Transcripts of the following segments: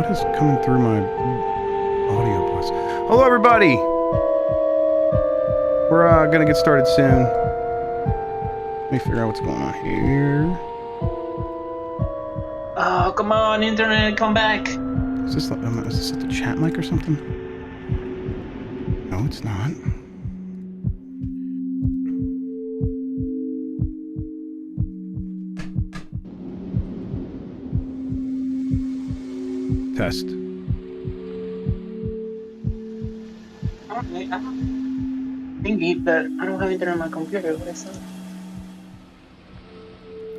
What is coming through my audio plus? Hello, everybody. We're gonna get started soon. Let me figure out what's going on here. Oh, come on, internet, come back. Is this at the chat mic or something? No, it's not. Test. Okay, thingy, but I don't have internet on my computer. What is that?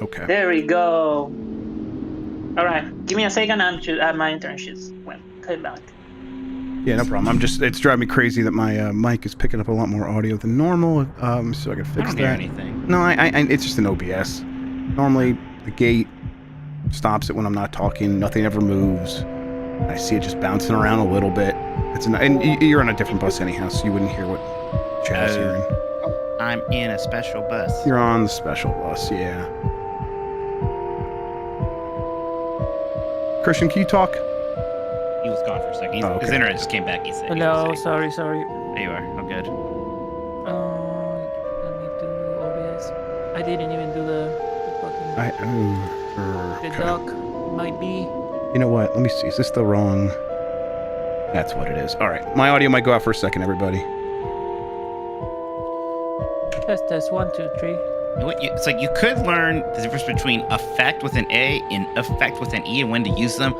Okay. There we go. Alright, give me a second and my internet just went. Cut back. Yeah, no problem. It's driving me crazy that my mic is picking up a lot more audio than normal. So I can fix I don't that. hear anything. No, it's just an OBS. Normally, the gate stops it when I'm not talking. Nothing ever moves. I see it just bouncing around a little bit. And you're on a different bus anyhow, so you wouldn't hear what Chaz you're in. I'm in a special bus. You're on the special bus, yeah. Christian, can you talk? He was gone for a second. Oh, okay. His internet just came back. He said. Hello, sorry. There you are. Oh, good. Let me do OBS. I didn't even do the fucking. The Okay. dock might be. You know what? Let me see. Is this the wrong? That's what it is. All right. My audio might go out for a second, everybody. Test 1, 2, 3. It's like you could learn the difference between effect with an A and effect with an E and when to use them,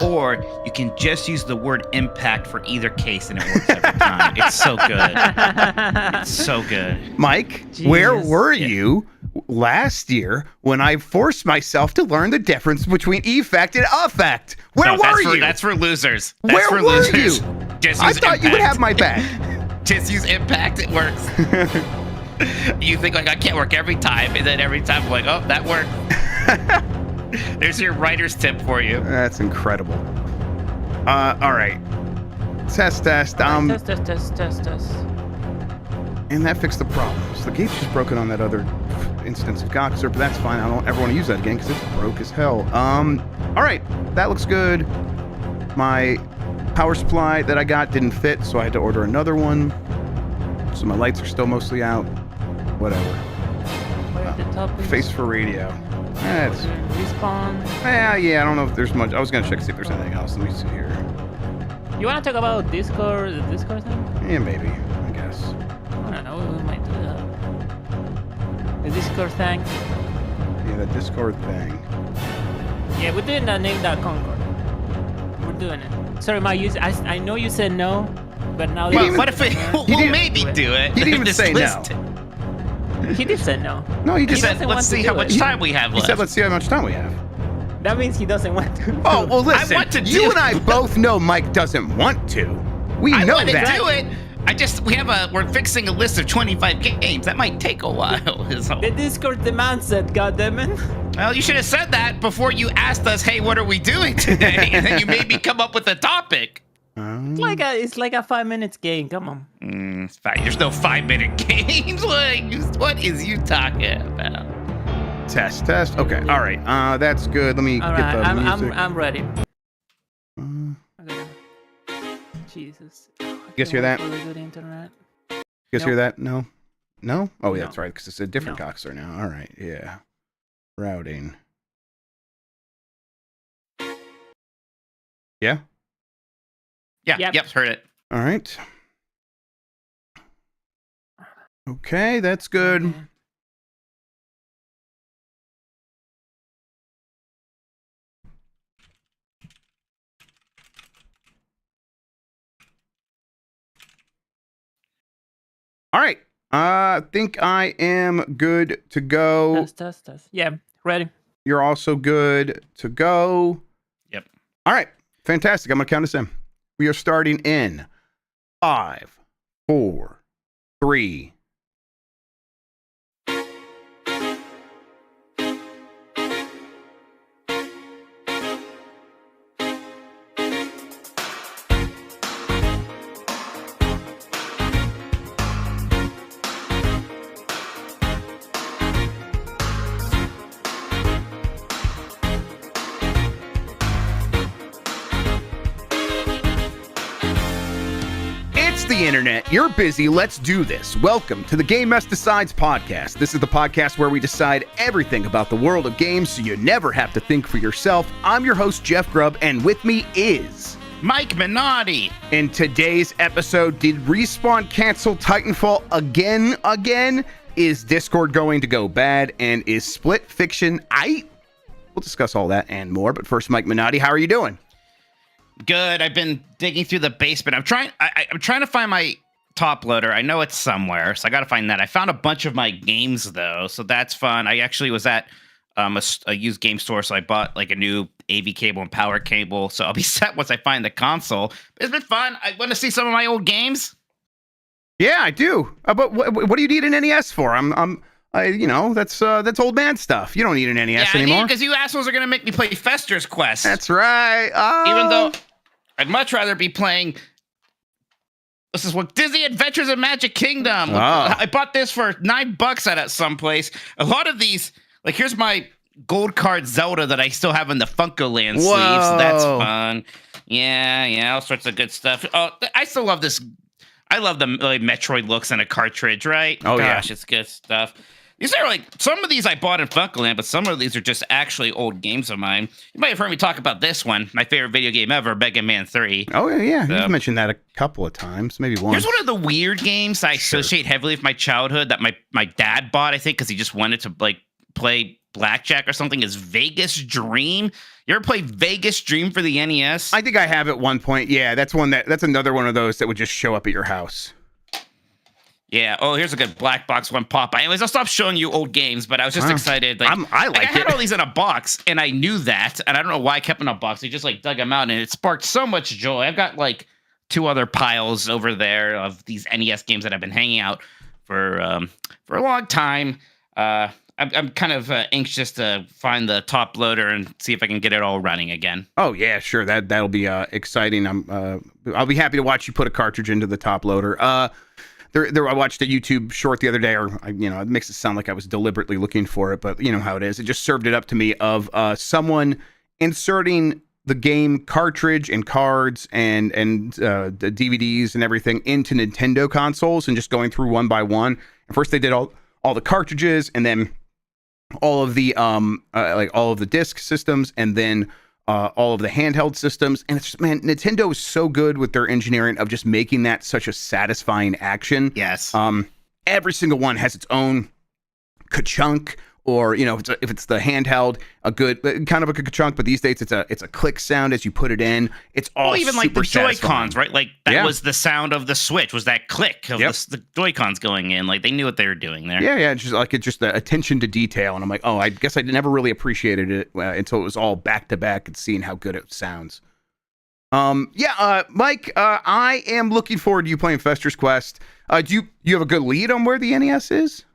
or you can just use the word impact for either case and it works every time. It's so good. It's so good. Mike, Jesus. where were you last year when I forced myself to learn the difference between effect and affect? Where were you? That's for losers. That's Where for were losers. you? Just I use thought you would impact. have my back. Just use impact. It works. You think like I can't work every time, and then every time I'm like, oh, that worked. There's your writer's tip for you. That's incredible. All right. Test. Test. And that fixed the problem. So the gate's just broken on that other instance of Goxer, but that's fine. I don't ever want to use that again because it's broke as hell. All right. That looks good. My power supply that I got didn't fit, so I had to order another one. So my lights are still mostly out. Whatever. Where the top is. Face for radio. That's. Respawn. Yeah, I don't know if there's much. I was gonna check to see if there's anything else. Let me see here. You wanna talk about Discord, the Discord thing? Yeah, maybe. I guess. I don't know, we might do that. The Discord thing. Yeah, the Discord thing. Yeah, we're doing that name that Concord. We're doing it. Sorry, I know you said no, but now Well, even- what if it? We'll maybe do it. He didn't even Just say no. list it. He did say no. No, he He just said, doesn't let's want to see do how much it. time we have He left. said, let's see how much time we have. That means he doesn't want to. Oh, well, listen. I want to do you and I both know Mike doesn't want to. We I know want to that. do it. We're fixing a list of 25 games. That might take a while. Is all. The Discord demands it, goddammit. Well, you should have said that before you asked us, hey, what are we doing today? And then you made me come up with a topic. It's like a 5 minutes game. Come on. It's fine. There's no 5-minute games. What is you talking about? Test. Okay. All right. That's good. Let me All get right, the music. I'm ready. Uh, Jesus. guys hear that? Good internet. You guys hear that? No? No? Oh, yeah, No. that's right, because it's a different No. Goxer now. All right. Yeah. Routing. Yeah? Yeah. Yep. Yep. Heard it. All right. Okay, that's good. Okay. All right. I think I am good to go. Test. Yeah, ready. You're also good to go. Yep. All right. Fantastic. I'm going to count us in. We are starting in 5, 4, 3, the internet. You're busy. Let's do this. Welcome to the Game Mess Decides podcast. This is the podcast where we decide everything about the world of games so you never have to think for yourself. I'm your host, Jeff Grubb, and with me is Mike Minotti. In today's episode, did Respawn cancel Titanfall again? Is Discord going to go bad? And is Split Fiction aight? We'll discuss all that and more. But first, Mike Minotti, how are you doing? Good. I've been digging through the basement. I'm trying to find my top loader. I know it's somewhere, so I got to find that. I found a bunch of my games though, so that's fun. I actually was at a used game store, so I bought like a new AV cable and power cable. So I'll be set once I find the console. But it's been fun. I want to see some of my old games. Yeah, I do. But what do you need an NES for? That's old man stuff. You don't need an NES anymore. Because you assholes are gonna make me play Fester's Quest. That's right. Even though I'd much rather be playing. This is what Disney Adventures of Magic Kingdom. Oh. I bought this for $9 at some place. A lot of these, like here's my gold card Zelda that I still have in the Funko-Land sleeve. So that's fun. Yeah, all sorts of good stuff. Oh, I still love this. I love the Metroid looks in a cartridge, right? Oh, gosh, it's good stuff. These are like, some of these I bought in Funko-Land, but some of these are just actually old games of mine. You might have heard me talk about this one, my favorite video game ever, Mega Man 3. Oh, yeah. You've mentioned that a couple of times, maybe once. Here's one of the weird games I associate heavily with my childhood that my dad bought, I think, because he just wanted to like play blackjack or something, is Vegas Dream. You ever play Vegas Dream for the NES? I think I have at one point. Yeah, that's another one of those that would just show up at your house. Yeah. Oh, here's a good black box one pop. Anyways, I'll stop showing you old games, but I was just excited. Like, I had all these in a box, and I knew that, and I don't know why I kept them in a box. I just like dug them out, and it sparked so much joy. I've got like 2 other piles over there of these NES games that I've been hanging out for a long time. I'm kind of anxious to find the top loader and see if I can get it all running again. Oh yeah, sure. That'll be exciting. I'll be happy to watch you put a cartridge into the top loader. I watched a YouTube short the other day, it makes it sound like I was deliberately looking for it, but you know how it is. It just served it up to me of someone inserting the game cartridge and cards and the DVDs and everything into Nintendo consoles and just going through one by one. And first they did all the cartridges, and then all of the all of the disc systems, and then all of the handheld systems. And it's just, man, Nintendo is so good with their engineering of just making that such a satisfying action. Yes. Every single one has its own ka-chunk, or if it's the handheld, a good kind of a ka-chunk, but these days it's a click sound as you put it in. It's all even like the Joy-Cons, right? Like that was the sound of the Switch, was that click of the Joy-Cons going in. Like they knew what they were doing there. Yeah, it's just the attention to detail, and I'm like, oh, I guess I never really appreciated it until it was all back to back and seeing how good it sounds. Mike, I am looking forward to you playing Fester's Quest. Do you have a good lead on where the NES is?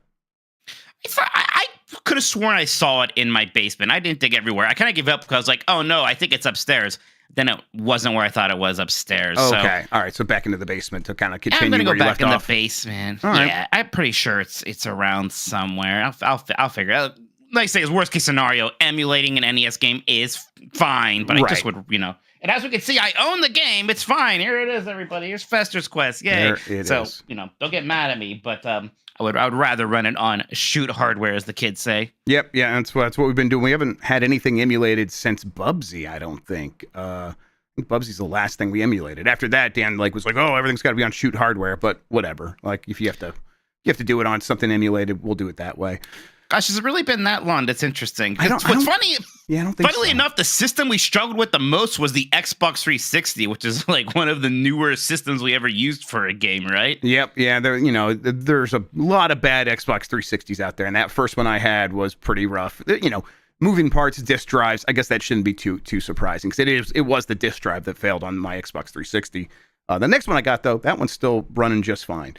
I could have sworn I saw it in my basement. I didn't dig everywhere. I kind of gave up because I was like, oh no, I think it's upstairs. Then it wasn't where I thought it was upstairs. Okay. All right. So back into the basement to kind of continue. I'm gonna go back in the basement. All right. Yeah, I'm pretty sure it's around somewhere. I'll figure it out. Like I say, as worst case scenario, emulating an NES game is fine, but I just would, And as we can see, I own the game. It's fine. Here it is, everybody. Here's Fester's Quest. Yay. There it is. Don't get mad at me, but I would rather run it on shoot hardware, as the kids say. Yep, yeah, that's what we've been doing. We haven't had anything emulated since Bubsy, I don't think. I think Bubsy's the last thing we emulated. After that, Dan was like, "Oh, everything's got to be on shoot hardware," but whatever. Like, if you have to do it on something emulated, we'll do it that way. Gosh, has it really been that long? That's interesting. What's funny? Yeah, I don't think Funnily enough, the system we struggled with the most was the Xbox 360, which is like one of the newer systems we ever used for a game, right? Yep. Yeah. There's a lot of bad Xbox 360s out there, and that first one I had was pretty rough. Moving parts, disk drives. I guess that shouldn't be too surprising, because it was the disk drive that failed on my Xbox 360. The next one I got, though, that one's still running just fine.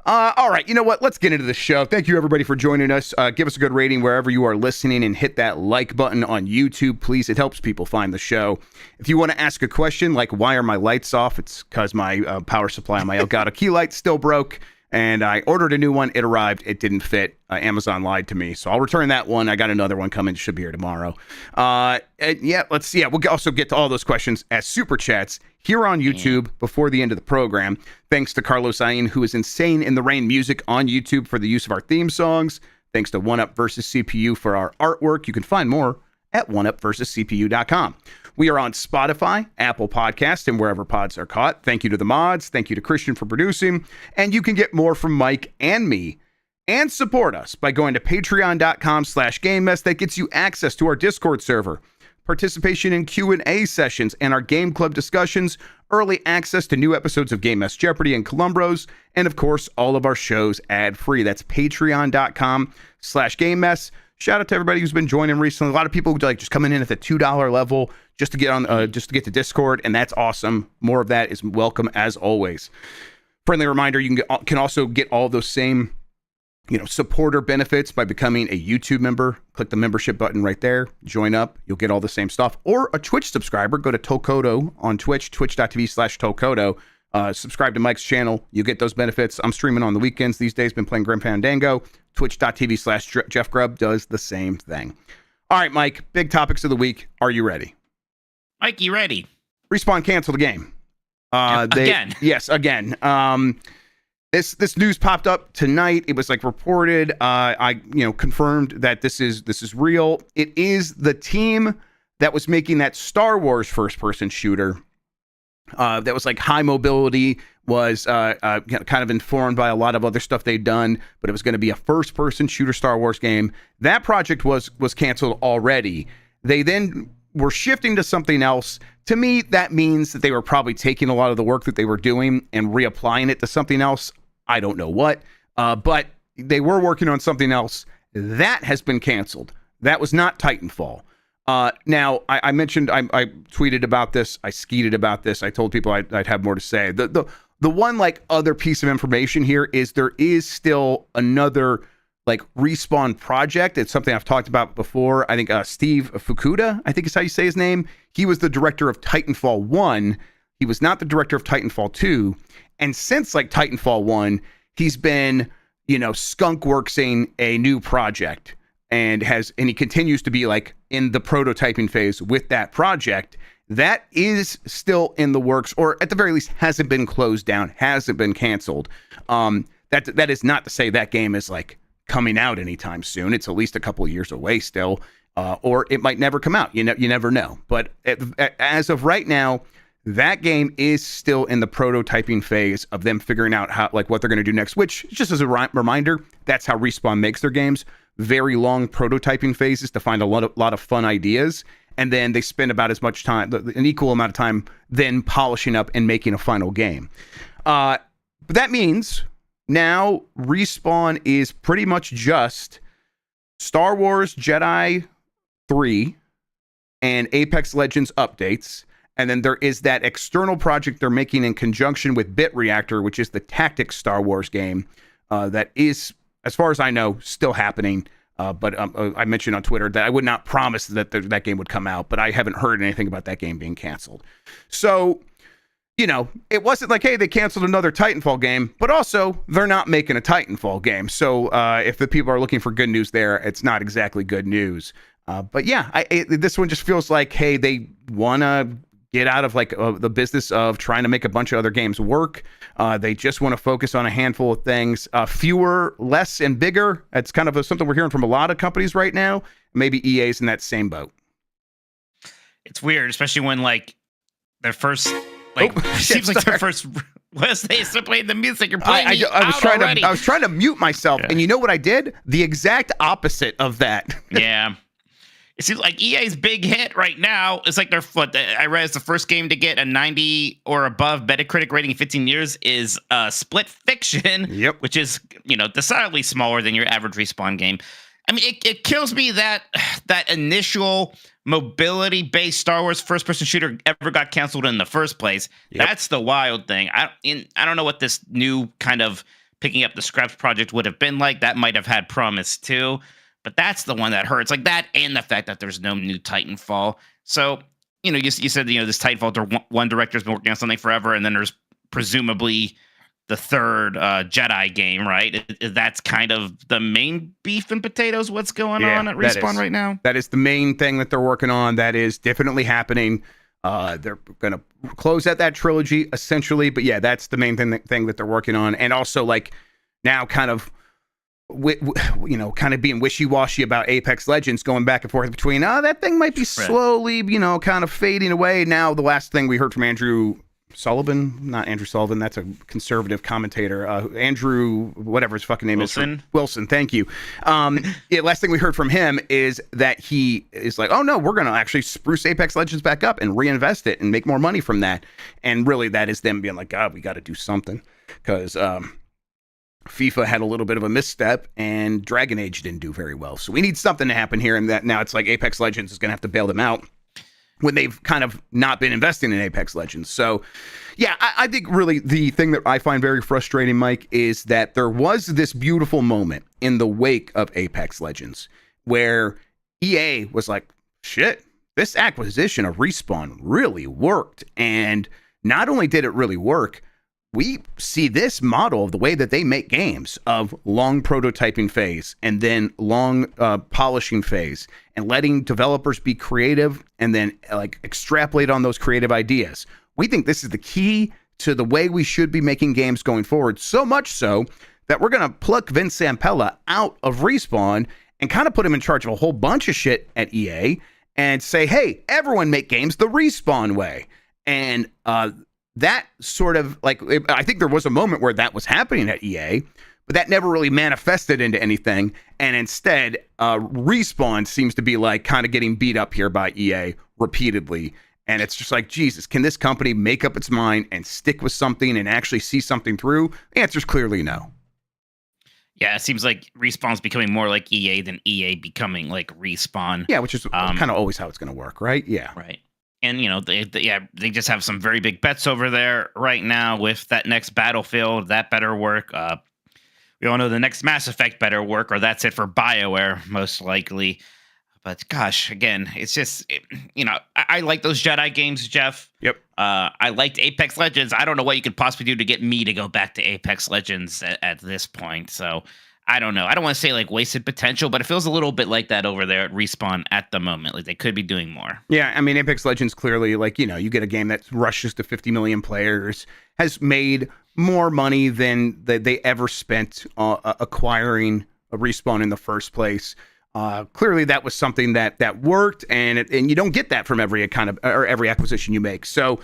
All right, you know what? Let's get into the show. Thank you, everybody, for joining us. Give us a good rating wherever you are listening, and hit that like button on YouTube, please. It helps people find the show. If you want to ask a question like, why are my lights off? It's because my power supply on my Elgato key light still broke, and I ordered a new one. It arrived. It didn't fit. Amazon lied to me, so I'll return that one. I got another one coming. Should be here tomorrow. Let's see. Yeah, we'll also get to all those questions as super chats here on YouTube before the end of the program. Thanks to Carlos Ayin, who is Insane in the Rain Music on YouTube for the use of our theme songs. Thanks to 1UP versus CPU for our artwork. You can find more at oneupversuscpu.com. We are on Spotify, Apple Podcasts, and wherever pods are caught. Thank you to the mods. Thank you to Christian for producing. And you can get more from Mike and me and support us by going to patreon.com/GameMess. That gets you access to our Discord server, participation in Q&A sessions and our Game Club discussions, early access to new episodes of Game Mess Jeopardy and Columbros, and of course, all of our shows ad-free. That's patreon.com/GameMess. Shout out to everybody who's been joining recently. A lot of people like just coming in at the $2 level just to get on, just to get to Discord, and that's awesome. More of that is welcome as always. Friendly reminder: you can also get all those same, supporter benefits by becoming a YouTube member. Click the membership button right there. Join up. You'll get all the same stuff. Or a Twitch subscriber. Go to Tokoto on Twitch, twitch.tv/Tokoto. Subscribe to Mike's channel. You get those benefits. I'm streaming on the weekends these days. Been playing Grim Fandango. Twitch.tv/Jeff Grubb does the same thing. All right, Mike. Big topics of the week. Are you ready? Mike, you ready? Respawn canceled the game. Again. Yes, again. This news popped up tonight. It was reported. I confirmed that this is real. It is the team that was making that Star Wars first-person shooter. That was high mobility, was kind of informed by a lot of other stuff they'd done, but it was going to be a first-person shooter Star Wars game. That project was canceled already. They then were shifting to something else. To me, that means that they were probably taking a lot of the work that they were doing and reapplying it to something else. I don't know what, but they were working on something else. That has been canceled. That was not Titanfall. Now, I mentioned, I tweeted about this. I skeeted about this. I told people I'd have more to say. The one other piece of information here is there is still another Respawn project. It's something I've talked about before. I think Steve Fukuda, I think is how you say his name. He was the director of Titanfall 1. He was not the director of Titanfall 2. And since Titanfall 1, he's been, skunk worksing a new project and he continues to be in the prototyping phase with that project. That is still in the works, or at the very least hasn't been closed down, hasn't been canceled. That is not to say that game is coming out anytime soon. It's at least a couple of years away still, or it might never come out. You never know. But as of right now, that game is still in the prototyping phase of them figuring out how what they're going to do next. Which, just as a reminder, that's how Respawn makes their games. Very long prototyping phases to find a lot of fun ideas, and then they spend about as much time, an equal amount of time, then polishing up and making a final game. But that means now Respawn is pretty much just Star Wars Jedi 3 and Apex Legends updates. And then there is that external project they're making in conjunction with Bit Reactor, which is the Tactics Star Wars game that is, as far as I know, still happening. But I mentioned on Twitter that I would not promise that that game would come out, but I haven't heard anything about that game being canceled. So, it wasn't hey, they canceled another Titanfall game, but also they're not making a Titanfall game. So if the people are looking for good news there, it's not exactly good news. But yeah, this one just feels hey, they want to get out of the business of trying to make a bunch of other games work. They just want to focus on a handful of things, fewer, less, and bigger. It's kind of something we're hearing from a lot of companies right now. Maybe EA's in that same boat. It's weird, especially when their first seems their first. They still playing the music. You're playing I was trying to mute myself, and you know what I did? The exact opposite of that. Yeah. It seems like EA's big hit right now is I read it's the first game to get a 90 or above Metacritic rating in 15 years is Split Fiction, which is, decidedly smaller than your average Respawn game. I mean, it kills me that initial mobility-based Star Wars first-person shooter ever got canceled in the first place. That's the wild thing. I don't know what this new kind of picking up the scraps project would have been like. That might have had promise too. But that's the one that hurts, that and the fact that there's no new Titanfall. So, you said, this Titanfall one director's been working on something forever, and then there's presumably the third Jedi game, right? That's kind of the main beef and potatoes. What's going on at Respawn right now? That is the main thing that they're working on. That is definitely happening. They're going to close out that trilogy essentially, but yeah, that's the main thing that they're working on. And also like now kind of, kind of being wishy-washy about Apex Legends, going back and forth between, that thing might be slowly, kind of fading away. Now, the last thing we heard from Andrew not Andrew Sullivan, that's a conservative commentator. Andrew, whatever his fucking name is. Wilson, thank you. Last thing we heard from him is that he is like, oh no, we're going to actually spruce Apex Legends back up and reinvest it and make more money from that. And really that is them being like, God, we got to do something. Because FIFA had a little bit of a misstep and Dragon Age didn't do very well. So we need something to happen here. And that now it's like Apex Legends is going to have to bail them out when they've kind of not been investing in Apex Legends. So yeah, I think really the thing that I find very frustrating, Mike, is that there was this beautiful moment in the wake of Apex Legends where EA was like, shit, this acquisition of Respawn really worked. And not only did it really work, we see this model of the way that they make games of long prototyping phase and then long polishing phase and letting developers be creative and then like extrapolate on those creative ideas. We think this is the key to the way we should be making games going forward. So much so that we're going to pluck Vince Zampella out of Respawn and kind of put him in charge of a whole bunch of shit at EA and say, hey, everyone make games the Respawn way. And, that sort of like, I think there was a moment where that was happening at EA, but that never really manifested into anything. And instead, Respawn seems to be like kind of getting beat up here by EA repeatedly. And it's just like, Jesus, can this company make up its mind and stick with something and actually see something through? The answer's clearly no. Yeah, it seems like Respawn's becoming more like EA than EA becoming like Respawn. Yeah, which is kind of always how it's going to work, right? Yeah. Right. And, they just have some very big bets over there right now with that next Battlefield. That better work. We all know the next Mass Effect better work, or that's it for BioWare, most likely. But gosh, again, it's just, I like those Jedi games, Jeff. Yep. I liked Apex Legends. I don't know what you could possibly do to get me to go back to Apex Legends at this point. So I don't know. I don't want to say like wasted potential, but it feels a little bit like that over there at Respawn at the moment. Like they could be doing more. Yeah, I mean, Apex Legends clearly, like, you get a game that rushes to 50 million players, has made more money than they ever spent acquiring a Respawn in the first place. Clearly, that was something that worked, and you don't get that from every acquisition you make. So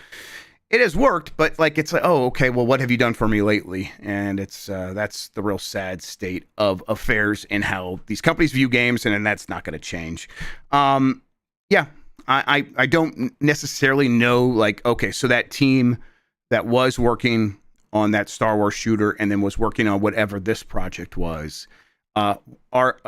it has worked, but like it's like, oh, okay, well, what have you done for me lately? And it's that's the real sad state of affairs in how these companies view games, and that's not going to change. Yeah, I don't necessarily know, like, okay, so that team that was working on that Star Wars shooter and then was working on whatever this project was, are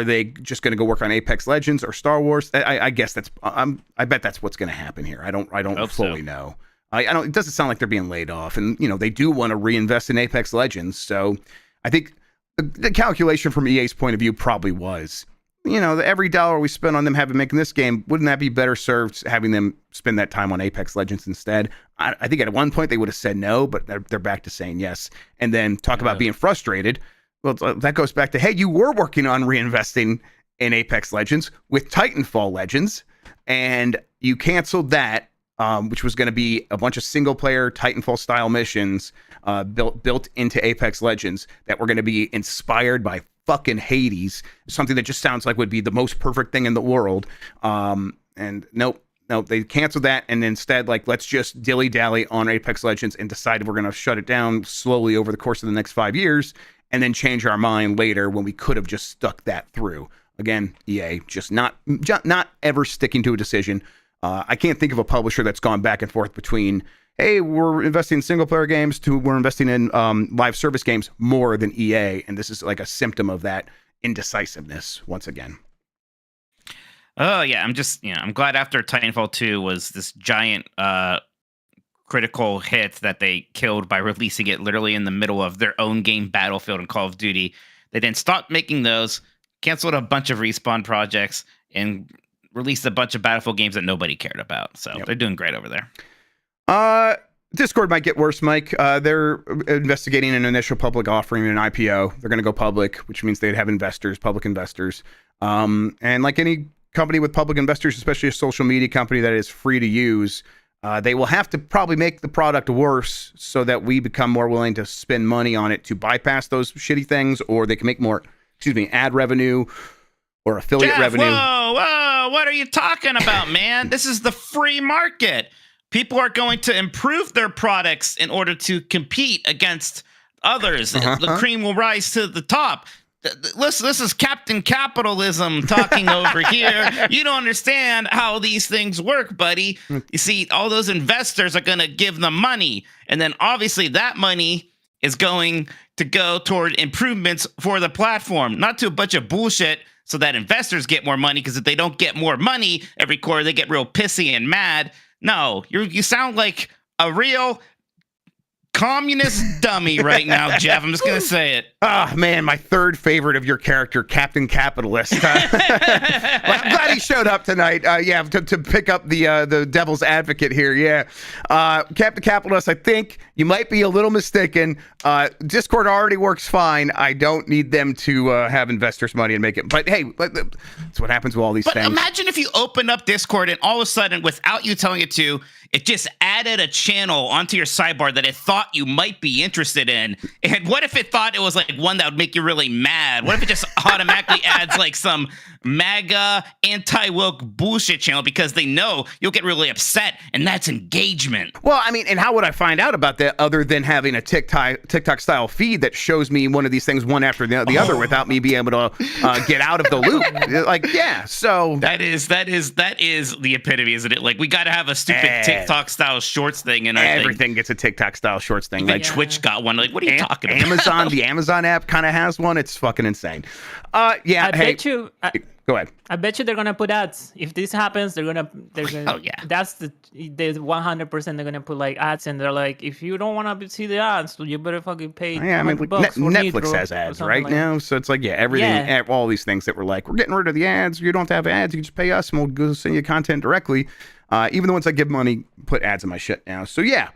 they just going to go work on Apex Legends or Star Wars? I guess I bet that's what's going to happen here. I don't fully know. I don't. It doesn't sound like they're being laid off, and they do want to reinvest in Apex Legends. So I think the calculation from EA's point of view probably was, every dollar we spend on them making this game, wouldn't that be better served having them spend that time on Apex Legends instead? I think at one point they would have said no, but they're back to saying yes. And then talk about being frustrated. Well, that goes back to, hey, you were working on reinvesting in Apex Legends with Titanfall Legends, and you canceled that. Which was going to be a bunch of single-player Titanfall-style missions built into Apex Legends that were going to be inspired by fucking Hades, something that just sounds like would be the most perfect thing in the world. And nope, they canceled that, and instead, like, let's just dilly-dally on Apex Legends and decide we're going to shut it down slowly over the course of the next 5 years, and then change our mind later when we could have just stuck that through. Again, EA just not ever sticking to a decision. I can't think of a publisher that's gone back and forth between, hey, we're investing in single-player games to we're investing in live service games more than EA, and this is like a symptom of that indecisiveness once again. Oh, yeah, I'm glad after Titanfall 2 was this giant critical hit that they killed by releasing it literally in the middle of their own game Battlefield and Call of Duty. They then stopped making those, canceled a bunch of Respawn projects, and released a bunch of Battlefield games that nobody cared about. So They're doing great over there. Discord might get worse, Mike. They're investigating an initial public offering and an IPO. They're going to go public, which means they'd have investors, public investors. And like any company with public investors, especially a social media company that is free to use, they will have to probably make the product worse so that we become more willing to spend money on it to bypass those shitty things, or they can make more, ad revenue or affiliate revenue. Whoa, what are you talking about, man? This is the free market. People are going to improve their products in order to compete against others. The cream will rise to the top. Listen, this is Captain Capitalism talking over here. You don't understand how these things work, buddy. You see, all those investors are going to give them money. And then obviously that money is going to go toward improvements for the platform, not to a bunch of bullshit so that investors get more money, because if they don't get more money every quarter, they get real pissy and mad. No, you sound like a real communist dummy right now, Jeff. I'm just going to say it. Oh, man, my third favorite of your character, Captain Capitalist. I'm glad he showed up tonight. To pick up the devil's advocate here. Yeah. Captain Capitalist, I think you might be a little mistaken. Discord already works fine. I don't need them to have investors' money and make it. But hey, that's what happens with all these things. Imagine if you open up Discord and all of a sudden, without you telling it to, it just added a channel onto your sidebar that it thought you might be interested in. And what if it thought it was like one that would make you really mad? What if it just automatically adds like some MAGA anti-woke bullshit channel because they know you'll get really upset, and that's engagement. Well, I mean, and how would I find out about that other than having a TikTok style feed that shows me one of these things one after the other without me being able to get out of the loop? Like, yeah, so that is the epitome, isn't it? Like, we got to have a stupid TikTok style shorts thing in our everything gets a TikTok style shorts thing. Like Twitch got one. Like, what are you talking about? The Amazon app kind of has one. It's fucking insane. I bet you. Go ahead. I bet you they're gonna put ads. If this happens, they're gonna. Oh yeah. That's the 100%. They're gonna put like ads, and they're like, if you don't want to see the ads, you better fucking pay. Yeah, I mean, like, Netflix has ads right now, so it's like everything, all these things that were like, we're getting rid of the ads. You don't have to have ads. You can just pay us, and we'll go send you content directly. Even the ones I give money put ads in my shit now. So yeah,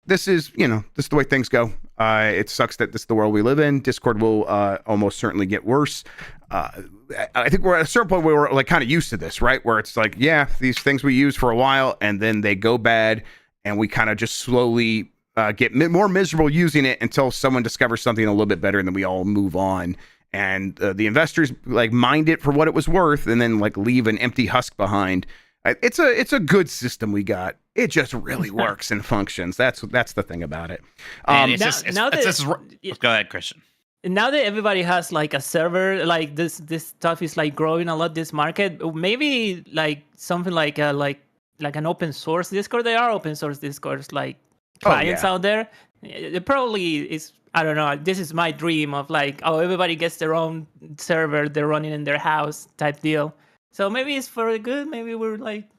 this is this is the way things go. It sucks that this is the world we live in. Discord will almost certainly get worse. I think we're at a certain point where we're like kind of used to this, right? Where it's like, yeah, these things we use for a while and then they go bad, and we kind of just slowly get more miserable using it until someone discovers something a little bit better, and then we all move on. And the investors like mined it for what it was worth, and then like leave an empty husk behind. It's a good system we got. It just really works and functions. That's the thing about it. Go ahead, Christian. Now that everybody has like a server, like this stuff is like growing a lot. This market, maybe like something like an open source Discord. There are open source Discords like clients out there. It probably is. I don't know. This is my dream of like, everybody gets their own server they're running in their house type deal. So maybe it's for the good. Maybe we're like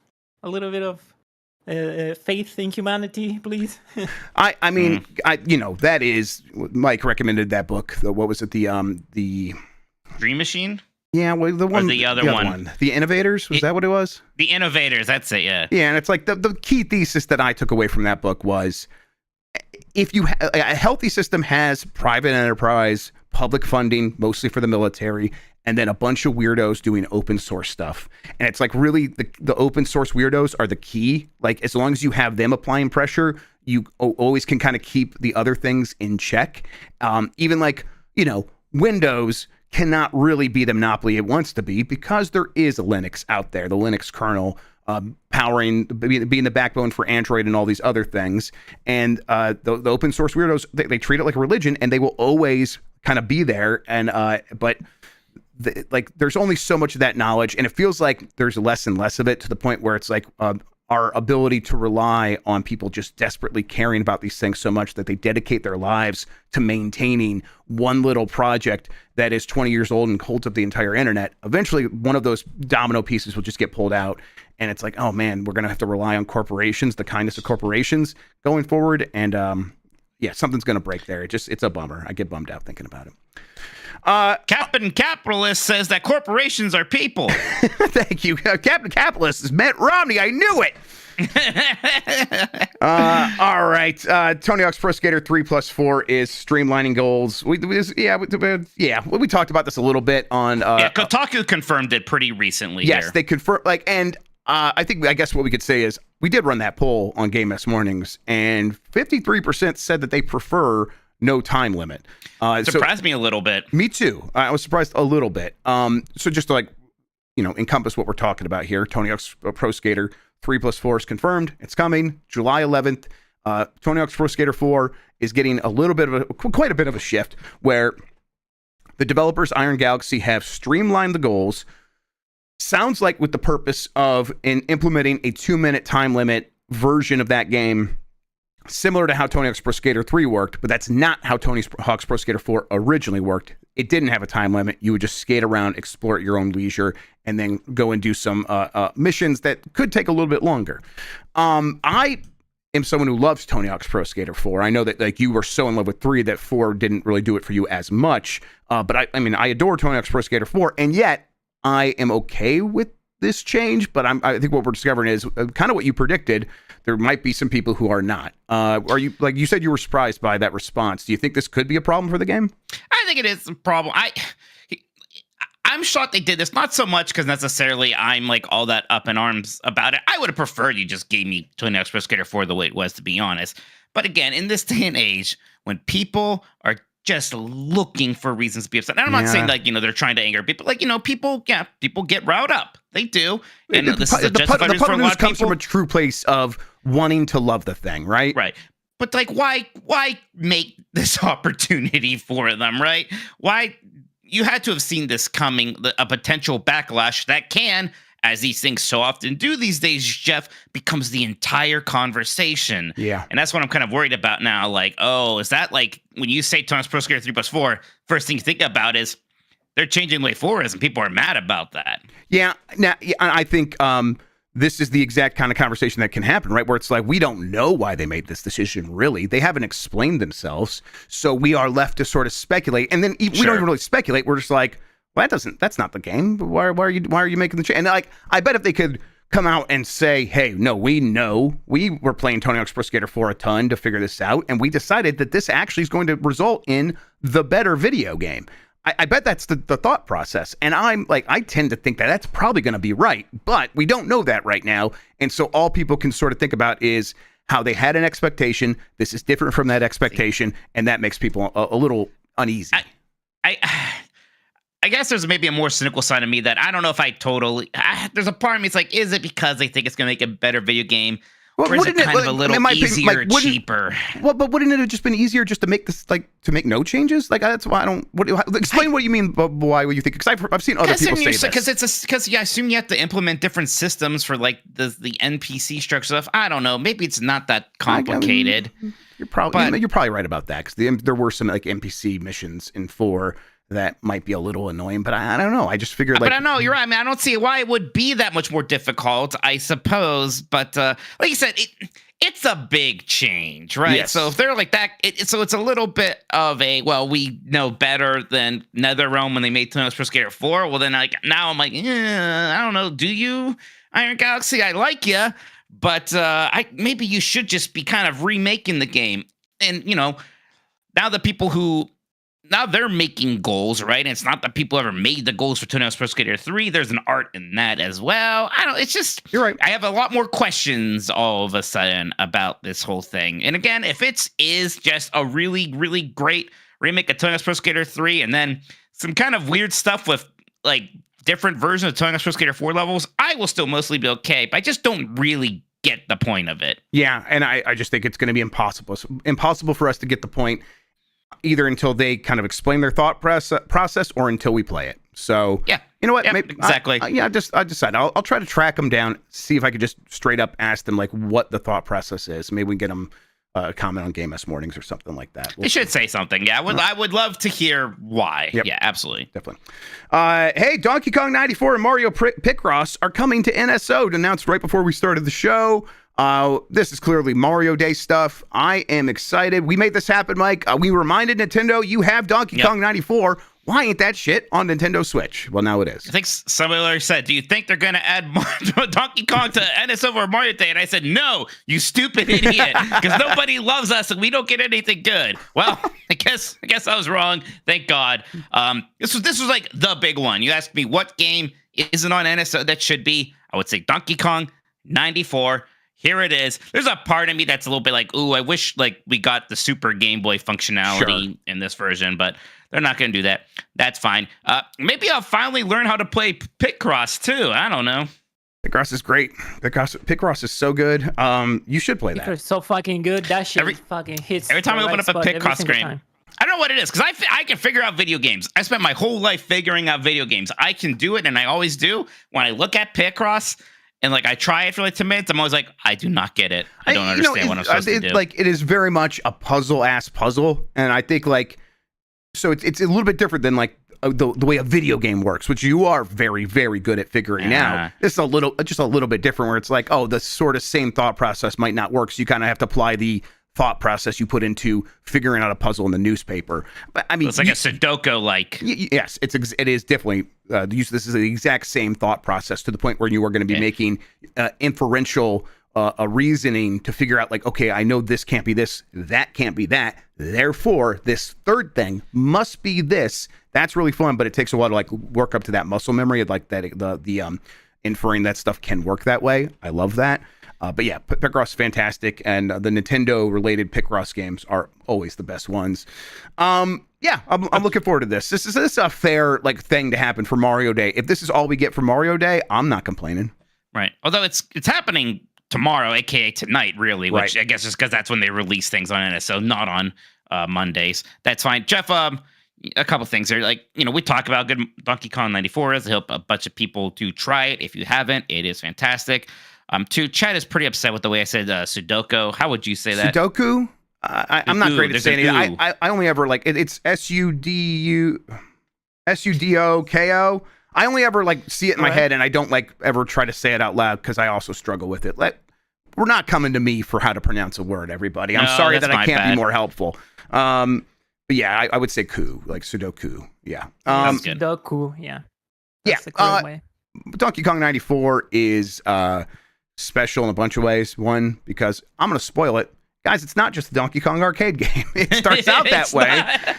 a little bit of faith in humanity, please. I mean, that is, Mike recommended that book. What was it? The Dream Machine? Yeah, well, the one. Or the other one. The Innovators? Was that what it was? The Innovators, that's it, yeah. Yeah, and it's like the key thesis that I took away from that book was, if a healthy system has private enterprise, public funding, mostly for the military, and then a bunch of weirdos doing open source stuff. And it's like really the open source weirdos are the key. Like, as long as you have them applying pressure, you always can kind of keep the other things in check. Even like, Windows cannot really be the monopoly it wants to be, because there is a Linux out there, the Linux kernel, being the backbone for Android and all these other things. And the open source weirdos, they treat it like a religion, and they will always kind of be there. And but there's only so much of that knowledge, and it feels like there's less and less of it, to the point where it's like our ability to rely on people just desperately caring about these things so much that they dedicate their lives to maintaining one little project that is 20 years old and holds up the entire internet. Eventually, one of those domino pieces will just get pulled out, and it's like, oh man, we're going to have to rely on corporations, the kindness of corporations going forward. And something's going to break there. It's a bummer. I get bummed out thinking about it. Captain Capitalist says that corporations are people. Thank you. Captain Capitalist is Mitt Romney. I knew it. All right. Tony Hawk's Pro Skater 3+4 is streamlining goals. We talked about this a little bit on. Kotaku confirmed it pretty recently. Yes, here. they confirmed. I guess what we could say is we did run that poll on Game S Mornings, and 53% said that they prefer no time limit. Surprised me a little bit. Me too. I was surprised a little bit. So just to encompass what we're talking about here, Tony Hawk's Pro Skater 3+4 is confirmed. It's coming July 11th. Tony Hawk's Pro Skater 4 is getting quite a bit of a shift where the developers Iron Galaxy have streamlined the goals. Sounds like with the purpose of implementing a 2-minute time limit version of that game, similar to how Tony Hawk's Pro Skater 3 worked, but that's not how Tony Hawk's Pro Skater 4 originally worked. It didn't have a time limit. You would just skate around, explore at your own leisure, and then go and do some missions that could take a little bit longer. I am someone who loves Tony Hawk's Pro Skater 4. I know that you were so in love with 3 that 4 didn't really do it for you as much. But I adore Tony Hawk's Pro Skater 4, and yet I am okay with this change. But I think what we're discovering is kind of what you predicted. There might be some people who are not. Are you, like you said, you were surprised by that response? Do you think this could be a problem for the game? I think it is a problem. I'm shocked they did this. Not so much because necessarily I'm like all that up in arms about it. I would have preferred you just gave me Tony Hawk's Pro Skater 4 the way it was, to be honest. But again, in this day and age, when people are just looking for reasons to be upset, and I'm not saying they're trying to anger people. People get riled up. They do. And the public news comes from a true place of wanting to love the thing, right? Right. But why make this opportunity for them, right? Why? You had to have seen this coming, a potential backlash that can, as these things so often do these days, Jeff, becomes the entire conversation. Yeah. And that's what I'm kind of worried about now. Is that when you say Tony Hawk's Pro Skater 3+4, first thing you think about is they're changing the way forward is, and people are mad about that. Yeah. Now, I think this is the exact kind of conversation that can happen, right? Where it's like, we don't know why they made this decision, really. They haven't explained themselves. So we are left to sort of speculate. And then we don't even really speculate. We're just like, well, that's not the game. Why are you making the change? And I bet if they could come out and say, hey, no, we know we were playing Tony Hawk's Pro Skater 4 a ton to figure this out. And we decided that this actually is going to result in the better video game. I bet that's the thought process. And I tend to think that that's probably going to be right, but we don't know that right now. And so all people can sort of think about is how they had an expectation. This is different from that expectation. And that makes people a little uneasy. I guess there's maybe a more cynical side of me that I don't know if there's a part of me, it's like, is it because they think it's going to make a better video game? Or is it kind of a little easier, cheaper? Well, but wouldn't it have just been easier just to make this to make no changes? That's why I don't. Explain what you mean by why you think. Because I've seen other people say this. Because I assume you have to implement different systems for the NPC structure stuff. I don't know. Maybe it's not that complicated. You're probably right about that. Because there were some NPC missions in 4 that might be a little annoying, but I don't know. I just figured But I know, you're right. I mean, I don't see why it would be that much more difficult, I suppose. But like you said, it's a big change, right? Yes. So if they're like that, so it's a little bit of we know better than NetherRealm when they made Tony Hawk's Pro Skater 4. Well, then now I'm like, I don't know. Do you, Iron Galaxy? I like you, but maybe you should just be kind of remaking the game. And, now the people who... Now they're making goals, right? And it's not that people ever made the goals for Tony Hawk's Pro Skater 3. There's an art in that as well. It's just... You're right. I have a lot more questions all of a sudden about this whole thing. And again, if it is just a really, really great remake of Tony Hawk's Pro Skater 3 and then some kind of weird stuff with, different versions of Tony Hawk's Pro Skater 4 levels, I will still mostly be okay. But I just don't really get the point of it. Yeah, and I just think it's going to be impossible. It's impossible for us to get the point either until they kind of explain their thought process or until we play it. So, yeah, you know what? Maybe, exactly. I decided I'll try to track them down, see if I could just straight up ask them what the thought process is. Maybe we can get them comment on Game S Mornings or something like that. They should say something. Yeah, I would love to hear why. Yep. Yeah, absolutely. Definitely. Hey, Donkey Kong 94 and Mario Picross are coming to NSO, announced right before we started the show. This is clearly Mario Day stuff. I am excited. We made this happen, Mike. We reminded Nintendo you have Donkey Kong 94. Why ain't that shit on Nintendo Switch? Well, now it is. I think somebody already said, do you think they're going to add Donkey Kong to NSO or Mario Day? And I said, no, you stupid idiot, because nobody loves us and we don't get anything good. Well, I guess I was wrong. Thank God. This was like the big one. You asked me what game isn't on NSO that should be. I would say Donkey Kong 94. Here it is. There's a part of me that's a little bit like, ooh, I wish like we got the Super Game Boy functionality in this version, but they're not going to do that. That's fine. Maybe I'll finally learn how to play Picross too. I don't know. Picross is great. Picross is so good. You should play that. It's so fucking good. That shit fucking hits. Every time I open up a Picross screen, time. I don't know what it is, because I can figure out video games. I spent my whole life figuring out video games. I can do it, and I always do. When I look at Picross, and like I try it for like 10 minutes, I'm always like, I do not get it. I don't understand what I'm supposed to do. Like, it is very much a puzzle-ass puzzle, and I think like, so it's a little bit different than like the way a video game works, which you are very, very good at figuring out. It's just a little bit different, where it's like, oh, the sort of same thought process might not work, so you kind of have to apply the thought process you put into figuring out a puzzle in the newspaper. But I mean, it's like a Sudoku, like yes, it is definitely this is the exact same thought process, to the point where you are going to be making inferential a reasoning to figure out like, okay, I know this can't be this, that can't be that, therefore this third thing must be this. That's really fun, but it takes a while to like work up to that muscle memory of like that the inferring that stuff can work that way. I love that. But yeah, Picross is fantastic, and the Nintendo-related Picross games are always the best ones. Yeah, I'm looking forward to this. This is a fair like thing to happen for Mario Day. If this is all we get for Mario Day, I'm not complaining. Right. Although it's happening tomorrow, aka tonight, really, which I guess is because that's when they release things on NSO, not on Mondays. That's fine. Jeff, a couple things there. Like, we talk about good Donkey Kong 94 is. I hope a bunch of people do try it. If you haven't, it is fantastic. Two, Chad is pretty upset with the way I said Sudoku. How would you say that? Sudoku? I'm not great at saying it. I only ever like it's SUDOKO. I only ever like see it in my head, and I don't like ever try to say it out loud because I also struggle with it. We're not coming to me for how to pronounce a word, everybody. I'm sorry that I can't be more helpful. But yeah, I would say ku, like Sudoku. Yeah. Sudoku, yeah. That's the correct way. Donkey Kong 94 is special in a bunch of ways. One, because I'm going to spoil it. Guys, it's not just the Donkey Kong arcade game. It starts out that way.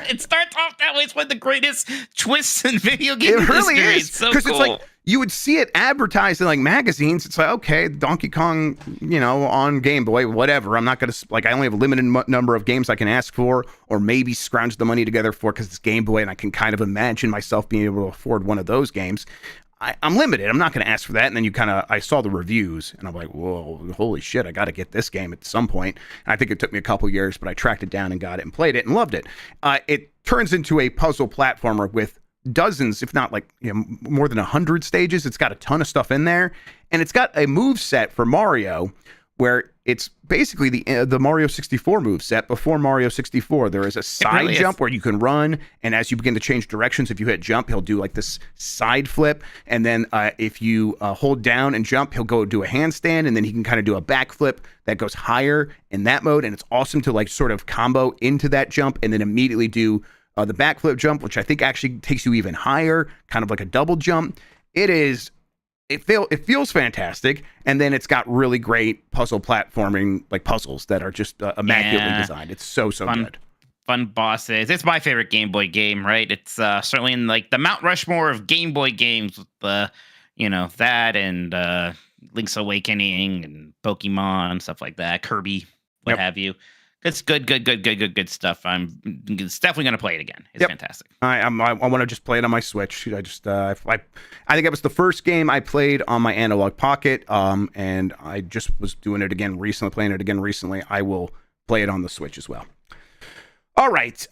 It starts off that way. It's one of the greatest twists in video game history. It really is. It's so Because cool. it's like, you would see it advertised in like magazines. It's like, okay, Donkey Kong, on Game Boy, whatever. I'm not going to, I only have a limited number of games I can ask for, or maybe scrounge the money together for, because it's Game Boy, and I can kind of imagine myself being able to afford one of those games. I'm limited. I'm not going to ask for that. And then I saw the reviews, and I'm like, whoa, holy shit, I got to get this game at some point. And I think it took me a couple years, but I tracked it down and got it and played it and loved it. It turns into a puzzle platformer with dozens, if not more than 100 stages. It's got a ton of stuff in there, and it's got a move set for Mario where it's basically the Mario 64 move set before Mario 64. There is a side jump where you can run, and as you begin to change directions, if you hit jump, he'll do like this side flip, and then if you hold down and jump, he'll go do a handstand, and then he can kind of do a backflip that goes higher in that mode, and it's awesome to like sort of combo into that jump and then immediately do the backflip jump, which I think actually takes you even higher, kind of like a double jump. It feels fantastic, and then it's got really great puzzle platforming, like puzzles that are just immaculately designed. It's so good. Fun bosses. It's my favorite Game Boy game, right? It's certainly in like the Mount Rushmore of Game Boy games with the, that and Link's Awakening and Pokemon, stuff like that, Kirby, what have you. It's good stuff. It's definitely going to play it again. It's fantastic. I want to just play it on my Switch. I think it was the first game I played on my Analog Pocket, and I just was doing it again recently, playing it again recently. I will play it on the Switch as well. All right.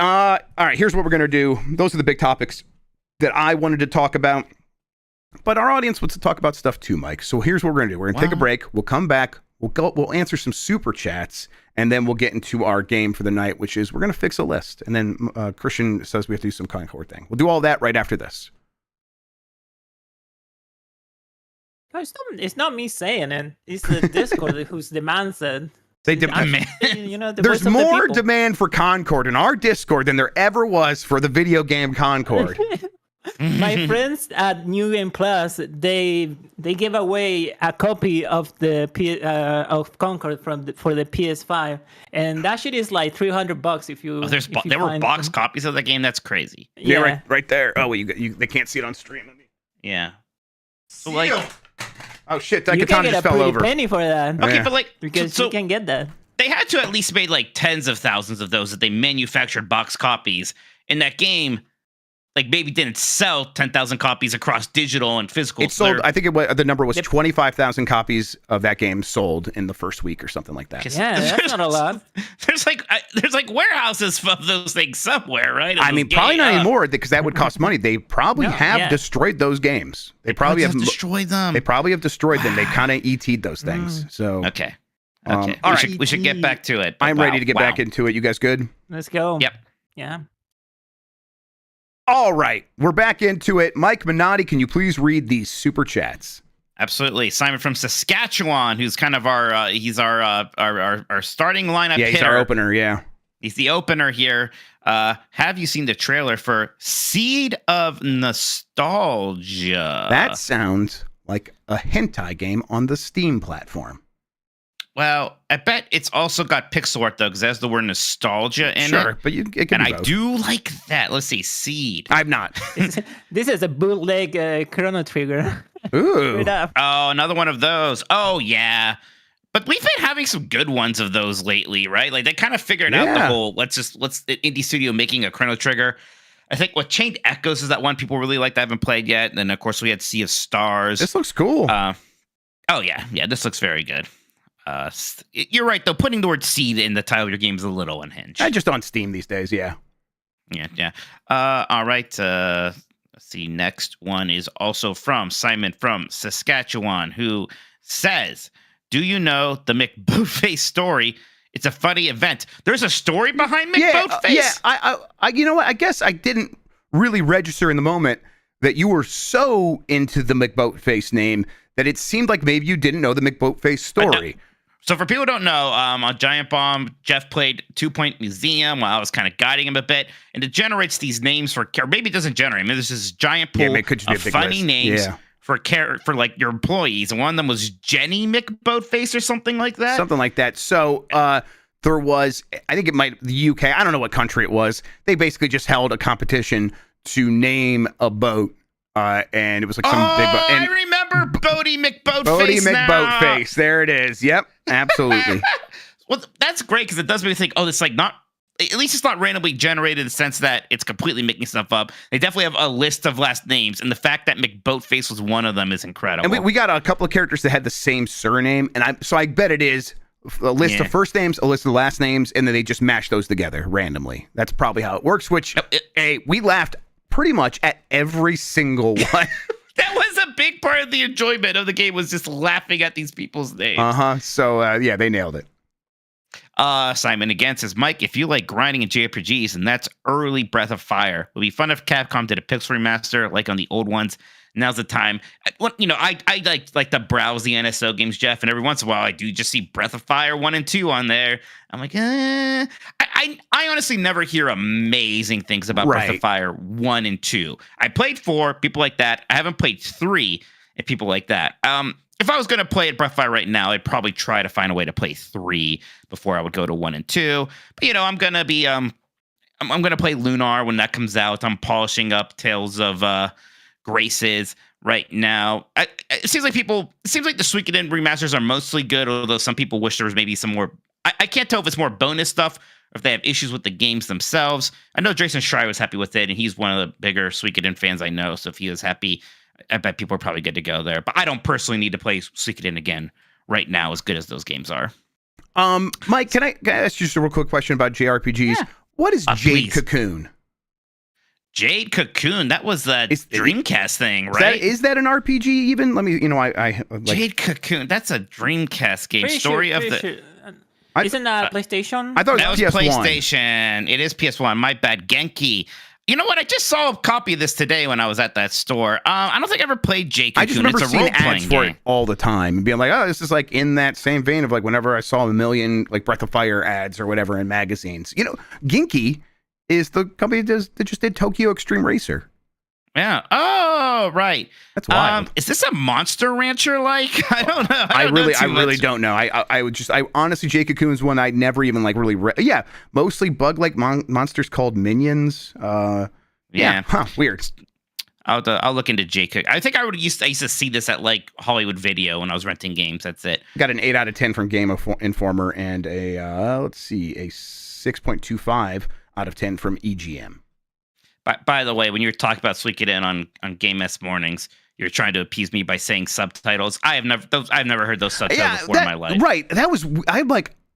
Here's what we're going to do. Those are the big topics that I wanted to talk about, but our audience wants to talk about stuff too, Mike. So here's what we're going to do. We're going to take a break. We'll come back. We'll answer some super chats, and then we'll get into our game for the night, which is we're going to fix a list. And then Christian says we have to do some Concord thing. We'll do all that right after this. No, it's not me saying it. It's the Discord who's demands it. They It's demand. actually, you know, the There's voice of the more people. demand for Concord in our Discord than there ever was for the video game Concord. My friends at New Game Plus, they give away a copy of the of Concord for the PS5, and that shit is like $300 if you. Oh, if you there were find box them. copies of the game. That's crazy. Yeah, right there. Oh, well, they can't see it on stream. Yeah. So like, Oh shit, that you can katana get a just fell pretty over. penny for that okay, Yeah. but like, because so you can get that. they had to at least made like tens of thousands of those that they manufactured box copies. In that game, like maybe didn't sell 10,000 copies across digital and physical. It sold. I think the number was Yep. 25,000 copies of that game sold in the first week or something like that. Yeah, that's not a lot. There's like warehouses of those things somewhere, right? I mean, probably not anymore because that would cost money. They probably No, Oh, have destroyed those games. They probably have destroyed them. They probably have destroyed them. They kind of ET'd those things. So Okay. Um, Okay. all we, right. we should get back to it. but I'm ready to get back into it. You guys good? Let's go. Yep. Yeah. All right, we're back into it. Mike Minotti, can you please read these super chats? Absolutely. Simon from Saskatchewan, who's kind of our he's our starting lineup Yeah, he's hitter. our opener. Yeah. He's the opener here. Have you seen the trailer for Seed of Nostalgia? That sounds like a hentai game on the Steam platform. Well, I bet it's also got pixel art though, because it has the word nostalgia in Sure, it. but it can And be I both. do like that. Let's see, Seed. I'm not. This is a bootleg Chrono Trigger. Ooh. Straight up. Oh, another one of those. Oh yeah. But we've been having some good ones of those lately, right? Like they kind of figured out the Yeah. whole let's indie studio making a Chrono Trigger. I think what Chained Echoes is that one people really like that haven't played yet. And then of course we had Sea of Stars. This looks cool. Oh yeah, this looks very good. You're right though. Putting the word seed in the title of your game is a little unhinged. Just on Steam these days, yeah. Yeah. All right. Let's see. Next one is also from Simon from Saskatchewan, who says, "Do you know the McBoatface story? It's a funny event. There's a story behind McBoatface." Yeah. I you know what? I guess I didn't really register in the moment that you were so into the McBoatface name that it seemed like maybe you didn't know the McBoatface story. So for people who don't know, on Giant Bomb, Jeff played 2 Point Museum while I was kind of guiding him a bit, and it generates these names or maybe it doesn't generate. Maybe this is giant pool it could just be a of big funny list. names Yeah. for like your employees. And one of them was Jenny McBoatface or something like that. Something like that. So there was, I think it might, the UK, I don't know what country it was. They basically just held a competition to name a boat. And it was like some big boat. I remember Bodie McBoatface. Bodie now. McBoatface. There it is. Yep. Absolutely. Well, that's great because it does make me think, it's like not, at least it's not randomly generated in the sense that it's completely making stuff up. They definitely have a list of last names, and the fact that McBoatface was one of them is incredible. And we got a couple of characters that had the same surname, and I bet it is a list of first names, a list of last names, and then they just mash those together randomly. That's probably how it works, which we laughed pretty much at every single one. That was a big part of the enjoyment of the game, was just laughing at these people's names. So, yeah, they nailed it. Simon again says, Mike, if you like grinding in JRPGs, and that's early Breath of Fire. It would be fun if Capcom did a pixel remaster like on the old ones. Now's the time. I like to browse the NSO games, Jeff, and every once in a while I do just see Breath of Fire 1 and 2 on there. I'm like, I honestly never hear amazing things about Breath of Fire 1 and 2. I played 4, people like that. I haven't played 3, and people like that. If I was going to play at Breath of Fire right now, I'd probably try to find a way to play 3 before I would go to 1 and 2. But I'm going to be I'm going to play Lunar when that comes out. I'm polishing up Tales of Graces right now. It seems like the Suikoden remasters are mostly good, although some people wish there was maybe some more. I can't tell if it's more bonus stuff or if they have issues with the games themselves. I know Jason Schreier was happy with it, and he's one of the bigger Suikoden fans I know. So if he was happy, I bet people are probably good to go there. But I don't personally need to play Suikoden again right now, as good as those games are. Mike, can I ask you just a real quick question about JRPGs? Yeah. What is Jade Please. Cocoon? Jade Cocoon, that was the Dreamcast thing, right? Is that an RPG even? Let me, Jade Cocoon, that's a Dreamcast game. Isn't that PlayStation? I thought that was PS1. PlayStation. It is PS1. My bad. Genki. You know what? I just saw a copy of this today when I was at that store. I don't think I ever played Jake. I just remember it's a seeing ads role-playing for game. it all the time and being like, oh, this is like in that same vein of like whenever I saw a million like Breath of Fire ads or whatever in magazines. You know, Ginky is the company that just did Tokyo Extreme Racer. Yeah. Oh, right. That's wild. Is this a Monster Rancher like? I don't know. I really much. don't know. I honestly, Jake Cocoon's one I never even like really read. Mostly bug-like monsters called minions. Yeah. Huh, weird. I'll look into Jake. I think I used to see this at like Hollywood Video when I was renting games. That's it. Got an 8 out of 10 from Game Informer and a a 6.25 out of 10 from EGM. By the way, when you're talking about Suikoden on Game S mornings, you're trying to appease me by saying subtitles. I've never heard those subtitles before in my life. Right.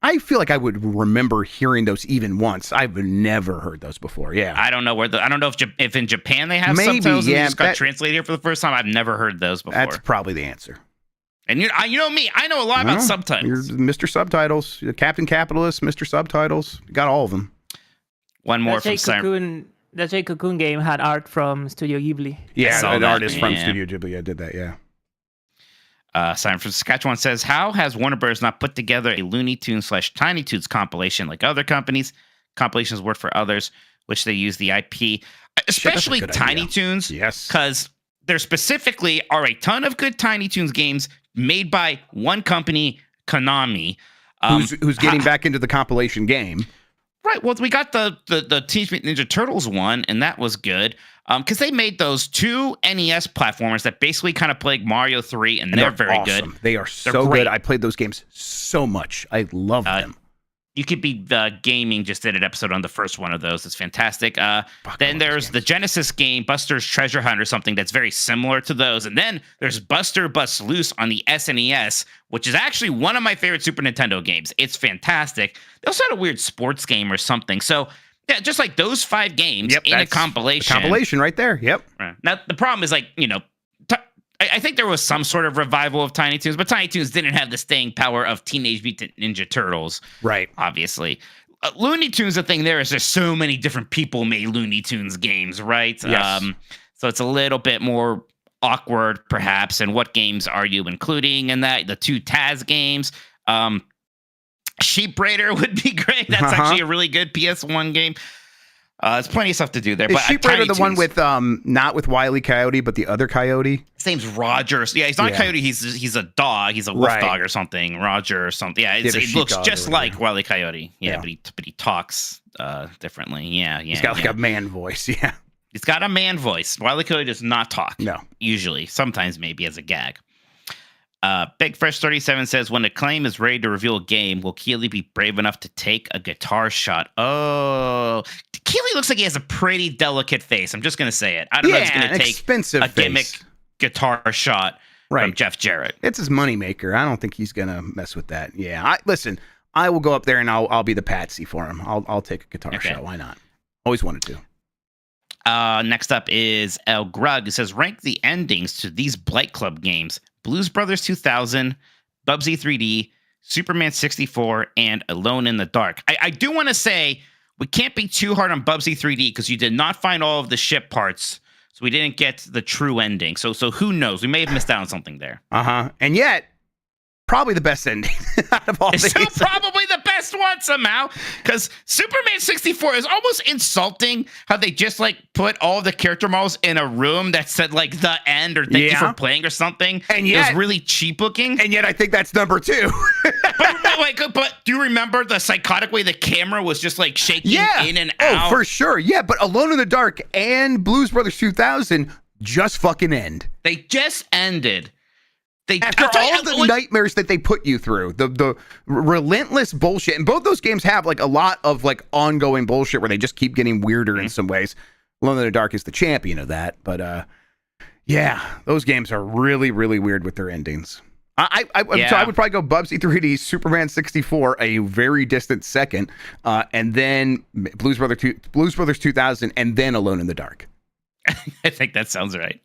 I feel like I would remember hearing those even once. I've never heard those before. Yeah. I don't know if in Japan they have Maybe, subtitles and yeah, they just got translated here for the first time. I've never heard those before. That's probably the answer. And you know me, I know a lot about subtitles. You're Mr. Subtitles, Captain Capitalist, Mr. Subtitles. You got all of them. One more from Simon. That Jake Cocoon game had art from Studio Ghibli. Yeah, an artist from Studio Ghibli. I did that, yeah. Simon from Saskatchewan says, how has Warner Bros. Not put together a Looney Tunes / Tiny Toons compilation like other companies? Compilations work for others, which they use the IP, especially Tiny Toons. Yes. Because there specifically are a ton of good Tiny Toons games made by one company, Konami. Who's getting back into the compilation game. Right. Well, we got the Teenage Mutant Ninja Turtles one, and that was good. Because they made those 2 NES platformers that basically kind of play Mario 3, and they're very awesome. good. They are so good. I played those games so much. I love them. You Could Be Gaming just did an episode on the first one of those. It's fantastic. Then there's the Genesis game, Buster's Treasure Hunt, or something that's very similar to those. And then there's Buster Bust Loose on the SNES, which is actually one of my favorite Super Nintendo games. It's fantastic. They also had a weird sports game or something. So, yeah, just like those 5 games in a compilation. Compilation right there. Yep. Now, the problem is, like, I think there was some sort of revival of Tiny Toons, but Tiny Toons didn't have the staying power of Teenage Mutant Ninja Turtles. Right. Obviously. Looney Tunes, the thing there is there's so many different people made Looney Tunes games, right? Yes. So it's a little bit more awkward, perhaps. And what games are you including in that? The 2 Taz games. Sheep Raider would be great. That's actually a really good PS1 game. There's plenty of stuff to do there. Is Sheep Raider the one with not with Wile E. Coyote, but the other coyote? His name's Roger. Yeah, he's not a coyote. He's a dog. He's a wolf dog or something. Roger or something. Yeah, it looks just like Wile E. Coyote. Yeah, but he talks differently. Yeah. He's got like a man voice. Yeah, he's got a man voice. Wile E. Coyote does not talk. No, usually, sometimes maybe as a gag. Big Fresh 37 says, when Acclaim is ready to reveal a game, will Keeley be brave enough to take a guitar shot? Oh, Keeley looks like he has a pretty delicate face. I'm just going to say it. I don't know if he's going to take a gimmick guitar shot from Jeff Jarrett. It's his moneymaker. I don't think he's going to mess with that. Yeah. Listen, I will go up there and I'll be the patsy for him. I'll take a guitar shot. Why not? Always wanted to. Next up is El Grug. It says, rank the endings to these Blight Club games. Blues Brothers 2000, Bubsy 3D, Superman 64, and Alone in the Dark. I do want to say we can't be too hard on Bubsy 3D because you did not find all of the ship parts, so we didn't get the true ending. So who knows? We may have missed out on something there. And yet, probably the best ending out of all these. Still probably the best one somehow, because Superman 64 is almost insulting how they just like put all the character models in a room that said like the end or thank you for playing or something. And yet, it was really cheap looking. And yet I think that's number 2. but do you remember the psychotic way the camera was just like shaking in and out? Oh, for sure. Yeah, but Alone in the Dark and Blues Brothers 2000 just fucking end. They just ended. After all the nightmares that they put you through, the relentless bullshit, and both those games have like a lot of like ongoing bullshit where they just keep getting weirder in some ways. Alone in the Dark is the champion of that, but yeah, those games are really, really weird with their endings. So I would probably go Bubsy 3D, Superman 64, a very distant second, and then Blues Brothers 2000, and then Alone in the Dark. I think that sounds right.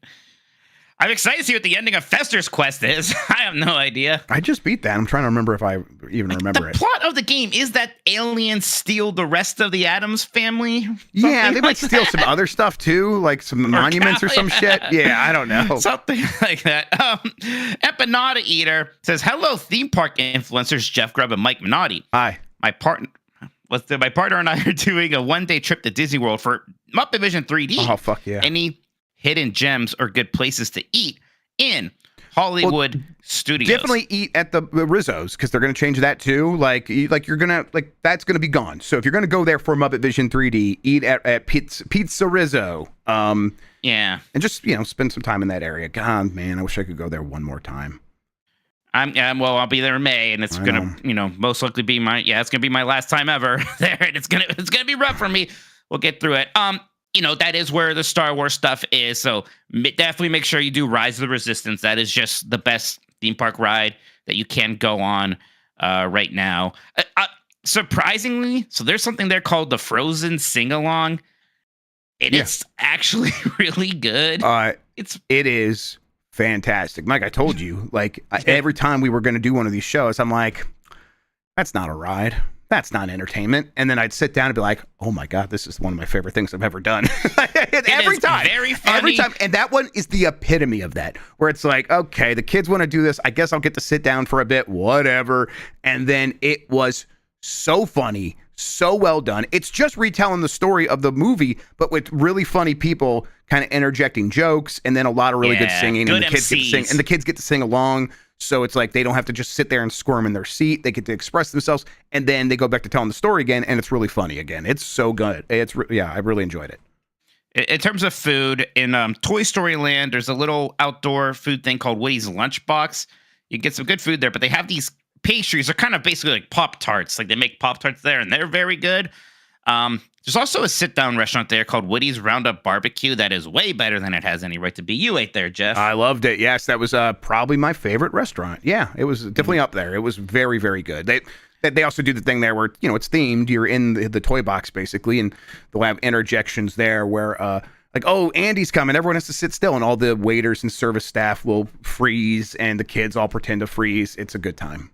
I'm excited to see what the ending of Fester's quest is. I have no idea. I just beat that. I'm trying to remember if I even remember it. The plot of the game is that aliens steal the rest of the Addams family. Yeah, they might like steal some other stuff too, like some monuments or some shit. Yeah, I don't know. Something like that. Empanada Eater says, "Hello, theme park influencers Jeff Grubb and Mike Minotti. Hi. My partner and I are doing a one-day trip to Disney World for Muppet Vision 3D. Oh, fuck yeah. Any hidden gems or good places to eat in Hollywood studios?" Definitely eat at the Rizzo's because they're going to change that too. Like you're gonna that's going to be gone. So if you're going to go there for Muppet Vision 3D, eat at Pizza Rizzo. Yeah, and just spend some time in that area. God, man, I wish I could go there one more time. I'll be there in May, and it's gonna most likely be it's gonna be my last time ever there, and it's gonna be rough for me. We'll get through it. That is where the Star Wars stuff is. So definitely make sure you do Rise of the Resistance. That is just the best theme park ride that you can go on right now. Surprisingly, so there's something there called the Frozen Sing Along. It's actually really good. It is fantastic. Like I told you, every time we were going to do one of these shows, I'm like, that's not a ride. That's not entertainment. And then I'd sit down and be like, oh my God, this is one of my favorite things I've ever done. Every time. Very funny. Every time. And that one is the epitome of that, where it's like, okay, the kids want to do this. I guess I'll get to sit down for a bit, whatever. And then it was so funny, so well done. It's just retelling the story of the movie, but with really funny people kind of interjecting jokes, and then a lot of really good singing. Good and the kids get to sing along. So it's like they don't have to just sit there and squirm in their seat. They get to express themselves, and then they go back to telling the story again, and it's really funny again. It's so good. I really enjoyed it. In terms of food, in Toy Story Land, there's a little outdoor food thing called Woody's Lunchbox. You can get some good food there, but they have these pastries. They're kind of basically like Pop-Tarts. Like they make Pop-Tarts there, and they're very good. There's also a sit-down restaurant there called Woody's Roundup Barbecue that is way better than it has any right to be. You ate there, Jeff. I loved it. Yes, that was probably my favorite restaurant. Yeah, it was definitely up there. It was very, very good. They also do the thing there where, it's themed. You're in the toy box, basically, and they'll have interjections there where, Andy's coming. Everyone has to sit still, and all the waiters and service staff will freeze, and the kids all pretend to freeze. It's a good time.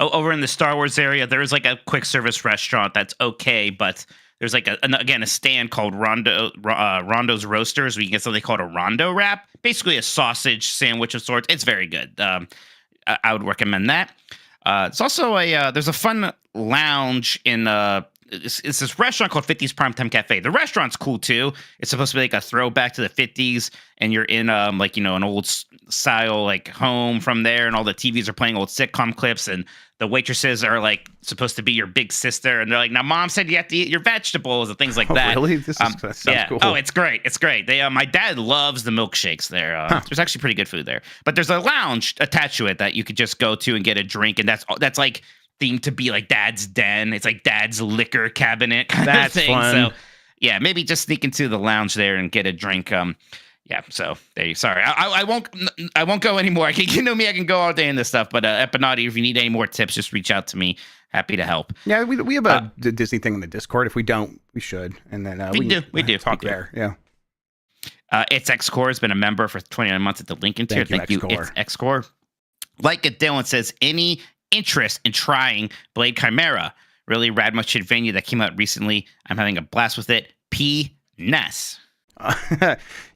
Over in the Star Wars area, there's like a quick service restaurant that's okay, but there's like a stand called Rondo's Roasters, where you get something called a Rondo wrap, basically a sausage sandwich of sorts. It's very good. I would recommend that. It's also there's a fun lounge in it's this restaurant called 50s Primetime Cafe. The restaurant's cool too. It's supposed to be like a throwback to the 50s, and you're in an old style like home from there, and all the TVs are playing old sitcom clips, and the waitresses are like supposed to be your big sister, and they're like, now Mom said you have to eat your vegetables and things like that. Really? That sounds cool. Oh, it's great. It's great. My dad loves the milkshakes there. There's actually pretty good food there, but there's a lounge attached to it that you could just go to and get a drink, and that's like themed to be like Dad's den. It's like Dad's liquor cabinet kind of thing. Fun. So yeah, maybe just sneak into the lounge there and get a drink. So there you. Sorry, I won't go anymore. I can go all day in this stuff. But Empanada, if you need any more tips, just reach out to me. Happy to help. Yeah, we have a Disney thing in the Discord. If we don't, we should. And then we do talk there. Yeah. It's Xcore has been a member for 29 months at the Lincoln tier. Thank you. It's Xcore. Like it, Dylan says, any interest in trying Blade Chimera? Really rad Metroidvania that came out recently. I'm having a blast with it. P. Ness.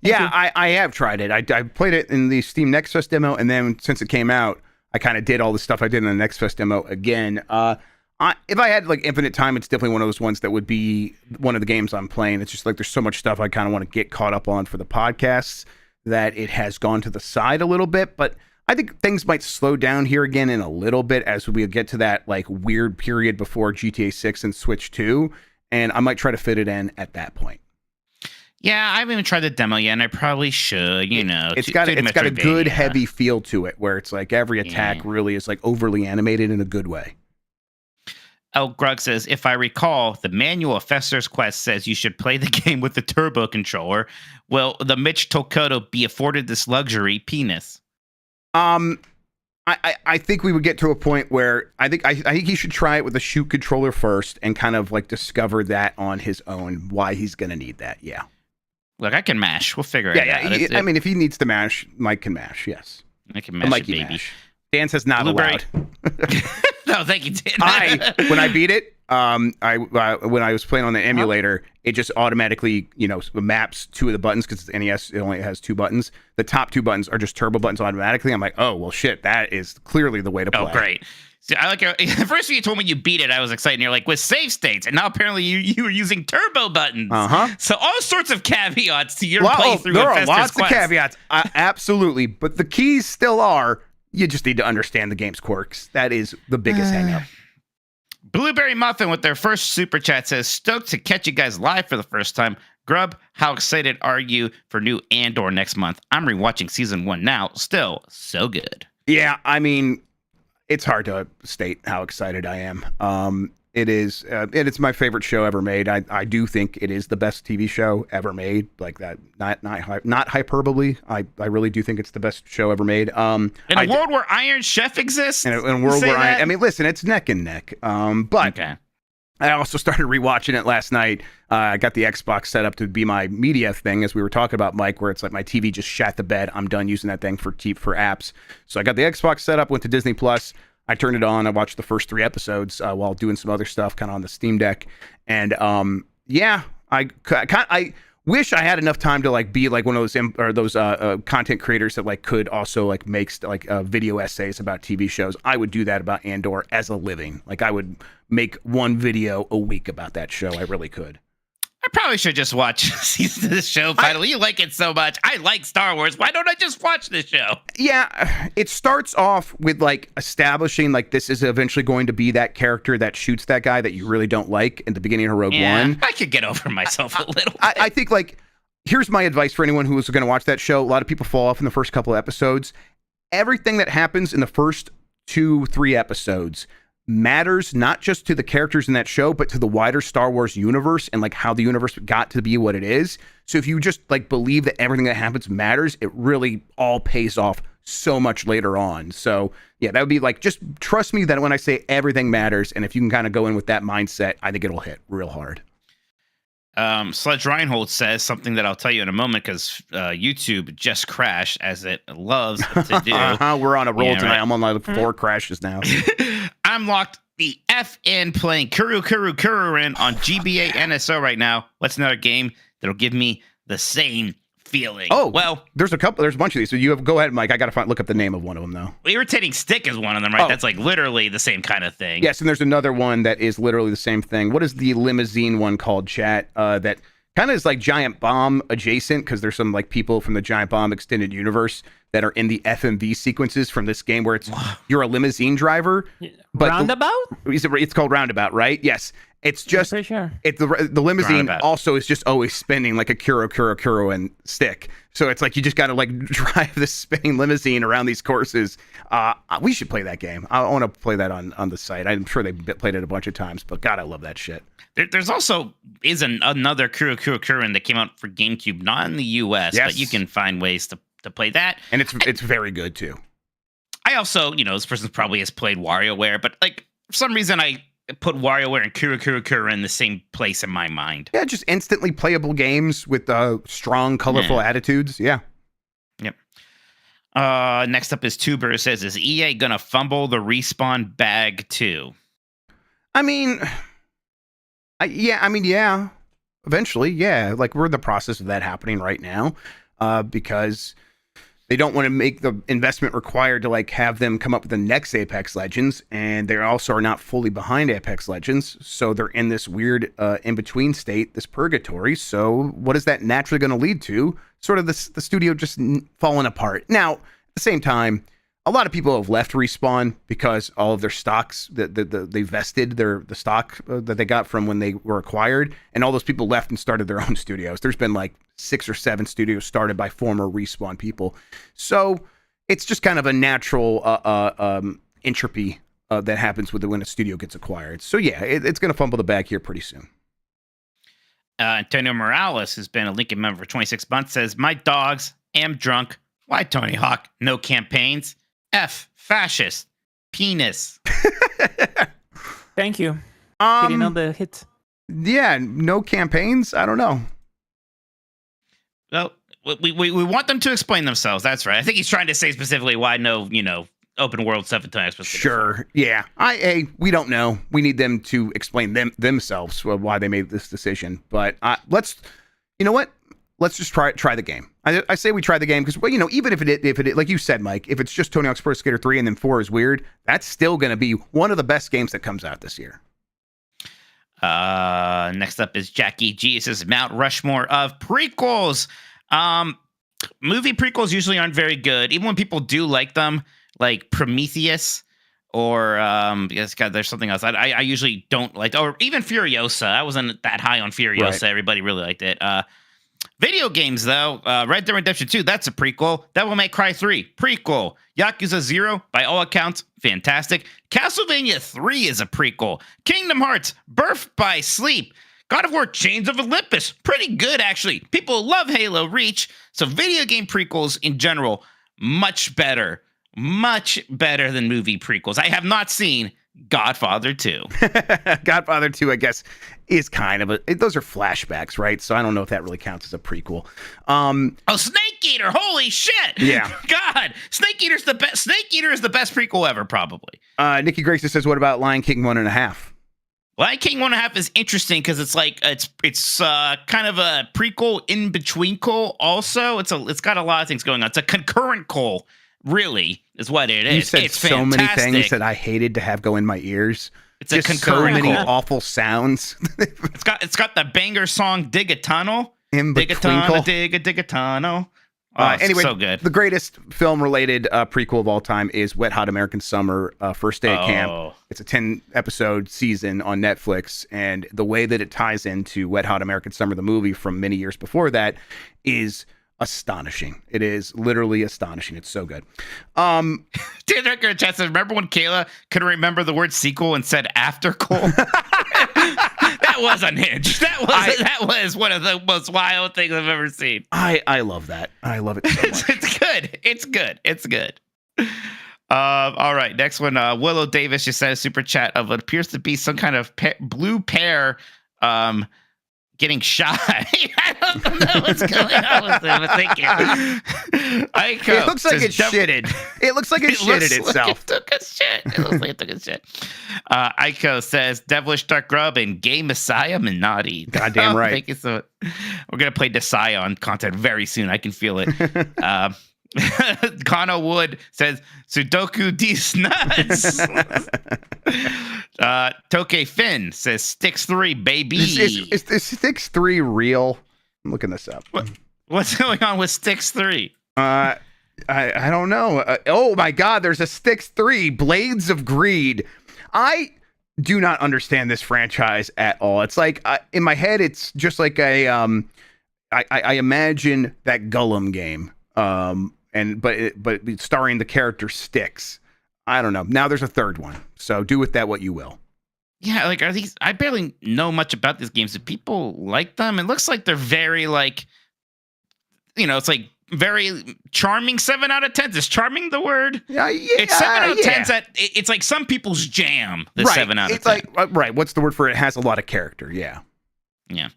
Yeah, I have tried it. I played it in the Steam Next Fest demo, and then since it came out, I kind of did all the stuff I did in the Next Fest demo again. If I had like infinite time, it's definitely one of those ones that would be one of the games I'm playing. It's just like there's so much stuff I kind of want to get caught up on for the podcasts that it has gone to the side a little bit. But I think things might slow down here again in a little bit as we get to that like weird period before GTA 6 and Switch 2, and I might try to fit it in at that point. Yeah, I haven't even tried the demo yet, and I probably should. It's got a good heavy feel to it, where it's like every attack really is like overly animated in a good way. El Grug says, if I recall, the manual of Fester's Quest says you should play the game with the turbo controller. Will the Mitch Tokoto be afforded this luxury? Penis. I think we would get to a point where I think he should try it with a shoot controller first and kind of like discover that on his own, why he's going to need that. Yeah. Look, I can mash. We'll figure it Yeah, out. I mean, if he needs to mash, Mike can mash. Yes, I can A mash it, Mikey baby. mash. Dan says not Blueberry. allowed. No, thank you, Dan. When I beat it, when I was playing on the emulator, it just automatically, maps two of the buttons because NES it only has 2 buttons. The top 2 buttons are just turbo buttons automatically. I'm like, oh well, shit, that is clearly the way to play. Oh, great. See, I like the first when you told me you beat it, I was excited. And you're like, with save states, and now apparently you were using turbo buttons. So all sorts of caveats to your playthrough. There of are Fester's lots Quest. of caveats, absolutely, but the keys still are. You just need to understand the game's quirks. That is the biggest hang-up. Blueberry Muffin with their first super chat says, stoked to catch you guys live for the first time. Grubb, how excited are you for new Andor next month? I'm rewatching season 1 now. Still so good. Yeah, I mean, it's hard to state how excited I am. It's my favorite show ever made. I do think it is the best TV show ever made. Like that, not hyperbole. I really do think it's the best show ever made. In a world where Iron Chef exists, in a world where I mean, listen, it's neck and neck. But okay. I also started rewatching it last night. I got the Xbox set up to be my media thing, as we were talking about, Mike, where it's like my TV just shat the bed. I'm done using that thing for apps. So I got the Xbox set up, went to Disney Plus. I turned it on. I watched the first 3 episodes while doing some other stuff, kind of on the Steam Deck. And I wish I had enough time to like be like one of those content creators that like could also like make video essays about TV shows. I would do that about Andor as a living. Like I would make 1 video a week about that show. I really could. I probably should just watch season of this show. Finally, you like it so much. I like Star Wars. Why don't I just watch this show? Yeah, it starts off with like establishing like this is eventually going to be that character that shoots that guy that you really don't like at the beginning of Rogue One. I could get over myself a little bit. I think like here's my advice for anyone who is going to watch that show. A lot of people fall off in the first couple of episodes. Everything that happens in the first 2-3 episodes matters not just to the characters in that show, but to the wider Star Wars universe and like how the universe got to be what it is. So if you just like believe that everything that happens matters, it really all pays off so much later on. So yeah, that would be like, just trust me that when I say everything matters, and if you can kind of go in with that mindset, I think it'll hit real hard. Sledge Reinhold says something that I'll tell you in a moment because YouTube just crashed as it loves to do. We're on a roll tonight. Right. I'm on like 4 crashes now. I'm locked the F in playing Kuru Rin on GBA NSO right now. What's another game that'll give me the same feeling? Oh, well, there's a bunch of these. So go ahead, Mike. I got to look up the name of one of them though. Irritating Stick is one of them, right? Oh. That's like literally the same kind of thing. Yes, and there's another one that is literally the same thing. What is the limousine one called, chat? That kind of is like Giant Bomb adjacent because there's some like people from the Giant Bomb extended universe that are in the FMV sequences from this game where it's you're a limousine driver. But Roundabout? It's called Roundabout, right? Yes. It's just pretty sure. The limousine Roundabout. also is just always spinning like a Kuro and stick. So it's like you just got to like drive this spinning limousine around these courses. We should play that game. I want to play that on the site. I'm sure they've played it a bunch of times, but God, I love that shit. There's also another Kuro that came out for GameCube, not in the US, Yes. but you can find ways to play that. And it's very good too. I also, this person probably has played WarioWare, but like for some reason I put WarioWare and Kuro in the same place in my mind. Yeah, just instantly playable games with strong, colorful attitudes. Yeah. Yep. Next up is Tuber. It says, is EA gonna fumble the Respawn bag too? I mean, yeah. Eventually, yeah. Like we're in the process of that happening right now, because they don't want to make the investment required to like have them come up with the next Apex Legends, and they also are not fully behind Apex Legends, so they're in this weird in-between state, this purgatory. So what is that naturally going to lead to? Sort of the studio just falling apart. Now, at the same time, a lot of people have left Respawn because all of their stocks that they vested the stock that they got from when they were acquired, and all those people left and started their own studios. There's been like 6 or 7 studios started by former Respawn people, so it's just kind of a natural entropy that happens when a studio gets acquired. So yeah, it's going to fumble the bag here pretty soon. Antonio Morales, who's been a Lincoln member for 26 months, says, my dogs, am drunk. Why, Tony Hawk? No campaigns. F, fascist, penis. Thank you. Hitting on the hit. Yeah, no campaigns. I don't know. Well, we want them to explain themselves. That's right. I think he's trying to say specifically why no, open world stuff until next. Sure. Yeah. We don't know. We need them to explain themselves why they made this decision. But you know what? Let's just try the game. I say we try the game because, even if it, like you said, Mike, if it's just Tony Hawk's Pro Skater 3 and then 4 is weird, that's still going to be one of the best games that comes out this year. Next up is Jackie G. It says Mount Rushmore of prequels. Movie prequels usually aren't very good, even when people do like them, like Prometheus or there's something else. I usually don't like, or even Furiosa. I wasn't that high on Furiosa. Right. Everybody really liked it. Video games, though, Red Dead Redemption 2, that's a prequel. Devil May Cry 3, prequel. Yakuza 0, by all accounts, fantastic. Castlevania 3 is a prequel. Kingdom Hearts, Birth by Sleep. God of War Chains of Olympus, pretty good, actually. People love Halo Reach, so video game prequels in general, much better than movie prequels. I have not seen Godfather 2. Godfather 2, I guess, is kind of those are flashbacks, right? So I don't know if that really counts as a prequel. Snake Eater, holy shit! Yeah. God, Snake Eater's the best. Snake Eater is the best prequel ever, probably. Nikki Grayson says, what about Lion King 1.5? Lion King 1.5 is interesting because it's like it's kind of a prequel in between call. Also, it's got a lot of things going on. It's a concurrent call. Really, is what it is. You said it's so fantastic. many things that I hated to have go in my ears. It's just a concurrent so many call. awful sounds. It's got the banger song "Dig a Tunnel." Dig a tunnel, dig a tunnel. Anyway, so good. The greatest film-related prequel of all time is Wet Hot American Summer, First Day at Camp. It's a 10-episode season on Netflix, and the way that it ties into Wet Hot American Summer, the movie from many years before that, is astonishing. It is literally astonishing. It's so good. Dude, record chat says, remember when Kayla couldn't remember the word sequel and said after call? That was unhinged. That was one of the most wild things I've ever seen. I love that. I love it so much. It's good. All right, next one. Willow Davis just said a super chat of what appears to be some kind of blue pear getting shy. I don't know what's going on with them, but thank you. It looks like it shitted. It looks like it shitted itself. It took a shit. It looks like it took a shit. Aiko says, Devilish Dark Grubb and Gay Messiah Minotti. Goddamn right. Thank you so much. We're going to play Desai content very soon. I can feel it. Kano Wood says, Sudoku D's nuts. Toke Finn says, Sticks 3, baby. Is Sticks 3 real? I'm looking this up. What's going on with Sticks 3? I don't know. Oh my God, there's a Sticks 3, Blades of Greed. I do not understand this franchise at all. It's like, in my head, it's just like a, I imagine that Gollum game. But starring the character Styx. I don't know. Now there's a third one, so do with that what you will. Yeah, like, are these? I barely know much about these games. Do people like them? It looks like they're very it's like very charming. 7 out of 10. Is charming the word? Yeah. It's 7 out of 10. It's like some people's jam. The 7 out of 10. It's like right. What's the word for it? It has a lot of character. Yeah. Yeah.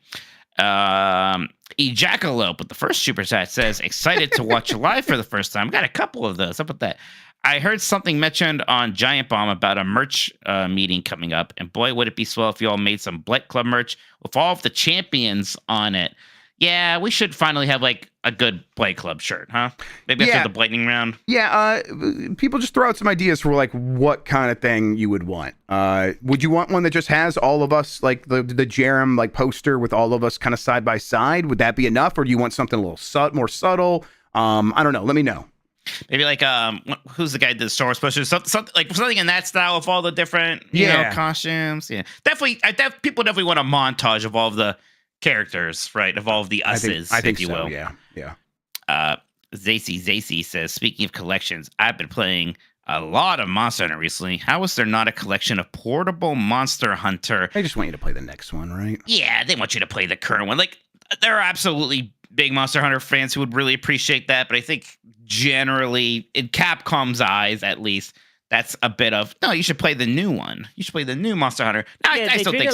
Ejacalope with the first super chat says, excited to watch live for the first time. Got a couple of those. How about that? I heard something mentioned on Giant Bomb about a merch meeting coming up, and boy, would it be swell if you all made some Blight Club merch with all of the champions on it. Yeah, we should finally have like a good Blight Club shirt, huh? Maybe after the lightning round. Yeah, people just throw out some ideas for like what kind of thing you would want. Would you want one that just has all of us, like the Jerem like poster with all of us kind of side by side? Would that be enough, or do you want something a little more subtle? I don't know. Let me know. Maybe like who's the guy that did the Star Wars posters? Something in that style of all the different costumes. Yeah, definitely. People definitely want a montage of all of the characters, right? Of all of the us's, I think if you so, will. Yeah. Zacy says, speaking of collections, I've been playing a lot of Monster Hunter recently. How is there not a collection of portable Monster Hunter? They just want you to play the next one, right? Yeah, they want you to play the current one. Like, there are absolutely big Monster Hunter fans who would really appreciate that, but I think generally, in Capcom's eyes at least, that's a bit of, no, you should play the new one. You should play the new Monster Hunter. Now, I still think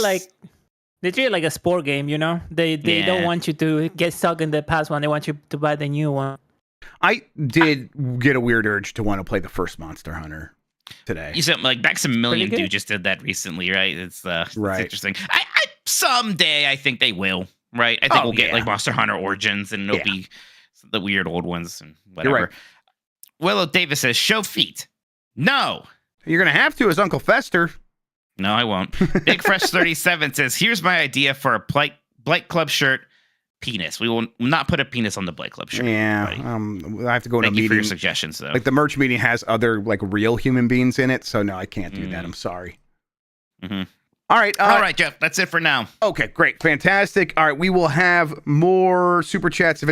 They treat it like a sport game, you know? They don't want you to get stuck in the past one. They want you to buy the new one. I did get a weird urge to want to play the first Monster Hunter today. You said like Maximilian Pretty good. Dude just did that recently, right? It's Right. interesting. I someday I think they will, right? I think we'll get yeah. like Monster Hunter Origins and it'll be the weird old ones and whatever. You're right. Willow Davis says, show feet. No. You're going to have to as Uncle Fester. No, I won't. Big Fresh 37 says, here's my idea for a Blight Club shirt. Penis. We will not put a penis on the Blight Club shirt. Yeah. buddy. I have to go to a Thank you for your meeting. suggestions, though. Like the merch meeting has other like real human beings in it. So no, I can't do that. I'm sorry. Mm-hmm. All right. All right, Jeff. That's it for now. Okay, great. Fantastic. All right. We will have more super chats.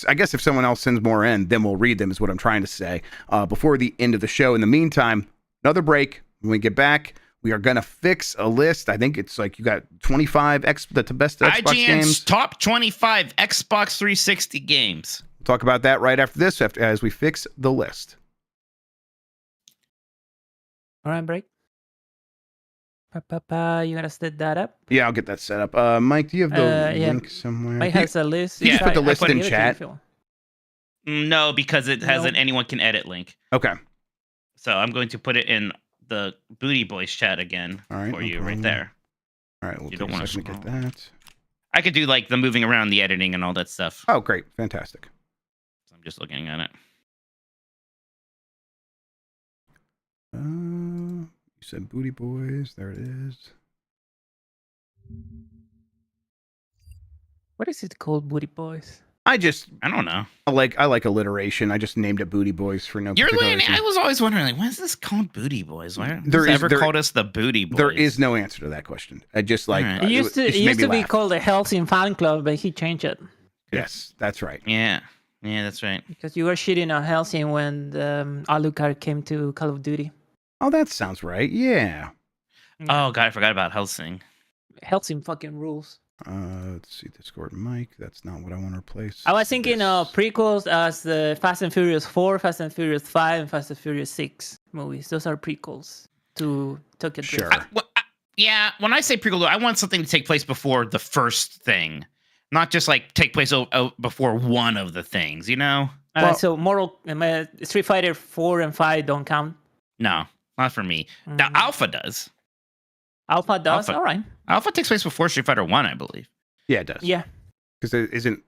I guess if someone else sends more in, then we'll read them is what I'm trying to say before the end of the show. In the meantime, another break. When we get back, we are going to fix a list. I think it's like you got 25 the best Xbox IGN's games. top 25 Xbox 360 games. We'll talk about that right after this, as we fix the list. All right, break. You gotta set that up. Yeah, I'll get that set up. Mike, do you have the Yeah. link somewhere? Mike has a list. you just put the I list put in it here chat? if you want. No, because it has No. an anyone can edit link. Okay. So I'm going to put it in the Booty Boys chat again All right, for no you problem. right there. All right, we'll You take don't a wanna second to get scroll. that. I could do like the moving around, the editing, and all that stuff. Oh, great. Fantastic. So I'm just looking at it. You said Booty Boys. There it is. What is it called, Booty Boys? I don't know. like alliteration. I just named it Booty Boys for no You're particular learning. reason. I was always wondering, like, why is this called Booty Boys? Why There who's is- ever there- called us the Booty Boys? There is no answer to that question. I just like Alright. It used to just made me be laugh. called the Helsing Fan Club, but he changed it Yes, that's right. Yeah, that's right. because you were shitting on Helsing when Alucard came to Call of Duty. Oh, that sounds right. Yeah. Oh god, I forgot about Helsing. Helsing fucking rules. Let's see, Discord Mike. That's not what I want to replace. I was thinking This. prequels as the Fast and Furious 4, Fast and Furious 5, and Fast and Furious 6 movies. Those are prequels to Tokyo Drift. Sure. Yeah, when I say prequel, I want something to take place before the first thing, not just like take place before one of the things. You know? Well- So Street Fighter 4 and 5 don't count. No, not for me. Now Alpha does. Alpha does. Alpha. All right. Alpha takes place before Street Fighter 1, I believe. Yeah, it does. Yeah. Because it isn't.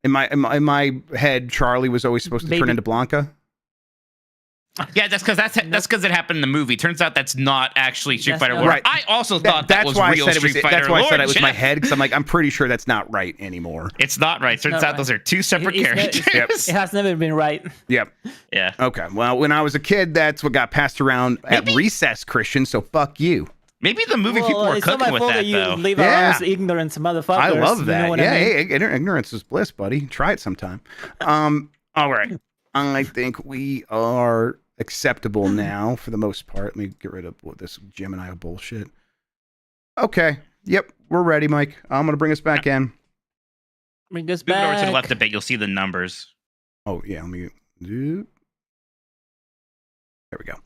In my head, Charlie was always supposed to turn Maybe. into Blanca. Yeah, that's because it happened in the movie. Turns out that's not actually Street That's Fighter not- 1. Right. I also thought that That's was why real I said it was. Street Fighter. That's why I said it was Lord my Jeff. head because I'm like I'm pretty sure that's not right anymore. It's not right. Turns not out right. those are two separate It's characters. Yep. It has never been right. Yep. Yeah. Okay. Well, when I was a kid, that's what got passed around at Maybe- recess, Christian. So fuck you. Maybe the movie people were it's not my cooking with fault that, that you though. leave Yeah. our arms ignorance, motherfuckers. I love You that. know what Yeah, I mean? hey, ignorance is bliss, buddy. Try it sometime. All right. I think we are acceptable now for the most part. Let me get rid of this Gemini bullshit. Okay. Yep, we're ready, Mike. I'm gonna bring us back in. Bring this Move it over to the back. left a bit. You'll see the numbers. Oh yeah, let me do. There we go.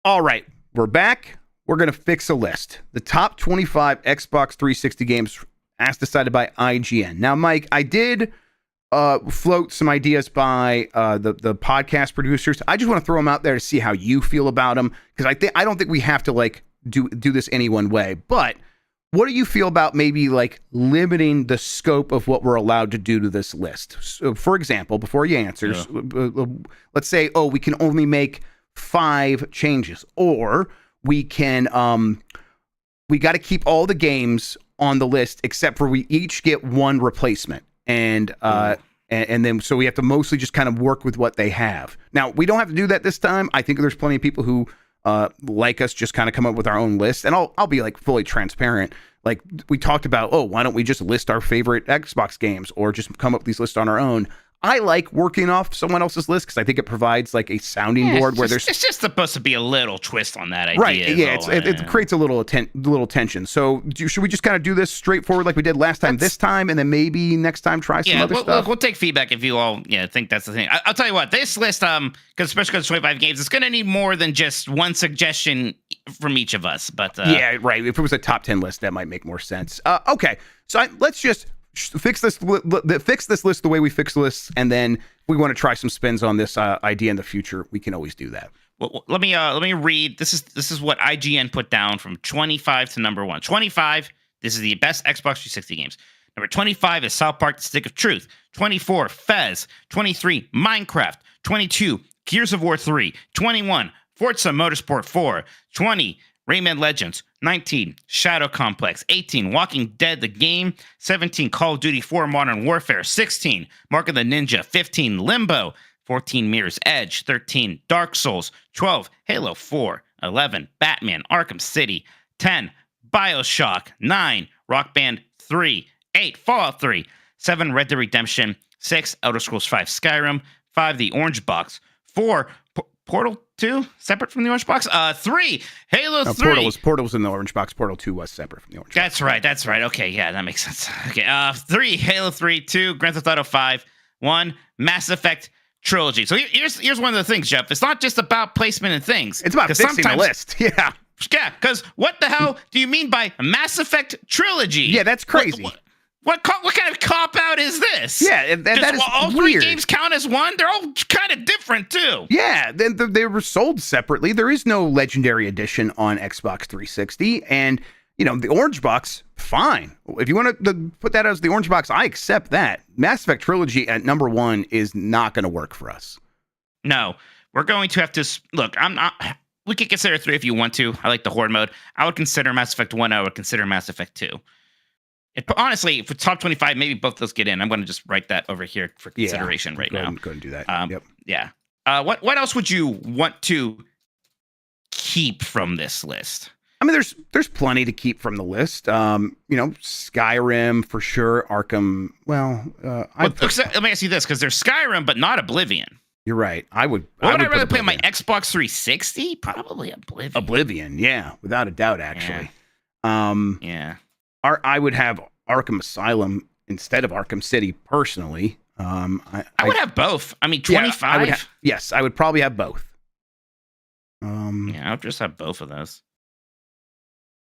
All right, we're back. We're gonna fix a list. The top 25 Xbox 360 games as decided by IGN. Now, Mike, I did float some ideas by the podcast producers. I just want to throw them out there to see how you feel about them because I don't think we have to like do this any one way. But what do you feel about maybe like limiting the scope of what we're allowed to do to this list? So, for example, before you answer, let's say, we can only make 5 changes, or we can we got to keep all the games on the list except for we each get 1 replacement, and then so we have to mostly just kind of work with what they have. Now we don't have to do that this time. I think there's plenty of people who like us just kind of come up with our own list, and I'll be like fully transparent. Like we talked about, why don't we just list our favorite Xbox games or just come up with these lists on our own? I like working off someone else's list because I think it provides like a sounding board where it's just supposed to be a little twist on that idea. right, is yeah, all. it creates a little tension. So should we just kind of do this straightforward like we did last time, this time, and then maybe next time try some other stuff? We'll take feedback if you all think that's the thing. I'll tell you what, this list, especially because 25 games, it's going to need more than just one suggestion from each of us. But yeah, right. If it was a top 10 list, that might make more sense. Okay, so let's just fix this list the way we fix lists, and then if we want to try some spins on this idea in the future, we can always do that. Well, let me read. This is what IGN put down from 25 to number 1. 25. This is the best Xbox 360 games. Number 25 is South Park: The Stick of Truth. 24, Fez. 23, Minecraft. 22, Gears of War 3. 21, Forza Motorsport 4. 20, Rayman Legends. 19, Shadow Complex. 18, Walking Dead the game. 17, Call of Duty 4 Modern Warfare. 16, Mark of the Ninja. 15, Limbo. 14, Mirror's Edge. 13, Dark Souls. 12, Halo 4. 11, Batman Arkham City. 10, BioShock. 9, Rock Band 3. 8, Fallout 3. 7, Red Dead Redemption. 6, Elder Scrolls 5 Skyrim. 5, The Orange Box. 4, Portal 2, separate from the Orange Box. 3, Halo 3. Portal was in the Orange Box. Portal 2 was separate from the Orange Box. That's right. Okay, yeah, that makes sense. Okay, 3, Halo 3. 2, Grand Theft Auto 5. 1, Mass Effect Trilogy. So here's one of the things, Jeff. It's not just about placement and things. It's about fixing the list. Yeah. Yeah, because what the hell do you mean by Mass Effect Trilogy? Yeah, that's crazy. What kind of cop-out is this? Yeah, that is all weird. 3 games count as one? They're all kind of different, too. Yeah, they were sold separately. There is no Legendary Edition on Xbox 360. And, the Orange Box, fine. If you want to put that as the Orange Box, I accept that. Mass Effect Trilogy at number 1 is not going to work for us. No, we're going to have to... Look, I'm not... We could consider 3 if you want to. I like the Horde mode. I would consider Mass Effect 1. I would consider Mass Effect 2. Honestly, for top 25, maybe both those get in. I'm going to just write that over here for consideration right now. Go and do that. Yep. Yeah. What else would you want to keep from this list? I mean, there's plenty to keep from the list. Skyrim for sure. Arkham. Let me ask you this, because there's Skyrim, but not Oblivion. You're right. What would I rather play on my Xbox 360? Probably Oblivion. Oblivion, yeah, without a doubt, actually. Yeah. I would have Arkham Asylum instead of Arkham City, personally. I would have both. I mean, 25. Yeah, yes, I would probably have both. I would just have both of those.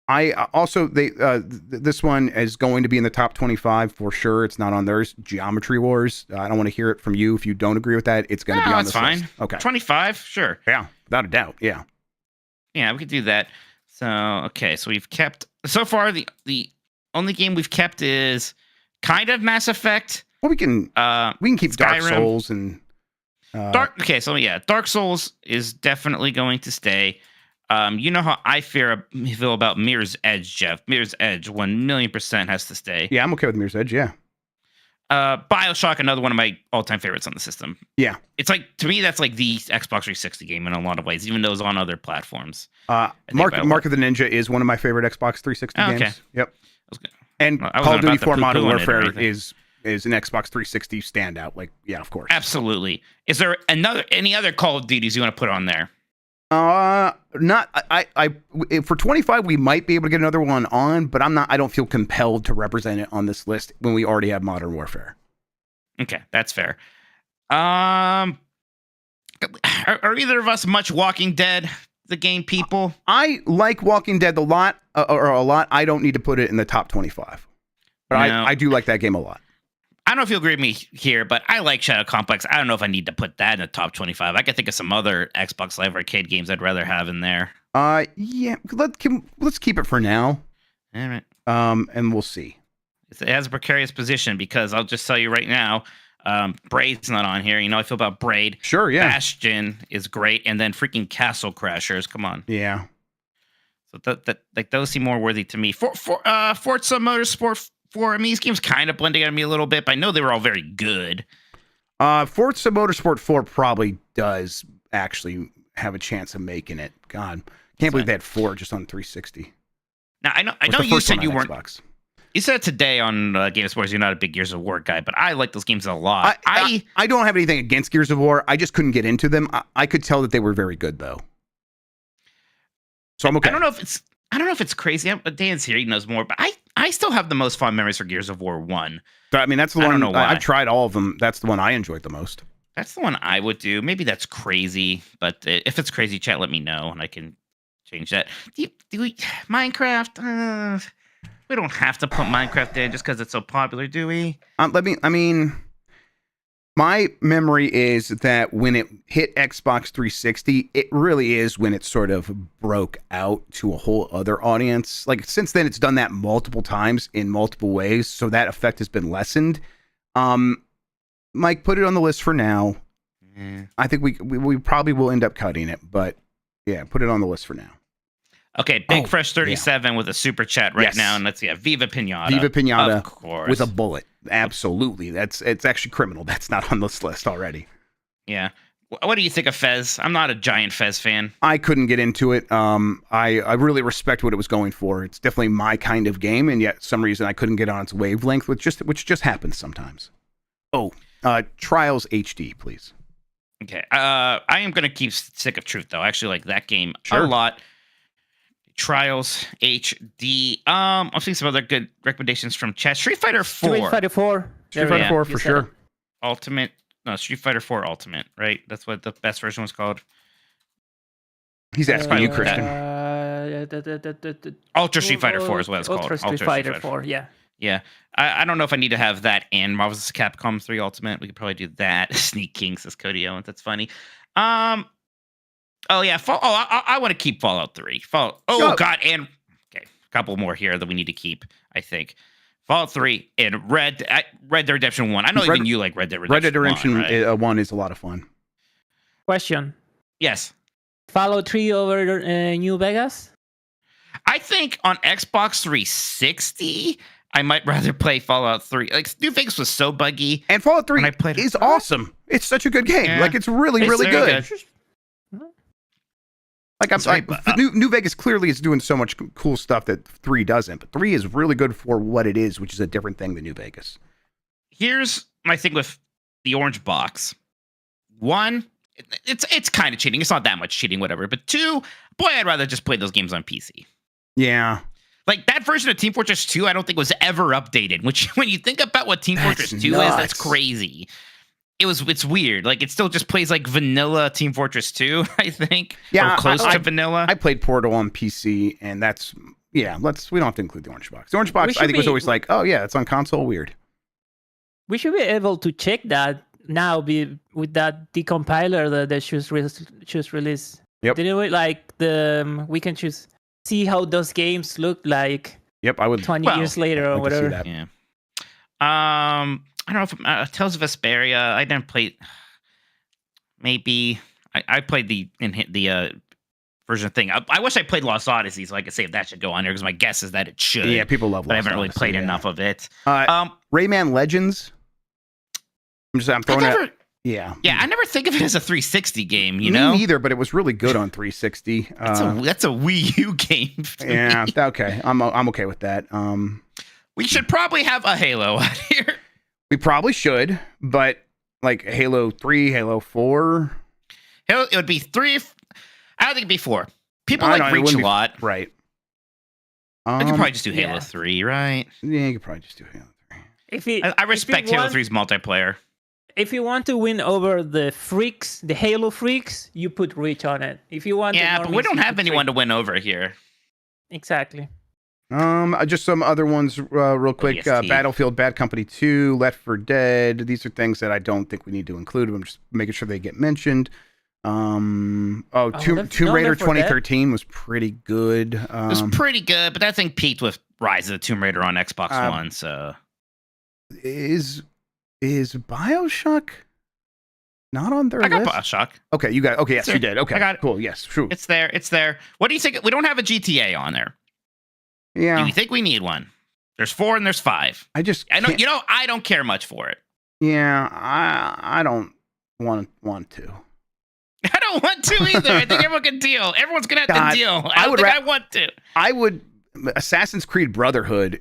I also this one is going to be in the top 25 for sure. It's not on theirs. Geometry Wars. I don't want to hear it from you if you don't agree with that. It's going to be on this list. Fine. Okay, 25, sure. Yeah, without a doubt. Yeah, we could do that. So okay, so we've kept so far the only game we've kept is kind of Mass Effect. Well, we can keep Skyrim. Dark Souls and Dark Souls is definitely going to stay. You know how I feel about Mirror's Edge, Jeff. Mirror's Edge, 1,000,000% has to stay. Yeah, I'm okay with Mirror's Edge. Yeah. BioShock, another one of my all-time favorites on the system. Yeah. It's like, to me, that's like the Xbox 360 game in a lot of ways, even though it's on other platforms. Mark of the Ninja is one of my favorite Xbox 360 games. Okay. Yep. And Call of Duty 4 Modern Warfare is an Xbox 360 standout. Like, yeah, of course. Absolutely. Is there any other Call of Duties you want to put on there? Not for 25 we might be able to get another one on, but I don't feel compelled to represent it on this list when we already have Modern Warfare. Okay, that's fair. Are either of us much Walking Dead, the game people? I like Walking Dead a lot. I don't need to put it in the top 25. But no. I do like that game a lot. I don't know if you'll agree with me here, but I like Shadow Complex. I don't know if I need to put that in the top 25. I can think of some other Xbox Live Arcade games I'd rather have in there. Yeah, let's keep it for now. All right. And we'll see. It has a precarious position because I'll just tell you right now, Braid's not on here. You know, I feel about Braid. Sure, yeah. Bastion is great, and then freaking Castle Crashers. Come on. Yeah. So like those seem more worthy to me. Forza Motorsport 4. I mean, these games kind of blend together me a little bit, but I know they were all very good. Forza Motorsport 4 probably does actually have a chance of making it. God, can't believe they had 4 just on 360. Now I know you said you weren't. Xbox. You said today on Game of Sports you're not a big Gears of War guy, but I like those games a lot. I don't have anything against Gears of War. I just couldn't get into them. I could tell that they were very good though. So I'm okay. I don't know if it's crazy. Dan's here; he knows more. But I still have the most fond memories for Gears of War 1. I mean, that's the one. I don't know why. I've tried all of them. That's the one I enjoyed the most. That's the one I would do. Maybe that's crazy, but if it's crazy, chat, let me know, and I can change that. Do we Minecraft? We don't have to put Minecraft in just because it's so popular, do we? My memory is that when it hit Xbox 360, it really is when it sort of broke out to a whole other audience. Like since then, it's done that multiple times in multiple ways, so that effect has been lessened. Mike, put it on the list for now. I think we probably will end up cutting it, but yeah, put it on the list for now. Okay, Big Fresh 37 with a super chat right now, and let's see, Viva Pinata. Viva Pinata, of course, with a bullet. Absolutely, it's actually criminal. That's not on this list already. Yeah. What do you think of Fez? I'm not a giant Fez fan. I couldn't get into it. I really respect what it was going for. It's definitely my kind of game, and yet some reason I couldn't get on its wavelength, which just happens sometimes. Trials HD, please. Okay. I am gonna keep Stick of Truth though. I actually like that game a lot. Trials HD. I'm seeing some other good recommendations from chat. Street Fighter 4. Street Fighter 4. Street Fighter 4 for sure. Ultimate. No, Street Fighter 4 Ultimate, right? That's what the best version was called. He's asking you, Christian. Ultra Street Fighter 4 is what it's called. Ultra Street Fighter 4, yeah. Yeah. I don't know if I need to have that and Marvel's Capcom 3 Ultimate. We could probably do that. Sneak King says Cody Owens. That's funny. Oh yeah, I want to keep Fallout 3. God, and okay, a couple more here that we need to keep. I think Fallout 3 and Red Dead Redemption 1. I know even you like Red Dead Redemption. Red Dead Redemption 1, right? 1 is a lot of fun. Question: Yes, Fallout 3 over New Vegas? I think on Xbox 360, I might rather play Fallout 3. Like New Vegas was so buggy, and Fallout 3 is awesome. It's such a good game. Yeah. Like it's really good. Like New Vegas clearly is doing so much cool stuff that 3 doesn't, but 3 is really good for what it is, which is a different thing than New Vegas. Here's my thing with the orange box. 1, it's kind of cheating. It's not that much cheating, whatever. But 2, boy, I'd rather just play those games on PC. Yeah. Like that version of Team Fortress 2, I don't think was ever updated. Which when you think about what Team Fortress 2 is, that's crazy. It's weird. Like it still just plays like vanilla Team Fortress 2, I think. Yeah, or close to vanilla. I played Portal on PC, and that's we don't have to include the orange box. The orange box I think was always like, oh yeah, it's on console. Weird. We should be able to check that now with that decompiler that they choose release. Yep. Didn't we we can see how those games look like? Yep, I would 20 years later or whatever. Yeah. I don't know if Tales of Vesperia. I didn't play. Maybe I played the version thing. I wish I played Lost Odyssey, so I could say if that should go on there because my guess is that it should. Yeah, people love. But I haven't really played enough of it. Rayman Legends. I'm throwing it. Yeah. Yeah, I never think of it as a 360 game. You Me know, neither. But it was really good on 360. That's a Wii U game. Yeah. Okay. I'm okay with that. We should probably have a Halo out here. We probably should, but like Halo 3, Halo 4. It would be 3. I don't think it'd be 4. People like Reach a lot. Right. I could probably just do Halo 3, right? Yeah, you could probably just do Halo 3. I respect Halo 3's multiplayer. If you want to win over the freaks, the Halo freaks, you put Reach on it. If you want, but we don't have anyone to win over here. Exactly. Just some other ones real quick. ODST. Battlefield Bad Company 2, Left 4 Dead. These are things that I don't think we need to include. I'm just making sure they get mentioned. Tomb Raider 2013 was pretty good. It was pretty good, but that thing peaked with Rise of the Tomb Raider on Xbox One, so... Is BioShock not on their list? I got BioShock. Okay, you got... Okay, yes, you did. Okay, I got it. Cool, yes, true. It's there. What do you think? We don't have a GTA on there. Yeah. Do you think we need one? There's 4 and there's 5. I don't care much for it. Yeah, I don't want to. I don't want to either. I think everyone can deal. Everyone's gonna have to deal. I want to. I would. Assassin's Creed Brotherhood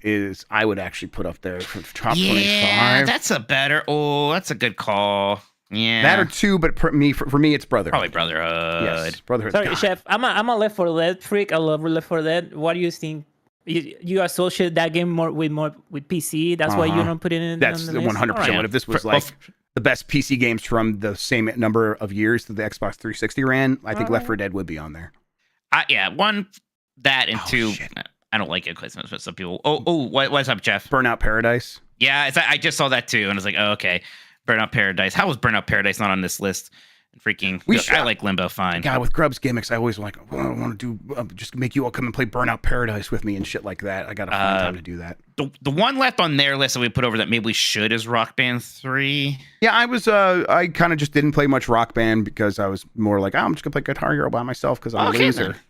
I would actually put up there for top 25. Yeah, that's a good call. Yeah, that or 2, but for me, it's Brotherhood. Probably Brotherhood. Yes, Brotherhood. Sorry, Chef. I'm a Left 4 Dead freak. I love Left 4 Dead. What do you think? You associate that game more with PC. That's why you don't put it in. That's 100%. What if this was the best PC games from the same number of years that the Xbox 360 ran? I think Left 4 Dead would be on there. Yeah, one, that, and Oh, two. shit. I don't like it quite so much, but some people. What's up, Jeff? Burnout Paradise. Yeah, I just saw that too, and I was like, oh, okay. Burnout Paradise. How was Burnout Paradise not on this list? Freaking. I like Limbo fine. God, with Grubb's gimmicks, I always like, I want to do just make you all come and play Burnout Paradise with me and shit like that. I gotta find time to do that. The one left on their list that we put over that maybe we should is Rock Band 3. Yeah, I kind of just didn't play much Rock Band because I was more like, I'm just gonna play Guitar Hero by myself because I'm a loser. Then.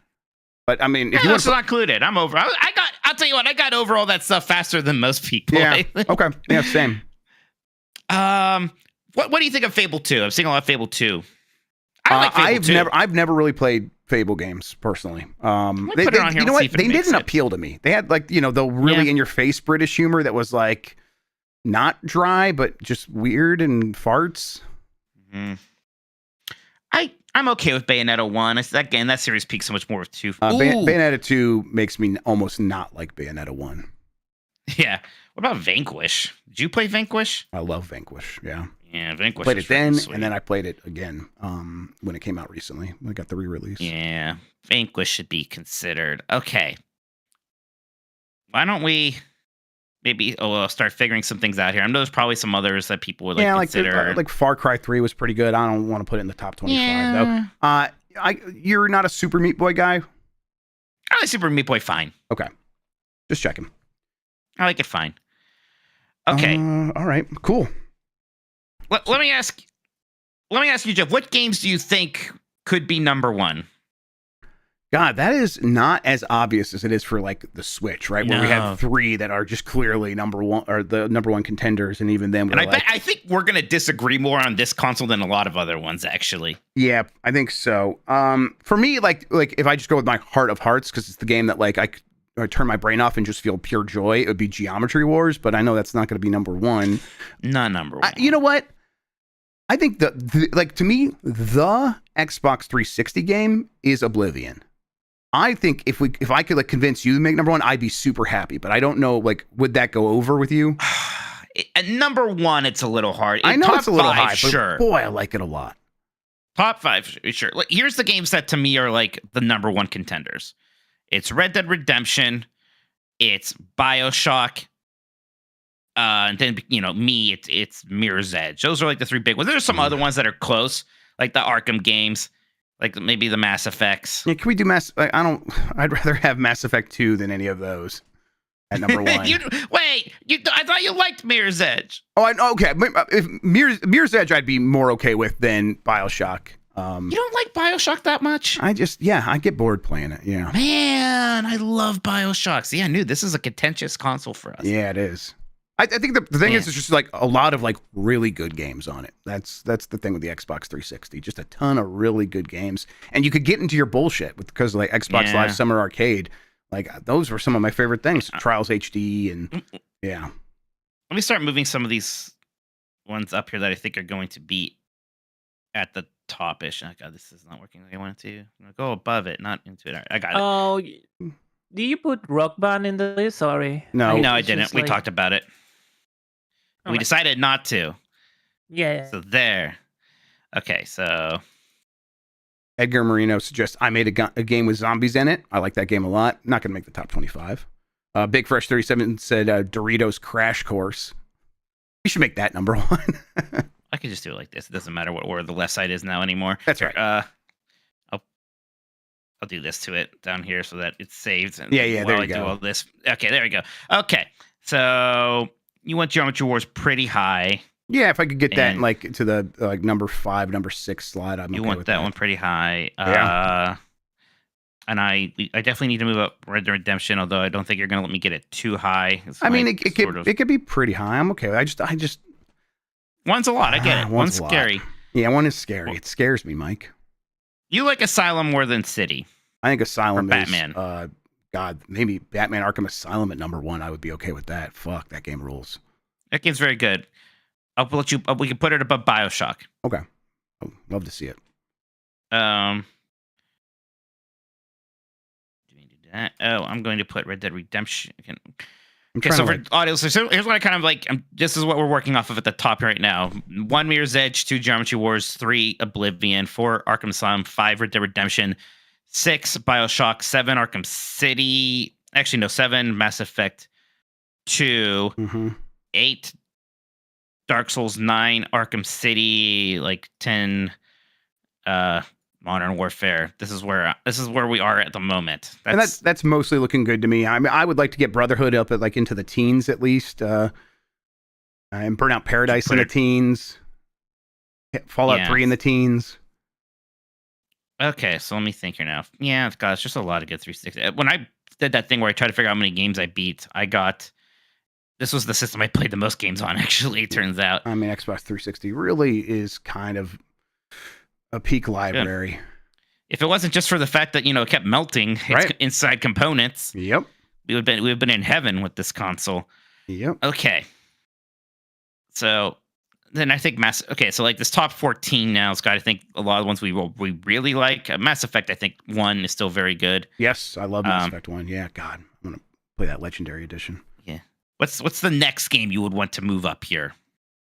But I mean, if yeah, you that's not included. I'm over. I'll tell you what. I got over all that stuff faster than most people. Yeah. Okay. Yeah. Same. What do you think of Fable 2? I'm seeing a lot of Fable 2. I like Fable 2. I've never really played Fable games personally. Put it on here. You know what? They didn't appeal to me. They had like, the really in your face British humor that was like not dry, but just weird and farts. Mm-hmm. I'm okay with Bayonetta 1. That series peaks so much more with 2. Bayonetta 2 makes me almost not like Bayonetta 1. Yeah. What about Vanquish? Did you play Vanquish? I love Vanquish. Yeah. Yeah, Vanquish. Played it then, sweet. and then I played it again when it came out recently. I got the re-release. Yeah, Vanquish should be considered. Okay. Why don't we maybe start figuring some things out here? I know there's probably some others that people would consider. Like Far Cry 3 was pretty good. I don't want to put it in the top 25 though. You're not a Super Meat Boy guy? I like Super Meat Boy fine. Okay. Just checking. I like it fine. Okay. All right. Cool. Let me ask you, Jeff, what games do you think could be number one? God, that is not as obvious as it is for like the Switch, right? Where we have 3 that are just clearly number one or the number one contenders, and even then, I think we're gonna disagree more on this console than a lot of other ones, actually. Yeah, I think so. For me, like if I just go with my heart of hearts, because it's the game that like I turn my brain off and just feel pure joy, it would be Geometry Wars. But I know that's not going to be number one. Not number one. You know what? I think to me, the Xbox 360 game is Oblivion. I think if I could like convince you to make number one, I'd be super happy. But I don't know, like, would that go over with you? At number one, it's a little hard. I know it's a little high, sure. But boy, I like it a lot. Top 5, sure. Here's the games that to me are like the number one contenders. It's Red Dead Redemption. It's BioShock. And then, it's Mirror's Edge. Those are like the 3 big ones. There's some other ones that are close, like the Arkham games, like maybe the Mass Effects. Yeah, can we do I'd rather have Mass Effect 2 than any of those at number 1. I thought you liked Mirror's Edge. Okay. If Mirror's Edge, I'd be more okay with than BioShock. You don't like BioShock that much? I get bored playing it. Yeah. Man, I love BioShock. See, I knew this is a contentious console for us. Yeah, it is. I think the thing is, it's just like a lot of like really good games on it. That's the thing with the Xbox 360. Just a ton of really good games, and you could get into your bullshit because like Xbox Live Summer Arcade. Like those were some of my favorite things. Trials HD and yeah. Let me start moving some of these ones up here that I think are going to be at the top-ish. Oh God, this is not working like I wanted to. I'm gonna go above it, not into it. All right, I got it. Oh, do you put Rock Band in the list? Sorry. No, I didn't. We talked about it. We decided not to. Yeah. So there. Okay, so Edgar Marino suggests I made a game with zombies in it. I like that game a lot. Not going to make the top 25. Big Fresh 37 said Doritos Crash Course. We should make that number 1. I could just do it like this. It doesn't matter what order the left side is now anymore. That's right. I'll do this to it down here so that it's saved. And there you go. Do all this. Okay, there we go. Okay, so you want Geometry Wars pretty high. Yeah, if I could get that like to the like number 5, number 6 slot, I'm okay want with that one pretty high. Yeah. And I definitely need to move up Red Dead Redemption, although I don't think you're going to let me get it too high. It could be pretty high. I'm okay. I just one's a lot. I get it. One's scary. Yeah, one is scary. It scares me, Mike. You like Asylum more than City. I think Asylum or Batman. Is God, maybe Batman Arkham Asylum at number 1. I would be okay with that. Fuck, that game rules. That game's very good. I'll let you. We can put it above BioShock. Okay, I'd love to see it. Do we do that? Oh, I'm going to put Red Dead Redemption. Okay, so for audience, so here's what I kind of like. This is what we're working off of at the top right now: 1 Mirror's Edge, 2 Geometry Wars, 3 Oblivion, 4 Arkham Asylum, 5 Red Dead Redemption, 6, BioShock. 7, Arkham City. Actually, no, 7, Mass Effect 2. Mm-hmm. 8, Dark Souls. 9, Arkham City. Like 10, Modern Warfare. This is where we are at the moment. And that's mostly looking good to me. I mean, I would like to get Brotherhood up at like into the teens at least, and Burnout Paradise in the teens, Fallout 3 in the teens. Okay, so let me think here now. Yeah, God, it's just a lot of good 360. When I did that thing where I tried to figure out how many games I beat, this was the system I played the most games on, actually, it turns out. I mean, Xbox 360 really is kind of a peak library. Yeah. If it wasn't just for the fact that, it kept melting its inside components, yep, we would have been in heaven with this console. Yep. Okay. So then I think so like this top 14 now has got, I think, a lot of the ones we really like. Mass Effect, I think 1 is still very good. Yes, I love Mass Effect 1. Yeah, God, I'm gonna play that Legendary Edition. Yeah. What's the next game you would want to move up here?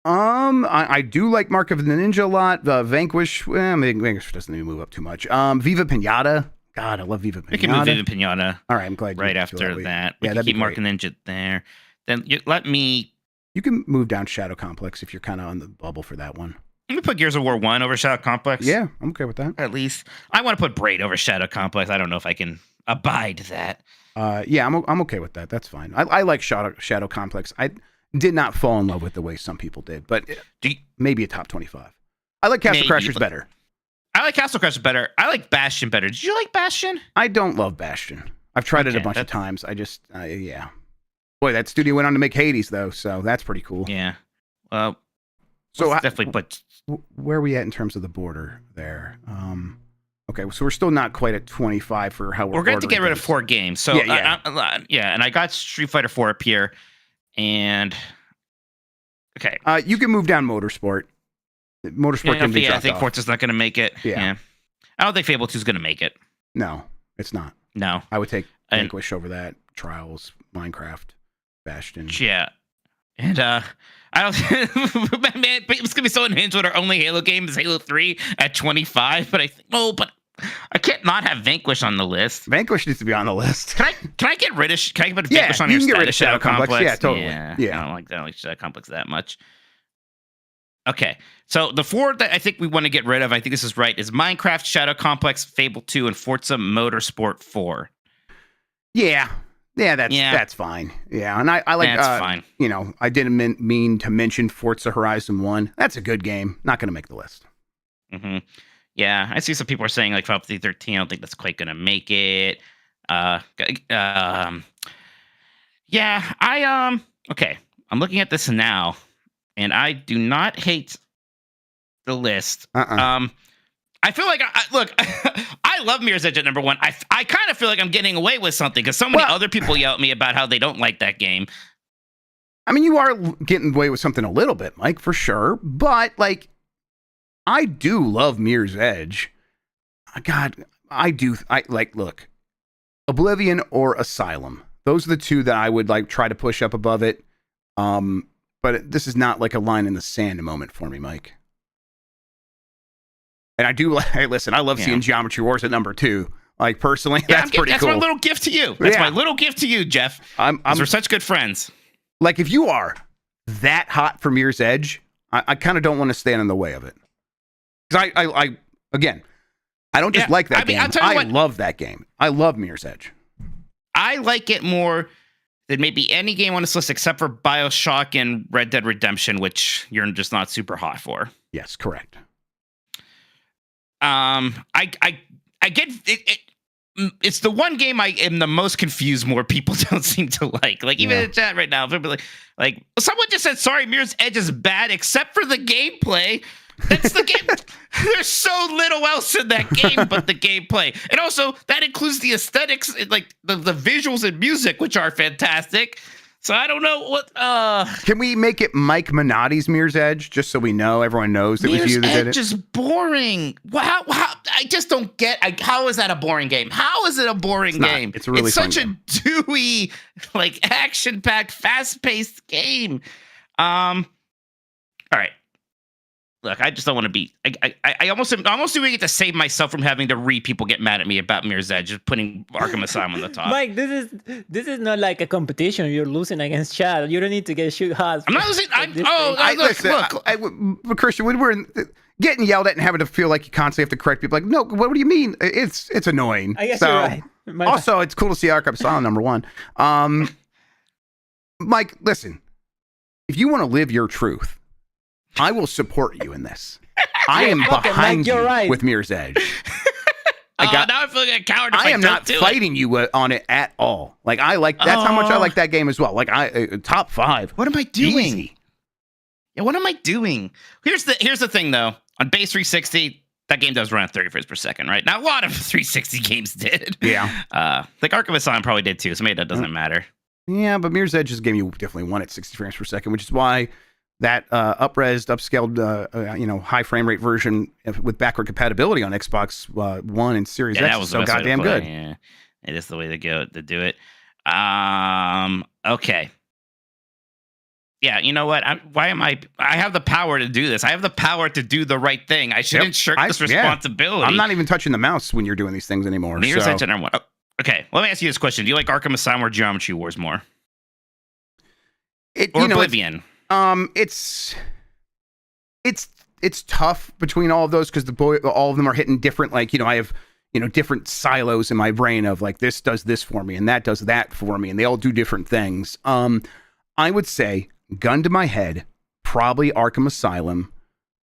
I do like Mark of the Ninja a lot. Vanquish, Vanquish doesn't even move up too much. Viva Pinata. God, I love Viva Pinata. We can move Viva Pinata. All right, I'm glad. Right after that, we yeah, can keep Mark and Ninja there. Then You can move down Shadow Complex if you're kind of on the bubble for that one. Let me put Gears of War 1 over Shadow Complex. Yeah, I'm okay with that. At least I want to put Braid over Shadow Complex. I don't know if I can abide that. Yeah, I'm okay with that. That's fine. I like Shadow Complex. I did not fall in love with the way some people did, but maybe a top 25. I like Castle Crashers better. I like Castle Crashers better. I like Bastion better. Did you like Bastion? I don't love Bastion. I've tried it a bunch of times. I just, yeah. Boy, that studio went on to make Hades, though, so that's pretty cool. Yeah. Well, so definitely put. Where are we at in terms of the border there? Okay, so we're still not quite at 25 for how we're going to get rid of 4 games. So yeah. And I got Street Fighter 4 up here, and okay, you can move down Motorsport. Motorsport can be dropped I think off. Forza's not going to make it. Yeah. I don't think Fable 2 is going to make it. No, it's not. No, I would take Vanquish over that. Trials, Minecraft, Bastion. Yeah. And I don't, man, it's gonna be so unhinged when our only Halo game is Halo 3 at 25. But but I can't not have Vanquish on the list. Vanquish needs to be on the list. Can I get rid of? Can I put Vanquish on you your can get rid of Shadow Complex? Yeah, totally. Yeah. I don't like Shadow Complex that much. Okay, so the 4 that I think we want to get rid of, I think this is right, is Minecraft, Shadow Complex, Fable 2, and Forza Motorsport 4. Yeah, that's fine. Yeah, and I like. That's fine. I didn't mean to mention Forza Horizon 1. That's a good game. Not going to make the list. Mm-hmm. Yeah, I see some people are saying like Final Fantasy 13. I don't think that's quite going to make it. Yeah, okay. I'm looking at this now, and I do not hate the list. I feel like look. I love Mirror's Edge at number 1. I kind of feel like I'm getting away with something because so many other people yell at me about how they don't like that game. I mean, you are getting away with something a little bit, Mike, for sure. But like, I do love Mirror's Edge. God, I do. Look, Oblivion or Asylum. Those are the 2 that I would like try to push up above it. But this is not like a line in the sand moment for me, Mike. And I do listen. I love seeing Geometry Wars at number 2. Like personally, that's pretty cool. That's my little gift to you. That's my little gift to you, Jeff. We're such good friends. Like if you are that hot for Mirror's Edge, I kind of don't want to stand in the way of it. Because I don't just like that game. I love that game. I love Mirror's Edge. I like it more than maybe any game on this list except for BioShock and Red Dead Redemption, which you're just not super hot for. Yes, correct. I get it. It's the one game I am the most confused more people don't seem to like. Like even in the chat right now, people like someone just said, sorry, Mirror's Edge is bad except for the gameplay. That's the game. There's so little else in that game but the gameplay. And also that includes the aesthetics, like the visuals and music, which are fantastic. So I don't know what. Can we make it Mike Minotti's Mirror's Edge, just so we know, everyone knows it was you that did it? Mirror's Edge is boring. How I just don't get. How is that a boring game? How is it a boring game? It's a really fun such game. a dewy, like action-packed, fast-paced game. All right. look, I just don't want to be. I almost doing it to save myself from having to read people get mad at me about Mirror's Edge, just putting Arkham Asylum on the top. Mike, this is not like a competition. You're losing against Chad. You don't need to get shoot hot. I'm not losing. Look, Christian, when we're getting yelled at and having to feel like you constantly have to correct people, like, no, what do you mean? It's annoying. I guess you're right. Also, it's cool to see Arkham Asylum #1. Mike, listen, if you want to live your truth, I will support you in this. I am behind you with Mirror's Edge. Now I feel like a coward. I am not fighting you on it at all. Like that's how much I like that game as well. Like top 5. What am I doing? Easy. Yeah, what am I doing? Here's the thing though. On base 360, that game does run at 30 frames per second, right? Now a lot of 360 games did. Yeah. Like Arkham Asylum probably did too, so maybe that doesn't matter. Yeah, but Mirror's Edge is a game you definitely want at 60 frames per second, which is why that up-resed, upscaled, high frame rate version with backward compatibility on Xbox One and Series X is so goddamn good. Yeah, it is the way to go to do it. Okay. Yeah, you know what? I have the power to do this. I have the power to do the right thing. I shouldn't shirk this responsibility. I'm not even touching the mouse when you're doing these things anymore. Mirror's Edge #1. Oh, okay, let me ask you this question: do you like Arkham Asylum or Geometry Wars more? Oblivion? It's tough between all of those because all of them are hitting different. Like, I have different silos in my brain of like, this does this for me and that does that for me, and they all do different things. I would say, gun to my head, probably Arkham Asylum,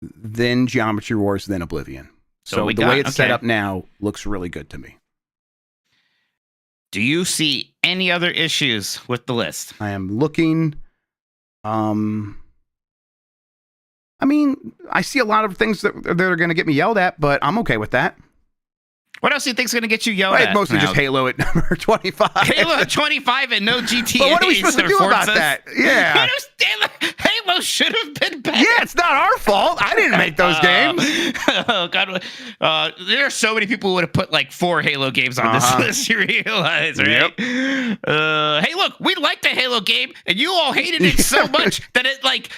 then Geometry Wars, then Oblivion. So the way it's set up now looks really good to me. Do you see any other issues with the list? I am looking. I mean, I see a lot of things that are going to get me yelled at, but I'm okay with that. What else do you think is going to get you yelled at? Mostly just Halo at number 25. Halo at 25 and no GTA. But what are we supposed to do about that? Yeah. Halo should have been better. Yeah, it's not our fault. I didn't make those games. Oh, God. There are so many people who would have put like 4 Halo games on this list, you realize, right? Yep. Hey, look, we liked the Halo game, and you all hated it so much that it led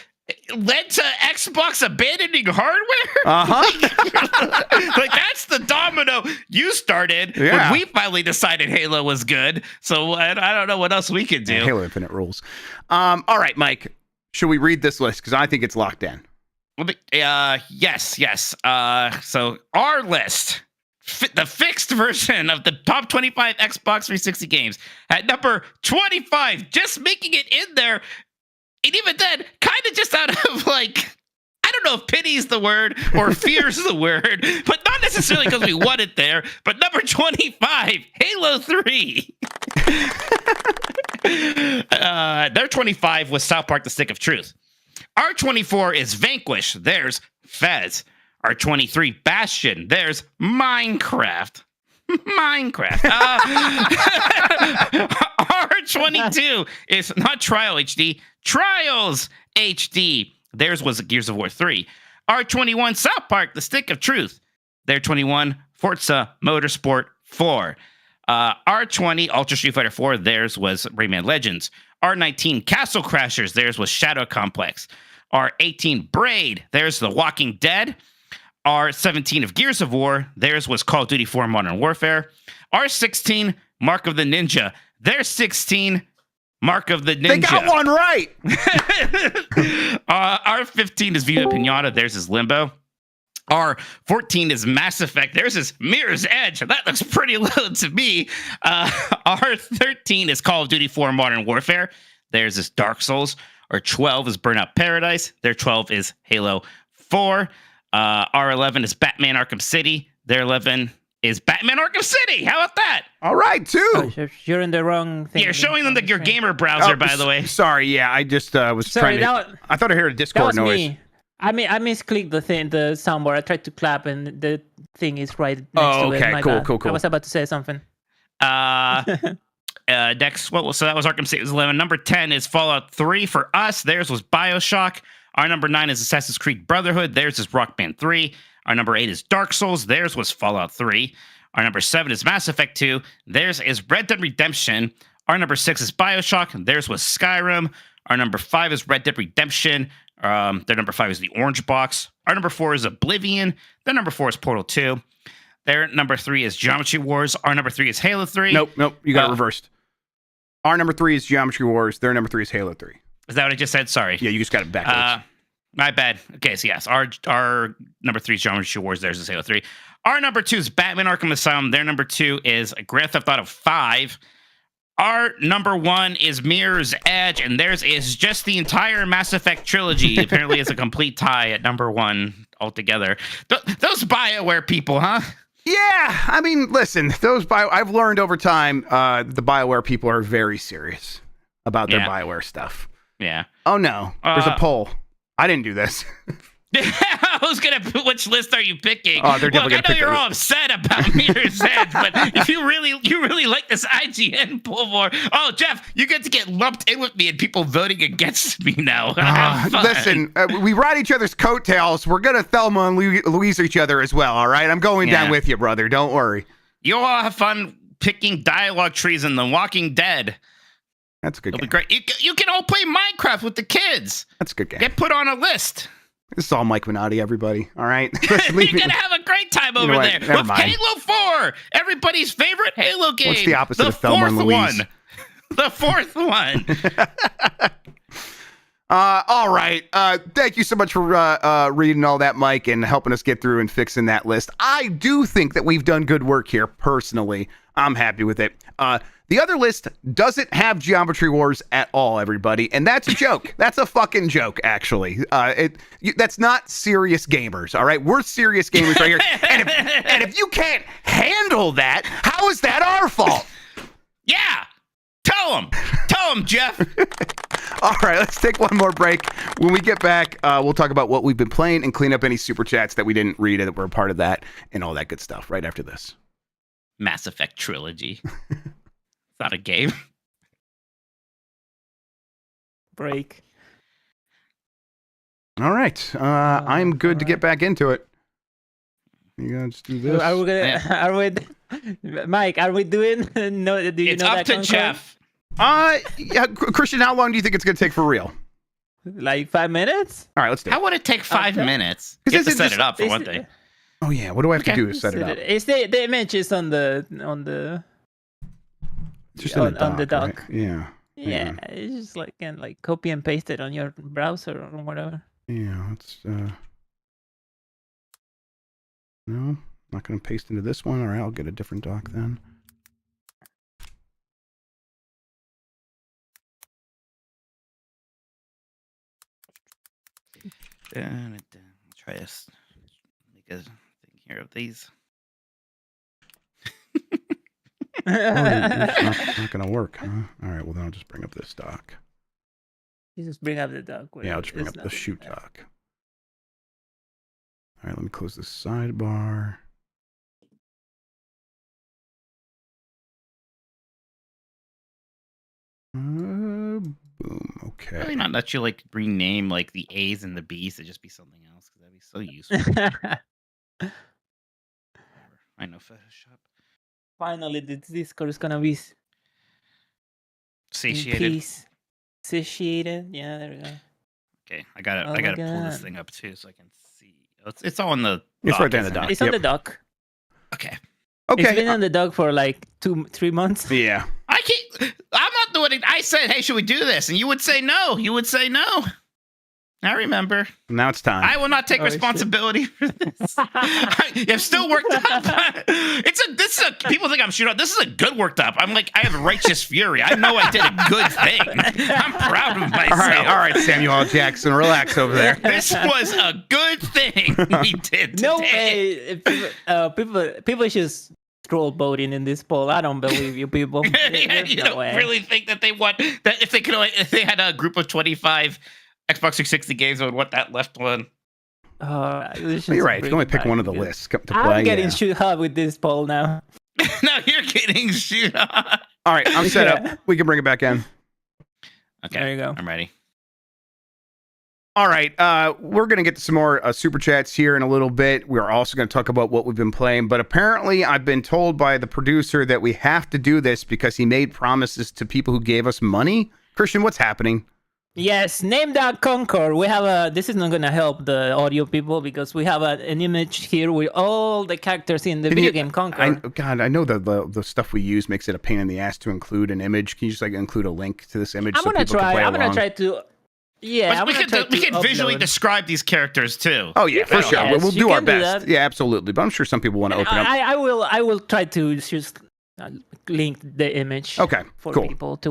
to Xbox abandoning hardware. Like that's the domino you started when we finally decided Halo was good. So I don't know what else we could do. Halo Infinite rules. All right, Mike, should we read this list? Because I think it's locked in. Yes. So our list, the fixed version of the top 25 Xbox 360 games at number 25, just making it in there. And even then, kind of just out of like, I don't know if pity is the word or fear is the word, but not necessarily because we want it there. But number 25, Halo 3. Their 25 was South Park: The Stick of Truth. Our 24 is Vanquish. There's Fez. Our 23, Bastion. There's Minecraft. Our 22 is not Trial HD, Trials HD. Theirs was Gears of War 3. Our 21, South Park: The Stick of Truth. Their 21, Forza Motorsport 4. Our 20, Ultra Street Fighter 4. Theirs was Rayman Legends. Our 19, Castle Crashers. Theirs was Shadow Complex. Our 18, Braid. Theirs The Walking Dead. Our 17 of Gears of War, theirs was Call of Duty 4 Modern Warfare. Our 16, Mark of the Ninja. Their 16, Mark of the Ninja. They got one right. Our 15 is Viva Pinata. Theirs is Limbo. Our 14 is Mass Effect. Theirs is Mirror's Edge. That looks pretty low to me. Our 13 is Call of Duty 4 Modern Warfare. Theirs is Dark Souls. Our 12 is Burnout Paradise. Their 12 is Halo 4. Our 11 is Batman Arkham City. Their 11 is Batman Arkham City. How about that? All right, too. Oh, you're in the wrong thing. Yeah, you're showing them your gamer browser, by the way. Sorry, yeah, I just was trying to... I thought I heard a Discord noise. Me. I misclicked the soundbar. I tried to clap, and the thing is right next to it. Okay, cool. I was about to say something. Next, so that was Arkham City. It was 11. Number 10 is Fallout 3 for us. Theirs was BioShock. Our number 9 is Assassin's Creed Brotherhood. Theirs is Rock Band 3. Our number 8 is Dark Souls. Theirs was Fallout 3. Our number 7 is Mass Effect 2. Theirs is Red Dead Redemption. Our number 6 is BioShock. Theirs was Skyrim. Our number 5 is Red Dead Redemption. Their number 5 is the Orange Box. Our number 4 is Oblivion. Their number 4 is Portal 2. Their number 3 is Geometry Wars. Our number 3 is Halo 3. Nope. You got it reversed. Our number 3 is Geometry Wars. Their number 3 is Halo 3. Is that what I just said? Sorry. Yeah, you just got it backwards. My bad. Okay, so yes, our number 3 is Geometry Wars. Theirs is Halo 3. Our number 2 is Batman Arkham Asylum. Their number 2 is Grand Theft Auto 5. Our number 1 is Mirror's Edge, and theirs is just the entire Mass Effect trilogy. Apparently, it's a complete tie at number 1 altogether. Those BioWare people, huh? Yeah, I mean, listen, I've learned over time the BioWare people are very serious about their BioWare stuff. Yeah. Oh, no. There's a poll. I didn't do this. Who's gonna? Which list are you picking? Oh, they're definitely Look, I know gonna pick you're all upset about Mirror's Edge, but if you really like this IGN poll more, Jeff, you get to get lumped in with me and people voting against me now. Listen, we ride each other's coattails. We're gonna Thelma and Louise each other as well. All right, I'm going down with you, brother. Don't worry. You all have fun picking dialogue trees in The Walking Dead. That's a good game. It'll be great. You can all play Minecraft with the kids. That's a good game. Get put on a list. This is all Mike Minotti, everybody. All right? You're going to have a great time over there. With Halo 4, everybody's favorite Halo game. What's the opposite of Thelma and Louise? The fourth one. All right. Thank you so much for reading all that, Mike, and helping us get through and fixing that list. I do think that we've done good work here, personally. I'm happy with it. The other list doesn't have Geometry Wars at all, everybody, and that's a joke. That's a fucking joke, actually. That's not serious gamers, all right? We're serious gamers right here. And if you can't handle that, how is that our fault? Yeah. Tell him, Jeff. All right, let's take one more break. When we get back, we'll talk about what we've been playing and clean up any super chats that we didn't read and that were a part of that and all that good stuff right after this. Mass Effect trilogy. It's not a game. Break. All right. I'm good to get back into it. You guys do this. Are we gonna? Mike, are we doing? No, do you it's know up that to Concord? Jeff. Yeah, Christian, how long do you think it's going to take for real? Like 5 minutes? All right, let's do it. How would it take 5 minutes? You have to set it up for one thing. Oh yeah, what do I have to do to set it up? It's the image is on the Just on dock, the dock. right? Yeah. Yeah, it's just like copy and paste it on your browser or whatever. Yeah, let's no, not going to paste into this one. All right, I'll get a different dock then. Try to make a thing here of these. It's not going to work, huh? All right, well then I'll just bring up this dock. You just bring up the dock. Yeah, I'll just bring up the shoot dock. All right, let me close this sidebar. Boom. Okay. Really not let you like rename like the A's and the B's to just be something else because that'd be so useful. I know Photoshop. Finally, the Discord is gonna be Satiated. Satiated. Yeah, there we go. Okay, I gotta Oh my pull this God. thing up too so I can see. It's all in the. It's dock, right there in the isn't it? dock. It's Yep. on the dock. Okay. Okay. It's been on the dock for like 2-3 months. Yeah. I'm not doing it. I said, hey, should we do this? And you would say no. You would say no. I remember. Now it's time. I will not take Oh, shit. responsibility for this. I'm still worked up. People think I'm shooting up. This is a good worked up. I'm like, I have righteous fury. I know I did a good thing. I'm proud of myself. All right, Samuel L. Jackson, relax over there. This was a good thing we did today. No way. People should scroll voting in this poll. I don't believe you people. Yeah, you don't really think that they want that if they had a group of 25 Xbox 360 games, they would want that left one. You're right. You can only pick one of the lists to play. I'm getting shoot hard with this poll now. No, you're getting shoot on. All right, I'm set up. We can bring it back in. Okay, There you go. I'm ready. All right, we're going to get to some more super chats here in a little bit. We're also going to talk about what we've been playing, but apparently I've been told by the producer that we have to do this because he made promises to people who gave us money. Christian, what's happening? Yes, name that Concord. We have a. This is not gonna help the audio people because we have an image here with all the characters in the Can video you- game Concord. God, I know the stuff we use makes it a pain in the ass to include an image. Can you just like include a link to this image I'm so gonna people can try. play I'm gonna along? try to. Yeah, I'm we gonna try can, we to can visually upload. describe these characters too. Oh yeah, for can- sure. yes, We'll you do our can do best. that. Yeah, absolutely. But I'm sure some people want to open up. I will try to just link the image. Okay, For cool. people to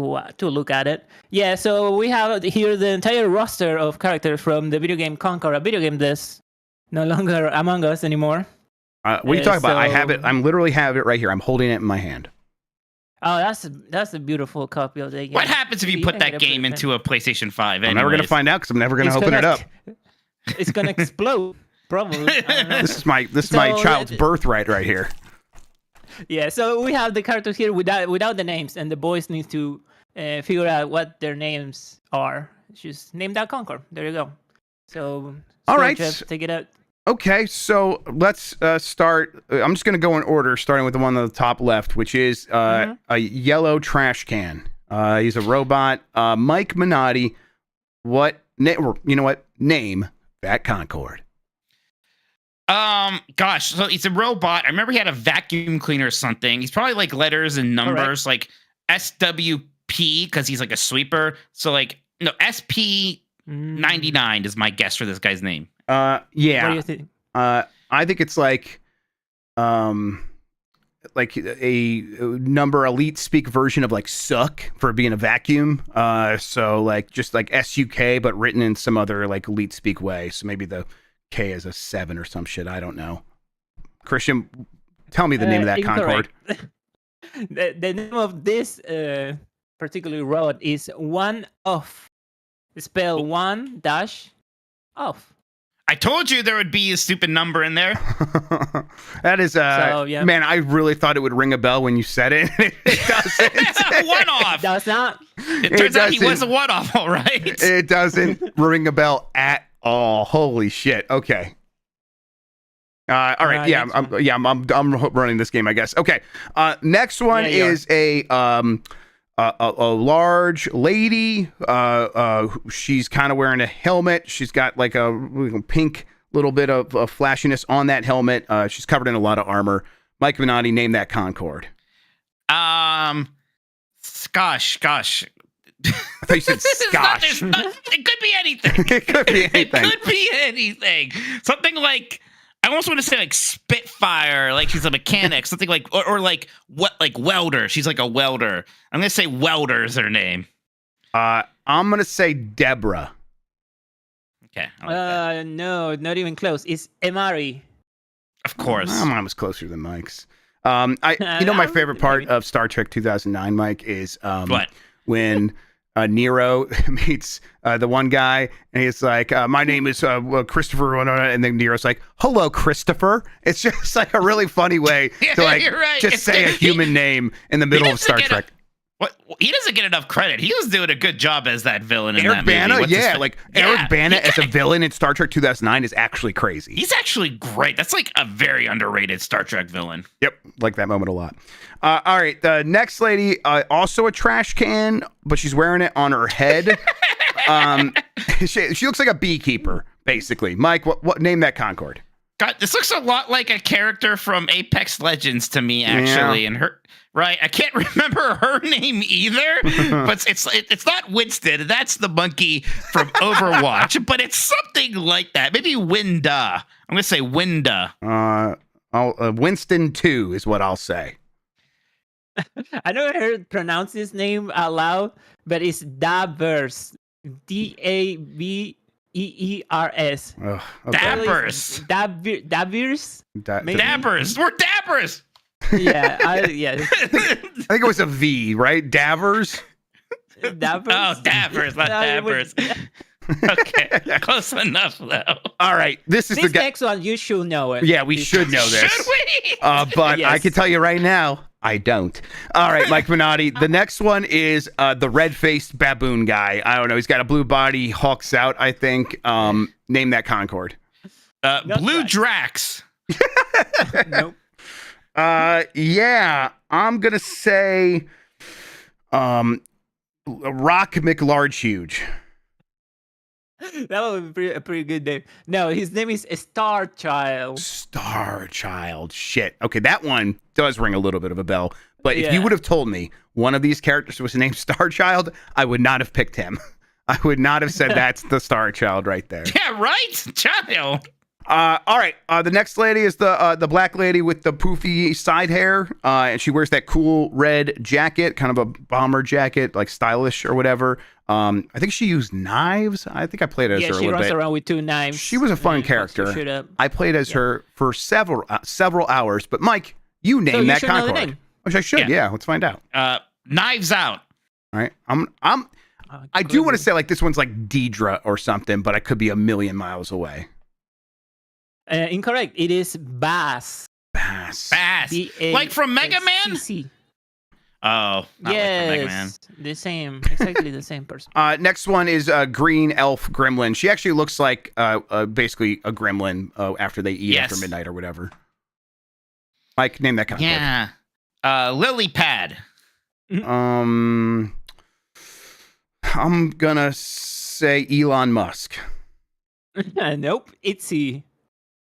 look at it. Yeah, so we have here the entire roster of characters from the video game Concord, a video game that's no longer among us anymore. What are you talking about? I have it. so- I'm literally have it right here. I'm holding it in my hand. Oh, that's a beautiful copy of the game. What happens if you put that game into a PlayStation 5? I'm never going to find out because I'm never going to open it up. It's gonna explode, probably. I don't know. This is my So, child's birthright right here. Yeah, so we have the characters here without the names, and the boys need to figure out what their names are. Just name that Concord. There you go. So, All go, right. Jeff, take it out. Okay, so let's start. I'm just going to go in order, starting with the one on the top left, which is a yellow trash can. He's a robot. Mike Minotti. You know what? Name that Concord. Gosh, so he's a robot. I remember he had a vacuum cleaner or something. He's probably like letters and numbers, like SWP, because he's like a sweeper. So like, no, SP99 is my guess for this guy's name. What do Yeah. you think? I think it's like a number elite speak version of like suck for being a vacuum. So like just like SUK, but written in some other like elite speak way. So maybe the K is a 7 or some shit. I don't know. Christian, tell me the name of that Concord. Incorrect. the name of this particular road is one off. Spell one dash off. I told you there would be a stupid number in there. That is, So, yeah. man, I really thought it would ring a bell when you said it. It doesn't. One off. Does not. It turns out he doesn't. was a one off, all right. It doesn't ring a bell at all. Holy shit. Okay. All right. Yeah. I'm running this game, I guess. Okay. Next one Yeah, you is a large lady. She's kind of wearing a helmet. She's got like a pink little bit of flashiness on that helmet. She's covered in a lot of armor. Mike Minotti, name that Concord. Gosh. I thought you said scotch. It could be anything. It could be anything. It could be anything. Something like, I almost want to say like Spitfire, like she's a mechanic. Something like, or like what, like welder. She's like a welder. I'm gonna say welder is her name. I'm gonna say Deborah. Okay. I like that. No, not even close. It's Emari. Of course. Mine was closer than Mike's. My favorite part of Star Trek 2009, Mike, is What? when Nero meets the one guy, and he's like, "My name is Christopher," and then Nero's like, "Hello, Christopher." It's just like a really funny way to like You're right. just say a human name in the middle of doesn't Star get Trek. What? He doesn't get enough credit. He was doing a good job as that villain in Eric that movie. Bana, What's his yeah, fa- like Yeah, Eric Bana he as a kinda- villain in Star Trek 2009 is actually crazy. He's actually great. That's like a very underrated Star Trek villain. Yep, like that moment a lot. All right, the next lady, also a trash can, but she's wearing it on her head. She looks like a beekeeper, basically. Mike, what name that Concord? God, this looks a lot like a character from Apex Legends to me, actually. Yeah. And her, right? I can't remember her name either, but it's not Winston. That's the monkey from Overwatch, but it's something like that. Maybe Winda. I'm gonna say Winda. Winston 2 is what I'll say. I never heard pronounce his name out loud, but it's Davers. Daveers. Ugh, okay. Dabbers. Dabbers? Maybe. Dabbers. We're Dabbers. Yeah, I think it was a V, right? Davers? Dabbers? Oh, Dabbers, not Dabbers. Okay, close enough though. All right, this is This the guy. next one, you should know it. Yeah, we should know this. Should we? But I Yes. can tell you right now, I don't. All right, Mike Minotti. The next one is the red-faced baboon guy. I don't know. He's got a blue body, hulks out, I think. Name that Concord. Blue Drax. Nope. Yeah, I'm gonna say Rock McLarge Huge. That would be a pretty good name. No, his name is Star Child. Star Child. Shit. Okay, that one does ring a little bit of a bell. But if you Yeah. would have told me one of these characters was named Star Child, I would not have picked him. I would not have said that's the Star Child right there. Yeah, right? Child. All right. The next lady is the black lady with the poofy side hair, and she wears that cool red jacket, kind of a bomber jacket, like stylish or whatever. I think she used knives. I think I played as her a She little runs bit. around with 2 knives. She was a fun and character. fucks your shit up. I played as her for several hours. But Mike, you named you that should know the Concord. name. Which I should. Yeah. Let's find out. Knives Out. All right. I do want to say like this one's like Deidre or something, but I could be a million miles away. Incorrect. It is Bass. Bass. Bass. Like from Mega Man? BASS. Oh, not like from Mega Man. Yes, the same, exactly the same person. Next one is Green Elf Gremlin. She actually looks like basically a gremlin after they eat after midnight or whatever. Mike, name that kind of Yeah. Lily Pad. I'm gonna say Elon Musk. Nope, Itzy.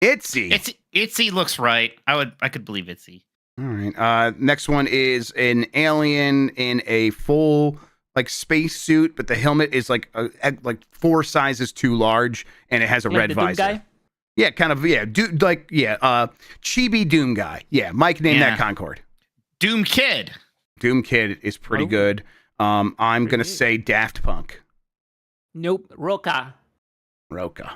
Itzy looks right. I could believe Itzy. All right. Next one is an alien in a full like space suit, but the helmet is like 4 sizes too large, and it has a red the Doom visor. guy? Yeah, kind of. Yeah, Chibi Doom guy. Yeah, Mike, name that Concord. Doom Kid. Doom Kid is pretty good. I'm gonna say Daft Punk. Nope, Roka. Roka.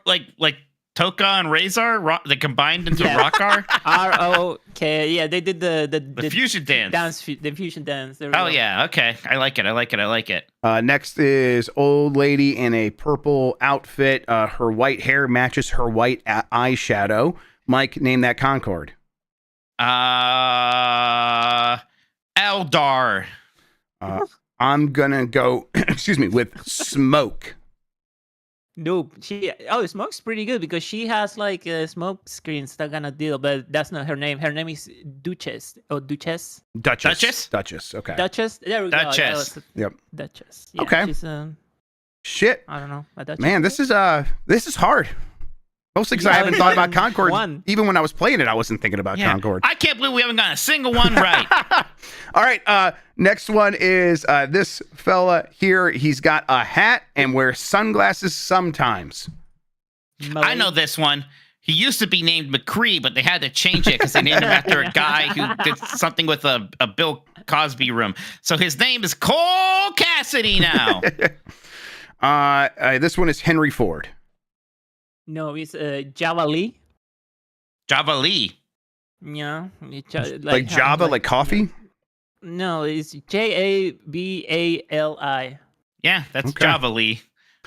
Like Toka and Razor, they combined into Yeah. Rockar. ROK. Yeah, they did the fusion dance. The fusion dance. There we Oh go. yeah, okay. I like it. Next is old lady in a purple outfit. Her white hair matches her white eyeshadow. Mike, name that Concord. Eldar. I'm gonna go. Excuse me, with Smoke. Nope. Smoke's pretty good because she has like smoke screens that kind of deal, but that's not her name. Her name is Duchess. Oh, Duchess. Duchess. Okay. Duchess. There we go. Duchess. Yep. Duchess. Yeah, Okay. She's Shit. I don't know. A Duchess. Man, this is hard. Mostly because I haven't thought about Concord. Even when I was playing it, I wasn't thinking about Concord. I can't believe we haven't gotten a single one right. All right. Next one is this fella here. He's got a hat and wears sunglasses sometimes. I know this one. He used to be named McCree, but they had to change it because they named him after a guy who did something with a Bill Cosby room. So his name is Cole Cassidy now. This one is Henry Ford. No, it's Javali. Javali. Yeah. Like Java, like coffee? No, it's Jabali. Yeah, that's Okay. Javali.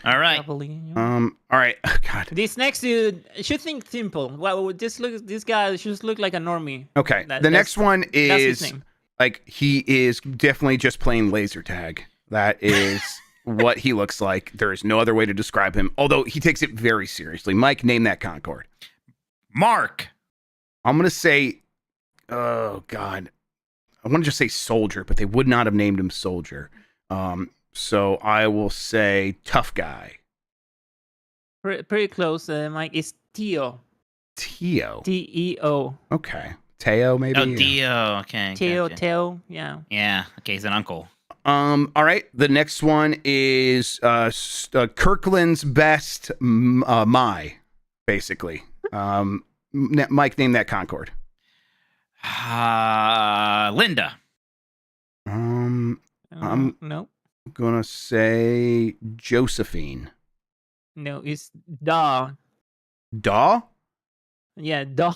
All right. Javali. All right. Oh, God. This next dude should think simple. Well, this guy should look like a normie. Okay. That- The next one That's his is name. like he is definitely just playing laser tag. That is what he looks like. There is no other way to describe him, although he takes it very seriously. Mike, name that Concord. Mark. I'm going to say, oh, God. I want to just say Soldier, but they would not have named him Soldier. So I will say Tough Guy. Pretty close, Mike. It's Teo. Teo. Teo. Okay. Teo, maybe? Oh, Dio. Okay. Teo, gotcha. Teo. Yeah. Yeah. Okay, he's an uncle. All right. The next one is Kirkland's Best My, basically. Mike, name that Concord. Linda. I'm No. gonna say Josephine. No, it's Daw. Daw? Yeah, Daw.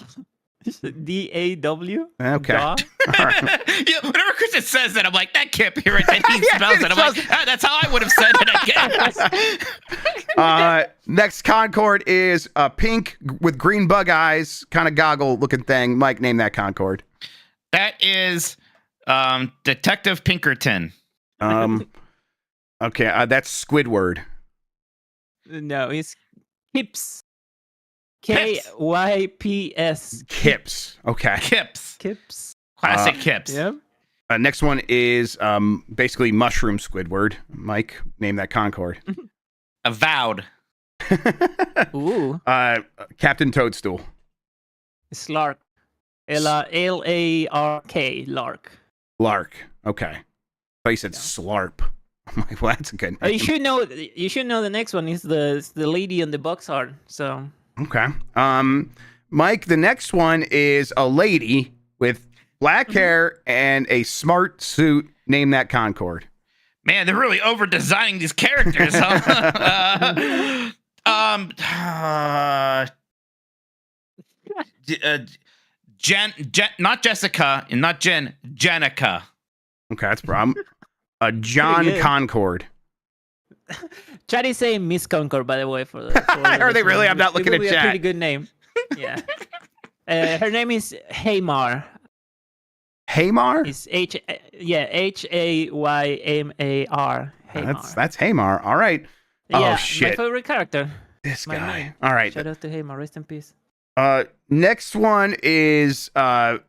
DAW. Okay. Daw. All right. Yeah, whenever Kristen says that, I'm like, that can't be right. That he spells it. I'm like, that's how I would have said it, I guess. Next Concord is pink with green bug eyes, kind of goggle looking thing. Mike, name that Concord. That is Detective Pinkerton. Okay, that's Squidward. No, it's Kips. KYPS. Kips. Okay. Kips. Kips. Classic Kips. Yeah. Next one is basically Mushroom Squidward. Mike, name that Concord. Avowed. Ooh, Captain Toadstool. Slark. Lark. Lark. Lark. Okay. I you said Slarp. I'm like, well, that's a good name. You should know. You should know the next one is the lady in the box art. So Okay. Mike, the next one is a lady with black hair and a smart suit. Name that Concord. Man, they're really over designing these characters, huh? Not Jessica and not Jen, Jenica. Okay, that's a problem. John good. Concord. Chad is saying Miss Concord, by the way. For Are they really? I'm not looking it at would be a chat. pretty good name. Yeah. Her name is Haymar. Haymar? It's Haymar. Haymar. That's Haymar. All right. Yeah, Oh shit. my favorite character. This my guy. name. All right. Shout out to Haymar. Rest in peace. Next one is the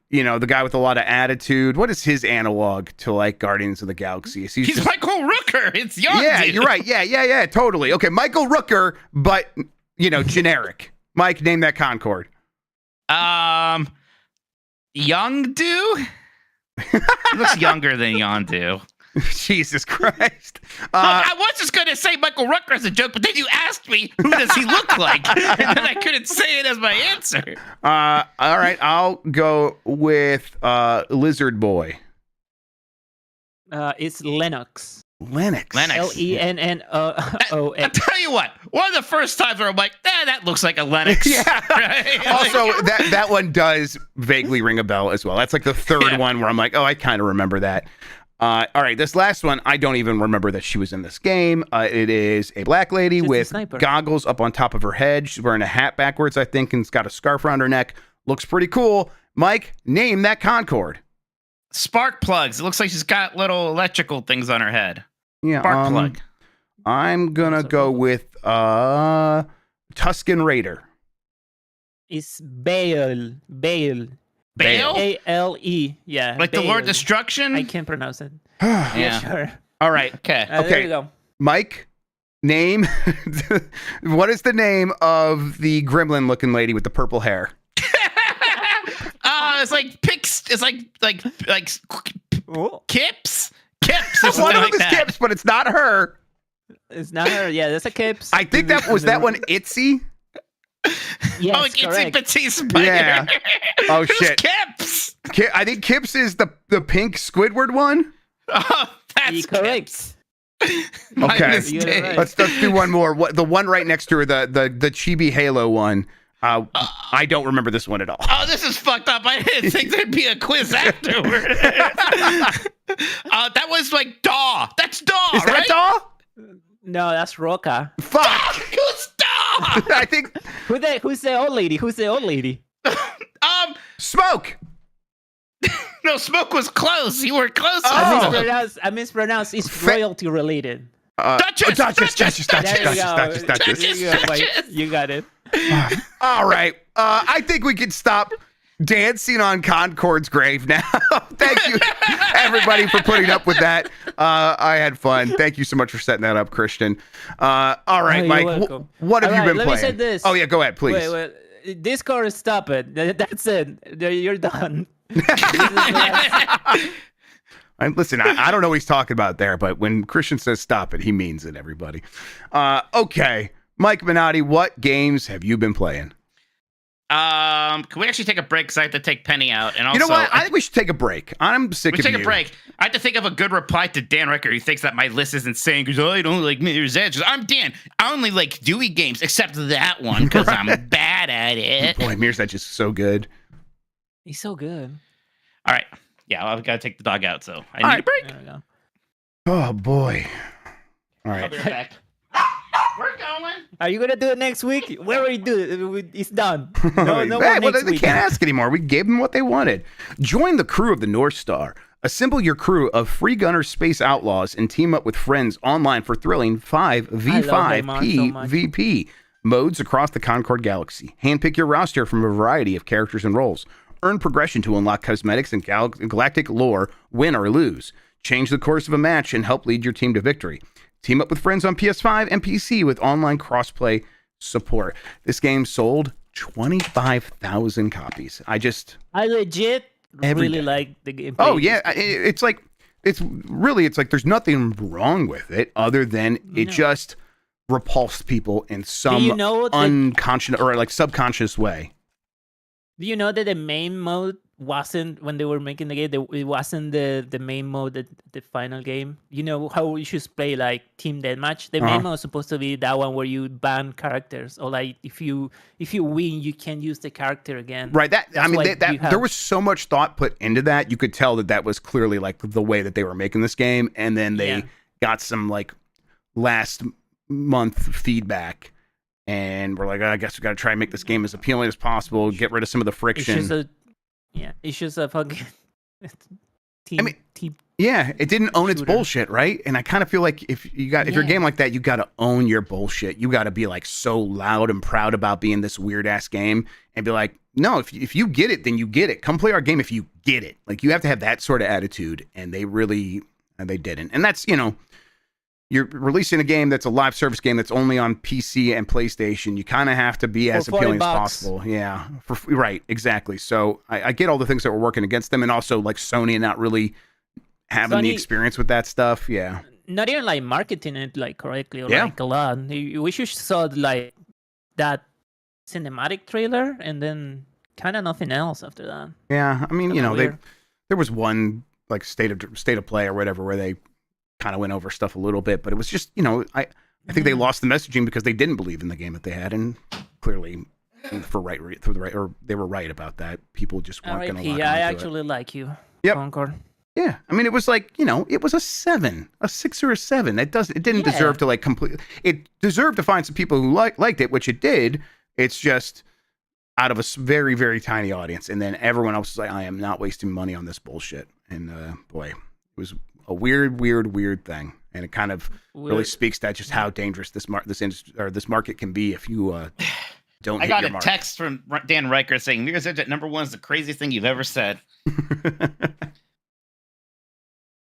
guy with a lot of attitude. What is his analog to like Guardians of the Galaxy? He's He's just, Michael Rooker. It's young. yeah, dude. you're right. Yeah, totally. Okay, Michael Rooker, but generic. Mike, name that Concord. Yondu? He looks younger than Yondu. Jesus Christ. I was just going to say Michael Rooker as a joke, but then you asked me, who does he look like? And then I couldn't say it as my answer. All right, I'll go with Lizard Boy. It's Lennox. Lennox. Lennox. I tell you what, one of the first times where I'm like, that looks like a Lennox. Yeah. Right? Also, that one does vaguely ring a bell as well. That's like the third one where I'm like, oh, I kind of remember that. All right, this last one, I don't even remember that she was in this game. It is a black lady She's with a sniper. goggles up on top of her head. She's wearing a hat backwards, I think, and it's got a scarf around her neck. Looks pretty cool. Mike, name that Concord. Spark plugs. It looks like she's got little electrical things on her head. Yeah, Spark plug. I'm gonna go with Tusken Raider. It's Bale. Bale? A-L-E. Yeah. Like the Lord Bale. Destruction? I can't pronounce it. Yeah. Sure. All right. Okay. There you go. Mike, name. What is the name of the gremlin looking lady with the purple hair? It's like Pix. It's like Oh, Kips. Kips. Or One something of like them is that. Kips, but it's not her. it's not her. Yeah, that's a Kips. I think that was that one Itzy. Yes, Oh, Itsy correct. Bitsy Spider. Yeah. Oh, Who's shit. Kips? I think Kips is the pink Squidward one. Oh, that's Correct. My Okay. mistake. You're right. Let's do one more. What the one right next to her, the Chibi Halo one. I don't remember this one at all. Oh, this is fucked up. I didn't think there'd be a quiz afterward. That was like Daw. That's Daw, Is that right? Daw? No, that's Roca. Fuck. Who's Daw? I think Who's the old lady? Who's the old lady? Smoke. No, Smoke was close. You were close. Oh. I mispronounced. It's royalty related. Duchess. Duchess. There you go. Duchess. There you go, Mike. You got it. All right. I think we can stop dancing on Concord's grave now. Thank you, everybody, for putting up with that. I had fun. Thank you so much for setting that up, Christian. All right, you're Mike. welcome. What have All you right, been let playing? me say this. Oh yeah, go ahead, please. Wait. Discord, stop it. That's it. You're done. Listen, I don't know what he's talking about there, but when Christian says stop it, he means it, everybody. Okay. Mike Minotti, what games have you been playing? Can we actually take a break? Because I have to take Penny out. And also, You know what? I think we should take a break. I'm sick we of take you. a break. I have to think of a good reply to Dan Ricker, who thinks that my list is insane because I don't like Mirror's Edge. I'm Dan. I only like Dewey games, except that one because I'm bad at it. Boy, Mirror's Edge is so good. He's so good. All right. Yeah, well, I've got to take the dog out, so I need right. a break. There we go. Oh boy. All I'll right. be right back. We're going. Are you gonna do it next week? Where will you do it? It's done. No Hey, more well, next they week. can't ask anymore. We gave them what they wanted. Join the crew of the North Star. Assemble your crew of free gunner space outlaws and team up with friends online for thrilling 5v5 Raymond so much. PvP modes across the Concord galaxy. Handpick your roster from a variety of characters and roles. Earn progression to unlock cosmetics and galactic lore, win or lose. Change the course of a match and help lead your team to victory. Team up with friends on PS5 and PC with online crossplay support. This game sold 25,000 copies. I legit Every really day. like the gameplay. Oh yeah, it's like there's nothing wrong with it other than it just repulsed people in some unconscious or like subconscious way. Do you know that the main mode wasn't, when they were making the game, it wasn't the main mode, the final game? You know how you should play like Team Deathmatch? The main mode was supposed to be that one where you ban characters, or like if you win, you can't use the character again. Right. There was so much thought put into that. You could tell that was clearly like the way that they were making this game, and then they got some like last month feedback. And we're like, I guess we got to try and make this game as appealing as possible. Get rid of some of the friction. It's just a fucking team. It didn't own its bullshit, right? And I kind of feel like if you're a game like that, you got to own your bullshit. You got to be like so loud and proud about being this weird ass game, and be like, no, if you get it, then you get it. Come play our game if you get it. Like you have to have that sort of attitude, and they didn't. And that's you're releasing a game that's a live service game that's only on PC and PlayStation. You kind of have to be as appealing as possible. Yeah, right, exactly. So I get all the things that were working against them, and also like Sony not really having the experience with that stuff. Yeah, not even like marketing it like correctly or like a lot. We should saw like that cinematic trailer and then kind of nothing else after that. Yeah, I mean, there was one like state of play or whatever where they kind of went over stuff a little bit, but it was just, I think they lost the messaging because they didn't believe in the game that they had, and clearly they were right about that. People just weren't going to lock onto it. I actually like you, Concord. Yeah, I mean, it was like, it was a 6 or a 7. It didn't deserve to like complete. It deserved to find some people who liked it, which it did. It's just out of a very, very tiny audience, and then everyone else was like, I am not wasting money on this bullshit. And boy, it was a weird thing, and it kind of really speaks to just how dangerous this market can be if you don't. I got a text from Dan Riker saying Mirror's Edge at #1 is the craziest thing you've ever said.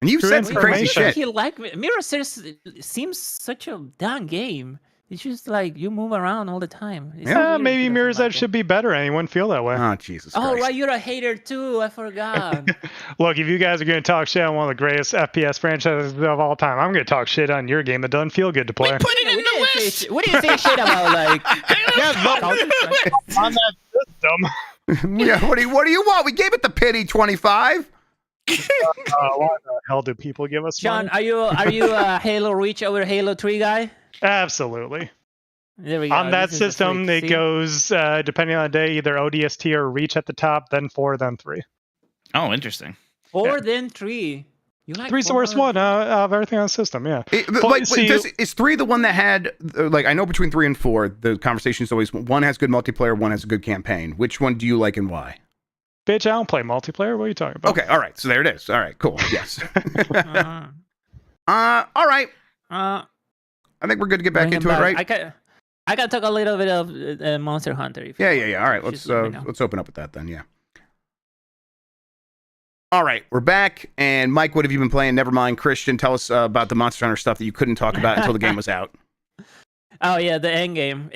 And you've said some crazy shit. Mirror's Edge seems such a damn game. It's just like you move around all the time. Maybe Mirror's Edge should be better. Anyone feel that way? Oh, Jesus Christ. Oh, right, you're a hater too. I forgot. Look, if you guys are going to talk shit on one of the greatest FPS franchises of all time, I'm going to talk shit on your game that doesn't feel good to play. We put it in the list. What do you say shit about? Like, on that system. Yeah, what do you want? We gave it the pity 25. Why the hell do people give us John, money? are you a Halo Reach over Halo 3 guy? Absolutely. There we go. On that system, it goes, depending on the day, either ODST or Reach at the top, then 4, then 3. Oh, interesting. 4, then 3. You like 3's the worst one of everything on the system, yeah. Is 3 the one that had, like, I know between 3 and 4, the conversation is always, one has good multiplayer, one has a good campaign. Which one do you like and why? Bitch, I don't play multiplayer. What are you talking about? Okay, all right. So there it is. All right, cool. Yes. All right. I think we're good to get back into it, right? I can talk a little bit of Monster Hunter. Yeah. All right, let's open up with that then. Yeah. All right, we're back. And Mike, what have you been playing? Never mind, Christian. Tell us about the Monster Hunter stuff that you couldn't talk about until the game was out. Oh yeah, the end game.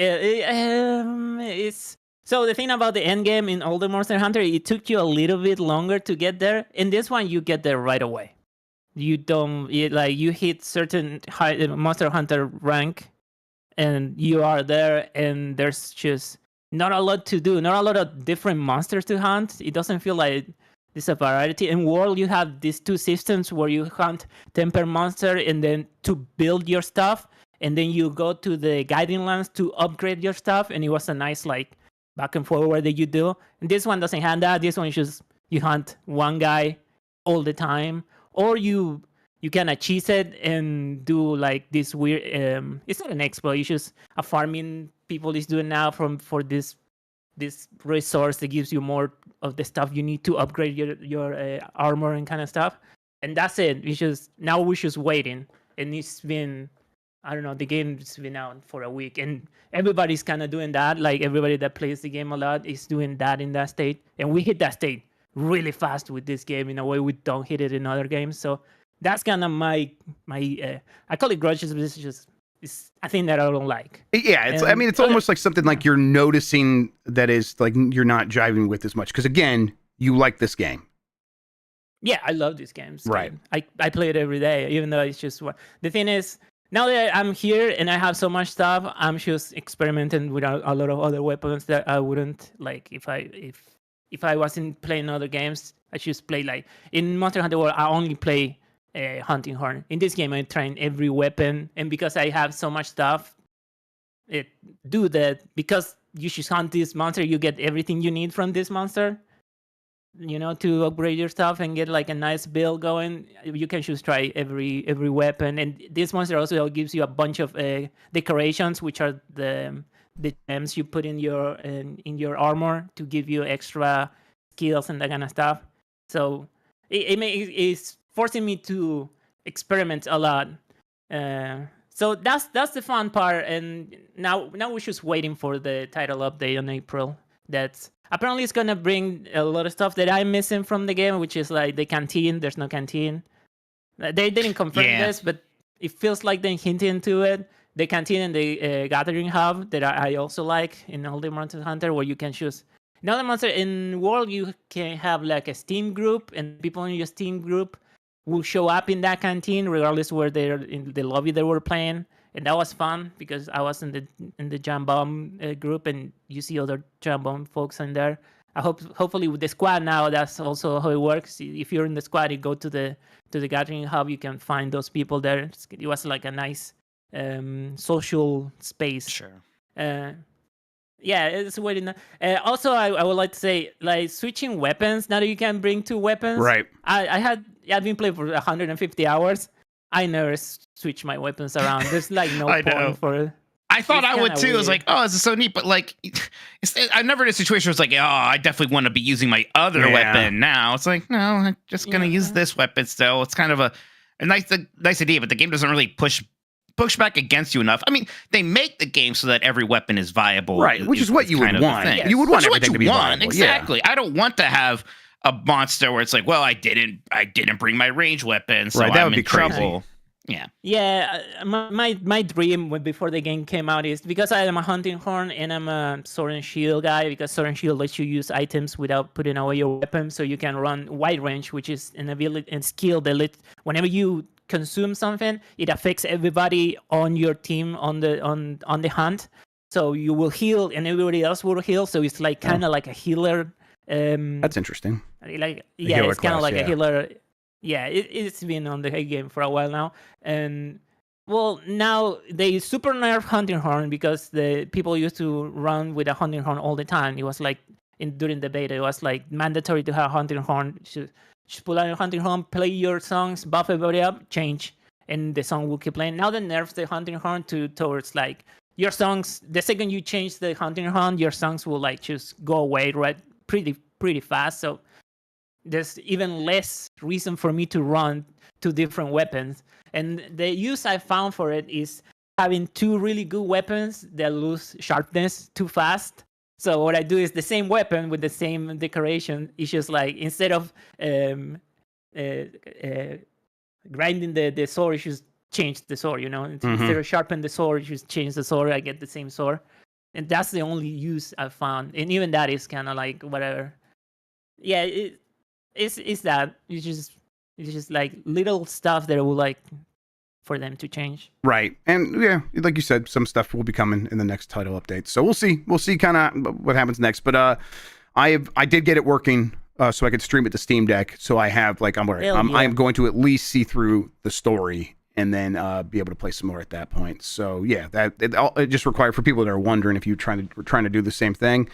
So the thing about the end game in older Monster Hunter, it took you a little bit longer to get there. In this one, you get there right away. You hit certain high Monster Hunter rank, and you are there, and there's just not a lot to do, not a lot of different monsters to hunt. It doesn't feel like there's a variety. In World, you have these two systems where you hunt temper monster, and then to build your stuff, and then you go to the guiding lands to upgrade your stuff, and it was a nice back and forward that you do. And this one doesn't have that. This one is just you hunt one guy all the time, or you can cheese it and do like this weird. It's not an exploit. It's just a farming people is doing now for this resource that gives you more of the stuff you need to upgrade your armor and kind of stuff. And that's it. Now we're just waiting, and it's been. I don't know, the game's been out for a week, and everybody's kind of doing that. Like, everybody that plays the game a lot is doing that in that state. And we hit that state really fast with this game in a way we don't hit it in other games. So that's kind of my I call it grudges, but it's is a thing that I don't like. Yeah, it's. I And- mean, it's almost like something like you're noticing that is like you're not jiving with as much because again, you like this game. Yeah, I love these games. Right. I play it every day, even though it's just one. The thing is, now that I'm here and I have so much stuff, I'm just experimenting with a lot of other weapons that I wouldn't like if I wasn't playing other games. I just play like in Monster Hunter World. I only play hunting horn. In this game, I train every weapon, and because I have so much stuff, it do that because you just hunt this monster, you get everything you need from this monster. You know, to upgrade your stuff and get like a nice build going, you can just try every weapon. And this monster also gives you a bunch of decorations, which are the gems you put in your armor to give you extra skills and that kind of stuff. So it's forcing me to experiment a lot. So that's the fun part. And now we're just waiting for the title update in April. That's apparently it's gonna bring a lot of stuff that I'm missing from the game, which is like the canteen. There's no canteen. They didn't confirm this, but it feels like they're hinting to it. The canteen and the gathering hub that I also like in all the Monster Hunter, where you can choose. In other Monster in World, you can have like a Steam group, and people in your Steam group will show up in that canteen regardless where they're in the lobby they were playing. And that was fun because I was in the Jam Bomb group, and you see other Jam Bomb folks in there. Hopefully with the squad now, that's also how it works. If you're in the squad, you go to the gathering hub, you can find those people there. It was like a nice social space. Sure. Yeah, it's waiting. Also, I would like to say, like, switching weapons. Now that you can bring two weapons, Right. I've been playing for 150 hours. I never switch my weapons around. There's like no I know. point for it. I thought It's I would kinda too. I was weird. like, oh, this is so neat. But like, I'm never in a situation where it's like, oh, I definitely want to be using my other Yeah. weapon now. It's like, no, I'm just going to use this weapon still. It's kind of a nice idea, but the game doesn't really push back against you enough. I mean, they make the game so that every weapon is viable. Right, which is what you would kind of the want. thing. You would want Which is what everything to be you want. viable, yeah. Exactly. I don't want to have a monster where it's like, well, I didn't bring my range weapon, so Right, that I'm would be in crazy. trouble. Yeah. Yeah, my dream before the game came out is because I am a hunting horn and I'm a sword and shield guy, because sword and shield lets you use items without putting away your weapon, so you can run wide range, which is an ability and skill that whenever you consume something, it affects everybody on your team on the hunt. So you will heal and everybody else will heal. So it's like kind of like a healer. That's interesting. Like healer it's kind of class, like yeah. a healer. Yeah, it's been on the game for a while now, and well, now they super nerf hunting horn because the people used to run with a hunting horn all the time. It was like during the beta, it was like mandatory to have hunting horn. Just pull out your hunting horn, play your songs, buff everybody up, change, and the song will keep playing. Now they nerfs the hunting horn towards like your songs. The second you change the hunting horn, your songs will like just go away pretty fast. So there's even less reason for me to run two different weapons. And the use I found for it is having two really good weapons that lose sharpness too fast. So what I do is the same weapon with the same decoration. It's just like instead of grinding the sword, you just change the sword, you know? Instead of sharpen the sword, you just change the sword, I get the same sword. And that's the only use I found. And even that is kind of like whatever. Yeah, it's that. It's just like little stuff that I would like for them to change. Right. And yeah, like you said, some stuff will be coming in the next title update. So we'll see. We'll see kind of what happens next. But I did get it working so I could stream it to Steam Deck. So I have like I am going to at least see through the story and then be able to play some more at that point. So yeah, it just required for people that are wondering if you're trying to do the same thing.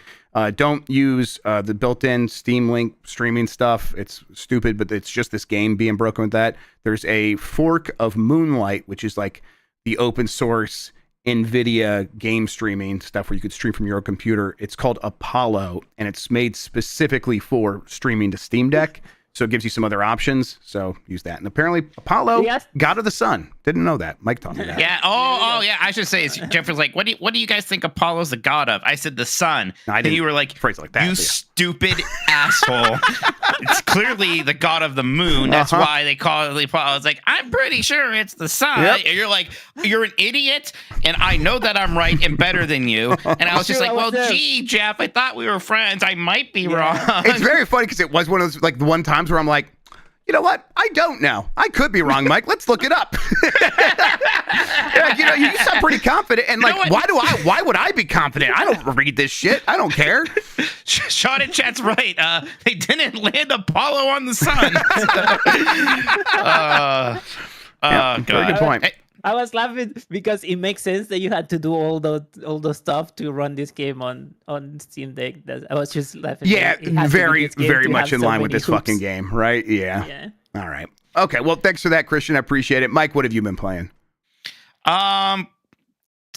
Don't use the built-in Steam Link streaming stuff. It's stupid, but it's just this game being broken with that. There's a fork of Moonlight, which is like the open source NVIDIA game streaming stuff where you could stream from your own computer. It's called Apollo, and it's made specifically for streaming to Steam Deck. So it gives you some other options. So use that. And apparently Apollo, God of the Sun. Didn't know that. Mike taught me that. Yeah. Oh, yeah. I should say, Jeff was like, what do you guys think Apollo's the god of? I said the sun. No, I and didn't you were like, phrase it like that, you but yeah. stupid asshole. It's clearly the god of the moon. That's why they call it. I was like, I'm pretty sure it's the sun. Yep. And you're like, you're an idiot, and I know that I'm right and better than you. And I was just like, well, gee, Jeff, I thought we were friends. I might be wrong. It's very funny because it was one of those like the one times where I'm like, you know what? I don't know. I could be wrong, Mike. Let's look it up. Yeah, you sound pretty confident. And like, why would I be confident? I don't read this shit. I don't care. Sean in chat's right. They didn't land Apollo on the sun. God. Very good point. I was laughing because it makes sense that you had to do all the stuff to run this game on Steam Deck. I was just laughing. Yeah, very much in line with this hoops. fucking game, right? Yeah. All right. Okay. Well, thanks for that, Christian. I appreciate it. Mike, what have you been playing?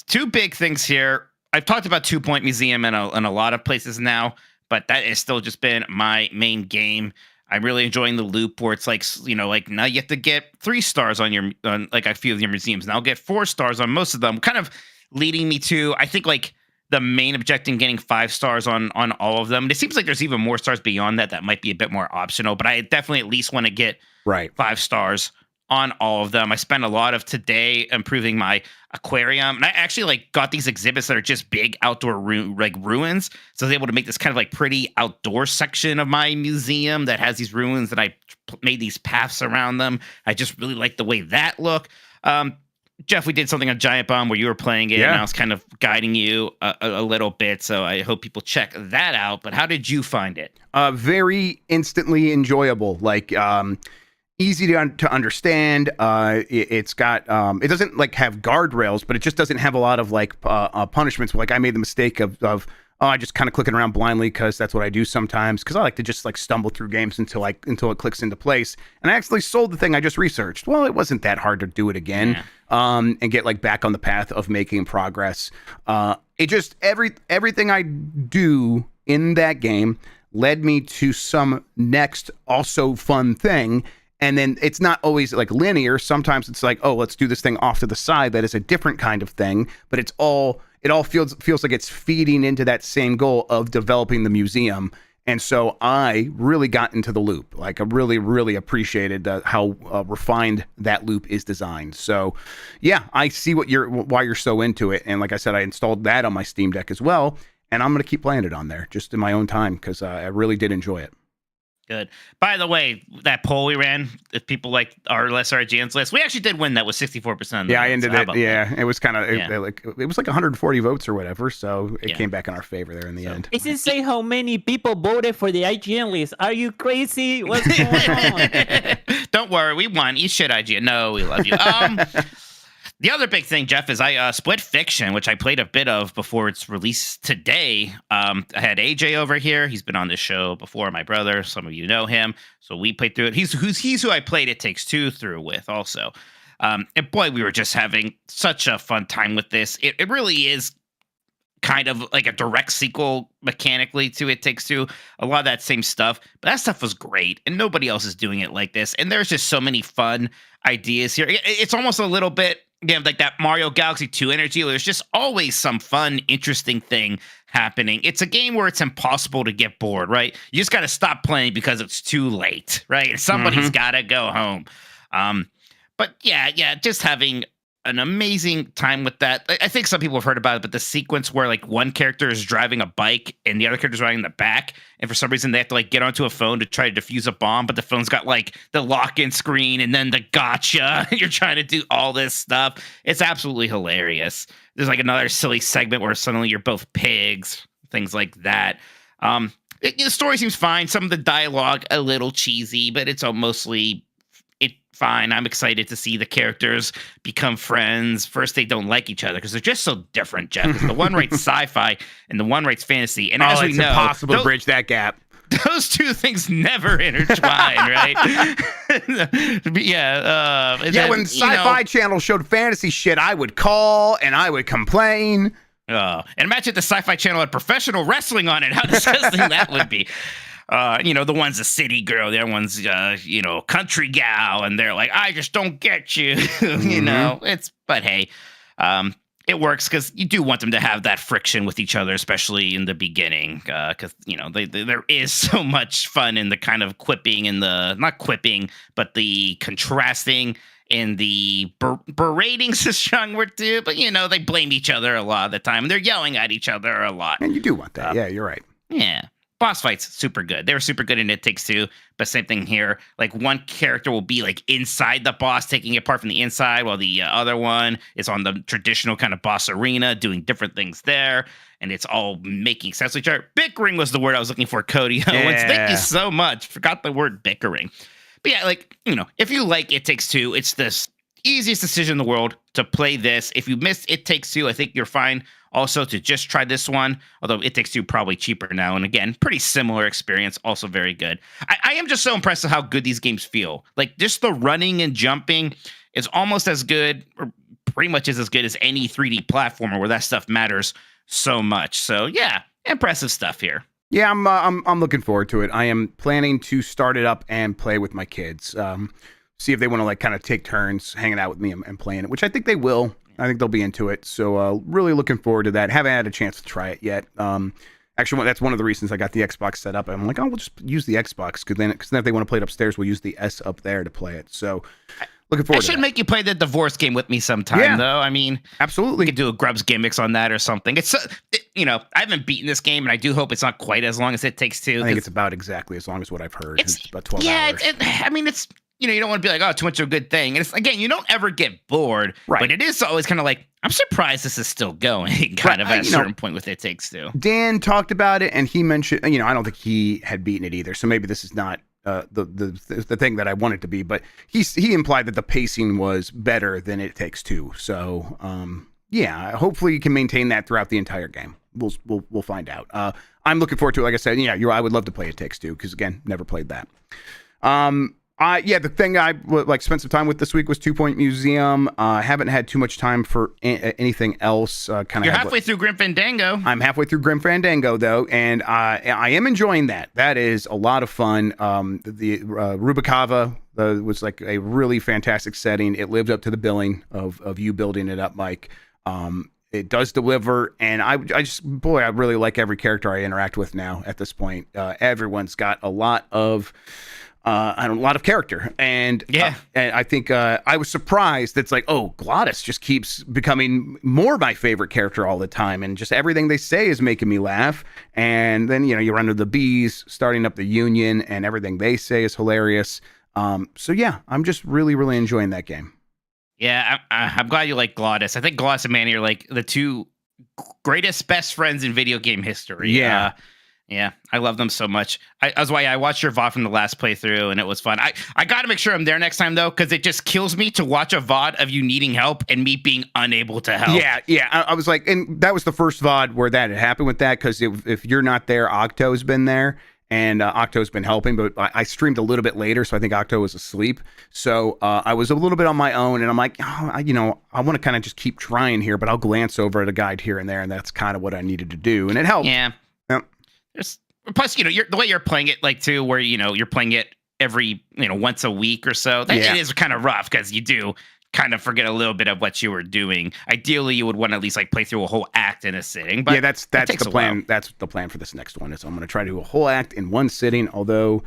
Two big things here. I've talked about 2 Point Museum in a lot of places now, but that has still just been my main game. I'm really enjoying the loop where it's like, like now you have to get 3 stars on like a few of your museums. Now I'll get 4 stars on most of them, kind of leading me to, I think, like the main objective getting 5 stars on all of them. And it seems like there's even more stars beyond that might be a bit more optional, but I definitely at least want to get 5 stars on all of them. I spent a lot of today improving my aquarium, and I actually like got these exhibits that are just big outdoor ruins. So I was able to make this kind of like pretty outdoor section of my museum that has these ruins that I made these paths around them. I just really like the way that look. Jeff, we did something on Giant Bomb where you were playing it, and I was kind of guiding you a little bit. So I hope people check that out. But how did you find it? Very instantly enjoyable. Like, easy to understand. It's got it doesn't like have guardrails, but it just doesn't have a lot of like punishments. Like I made the mistake of I just kind of clicking around blindly because that's what I do sometimes. Because I like to just like stumble through games until it clicks into place. And I actually sold the thing I just researched. Well, it wasn't that hard to do it again, and get like back on the path of making progress. It just everything I do in that game led me to some next also fun thing. And then it's not always like linear. Sometimes it's like, oh, let's do this thing off to the side. That is a different kind of thing. But it all feels like it's feeding into that same goal of developing the museum. And so I really got into the loop. Like I really, really appreciated how refined that loop is designed. So yeah, I see why you're so into it. And like I said, I installed that on my Steam Deck as well. And I'm going to keep playing it on there just in my own time because I really did enjoy it. Good. By the way, that poll we ran, if people like our Lesser IGN's list, we actually did win that with 64%. Yeah, I ended it. Yeah, it was kind of it was like 140 votes or whatever, so it came back in our favor there in the end. It doesn't say how many people voted for the IGN list. Are you crazy? What's going on? Don't worry, we won. Eat shit, IGN. No, we love you. The other big thing, Jeff, is I Split Fiction, which I played a bit of before its release today. I had AJ over here. He's been on this show before, my brother. Some of you know him. So we played through it. He's who I played It Takes Two through with also. And boy, we were just having such a fun time with this. It really is kind of like a direct sequel mechanically to It Takes Two. A lot of that same stuff. But that stuff was great. And nobody else is doing it like this. And there's just so many fun ideas here. It's almost a little bit, again, like that Mario Galaxy 2 energy. There's just always some fun, interesting thing happening. It's a game where it's impossible to get bored, right? You just got to stop playing because it's too late, right? Somebody's got to go home. But yeah, just having an amazing time with that. I think some people have heard about it, but the sequence where like one character is driving a bike and the other character is riding in the back, and for some reason they have to like get onto a phone to try to defuse a bomb, but the phone's got like the lock-in screen and then the gotcha. You're trying to do all this stuff. It's absolutely hilarious. There's like another silly segment where suddenly you're both pigs, things like that. The story seems fine. Some of the dialogue a little cheesy, but it's mostly fine. I'm excited to see the characters become friends. First, they don't like each other because they're just so different, Jeff. The one writes sci-fi and the one writes fantasy. And as we know, it's impossible to bridge that gap. Those two things never intertwine, right? When Sci-Fi Channel showed fantasy shit, I would call and I would complain. And imagine the Sci-Fi Channel had professional wrestling on it. How disgusting that would be. The one's a city girl, the other one's, country gal, and they're like, I just don't get you, but hey. it works because you do want them to have that friction with each other, especially in the beginning. Because there is so much fun in the kind of quipping and the not quipping, but the contrasting and the berating's a strong word too. But they blame each other a lot of the time. They're yelling at each other a lot. And you do want that. Yeah, you're right. Yeah. Boss fights, super good. They were super good in It Takes Two, but same thing here. Like one character will be like inside the boss, taking it apart from the inside, while the other one is on the traditional kind of boss arena, doing different things there, and it's all making sense to each other. Bickering was the word I was looking for, Cody. Thank you so much. Forgot the word bickering. But yeah, if you like It Takes Two, it's the easiest decision in the world to play this. If you missed It Takes Two, I think you're fine. Also, to just try this one, although It Takes Two probably cheaper now. And again, pretty similar experience, also very good. I am just so impressed with how good these games feel. Like, just the running and jumping is almost as good, or pretty much is as good as any 3D platformer where that stuff matters so much. So, yeah, impressive stuff here. Yeah, I'm looking forward to it. I am planning to start it up and play with my kids. See if they want to, like, kind of take turns hanging out with me and playing it, which I think they will. I think they'll be into it. So really looking forward to that. Haven't had a chance to try it yet. Actually, that's one of the reasons I got the Xbox set up. I'm like, we'll just use the Xbox because then if they want to play it upstairs, we'll use the S up there to play it. So looking forward to that. I should make you play the divorce game with me sometime, though. I mean, absolutely. We could do a Grubb's gimmicks on that or something. It's, I haven't beaten this game, and I do hope it's not quite as long as It Takes Two. I think it's about exactly as long as what I've heard. It's about 12 hours. It's you don't want to be like, oh, too much of a good thing. And it's, again, you don't ever get bored, right? But it is always kind of like, I'm surprised this is still going, kind of at a certain point with It Takes Two. Dan talked about it, and he mentioned, I don't think he had beaten it either, so maybe this is not the thing that I want it to be, but he implied that the pacing was better than It Takes Two. So yeah, hopefully you can maintain that throughout the entire game. We'll find out. I'm looking forward to it. Like I said, I would love to play It Takes Two because, again, never played that. The thing I spent some time with this week was 2 Point Museum. Haven't had too much time for anything else. You're halfway through Grim Fandango. I'm halfway through Grim Fandango, though, and I am enjoying that. That is a lot of fun. The Rubikava was like a really fantastic setting. It lived up to the billing of you building it up, Mike. It does deliver, and I really like every character I interact with now at this point. Everyone's got a lot of character, and and I think I was surprised. It's like, Glottis just keeps becoming more my favorite character all the time, and just everything they say is making me laugh. And then you run into the bees, starting up the Union, and everything they say is hilarious. So yeah, I'm just really, really enjoying that game. Yeah, I'm glad you like Glottis. I think Glottis and Manny are like the two greatest best friends in video game history. Yeah. Yeah, I love them so much. That's why I watched your VOD from the last playthrough, and it was fun. I got to make sure I'm there next time, though, because it just kills me to watch a VOD of you needing help and me being unable to help. Yeah. I was like, and that was the first VOD where that had happened with that, because if you're not there, Octo's been there, and Octo's been helping, but I streamed a little bit later, so I think Octo was asleep. So I was a little bit on my own, and I'm like, I want to kind of just keep trying here, but I'll glance over at a guide here and there, and that's kind of what I needed to do, and it helped. Yeah. Plus, the way you're playing it, like, too, where, you're playing it every, once a week or so, it is kind of rough, because you do kind of forget a little bit of what you were doing. Ideally, you would want to at least, like, play through a whole act in a sitting. But yeah, that's the plan. That's the plan for this next one. Is I'm going to try to do a whole act in one sitting, although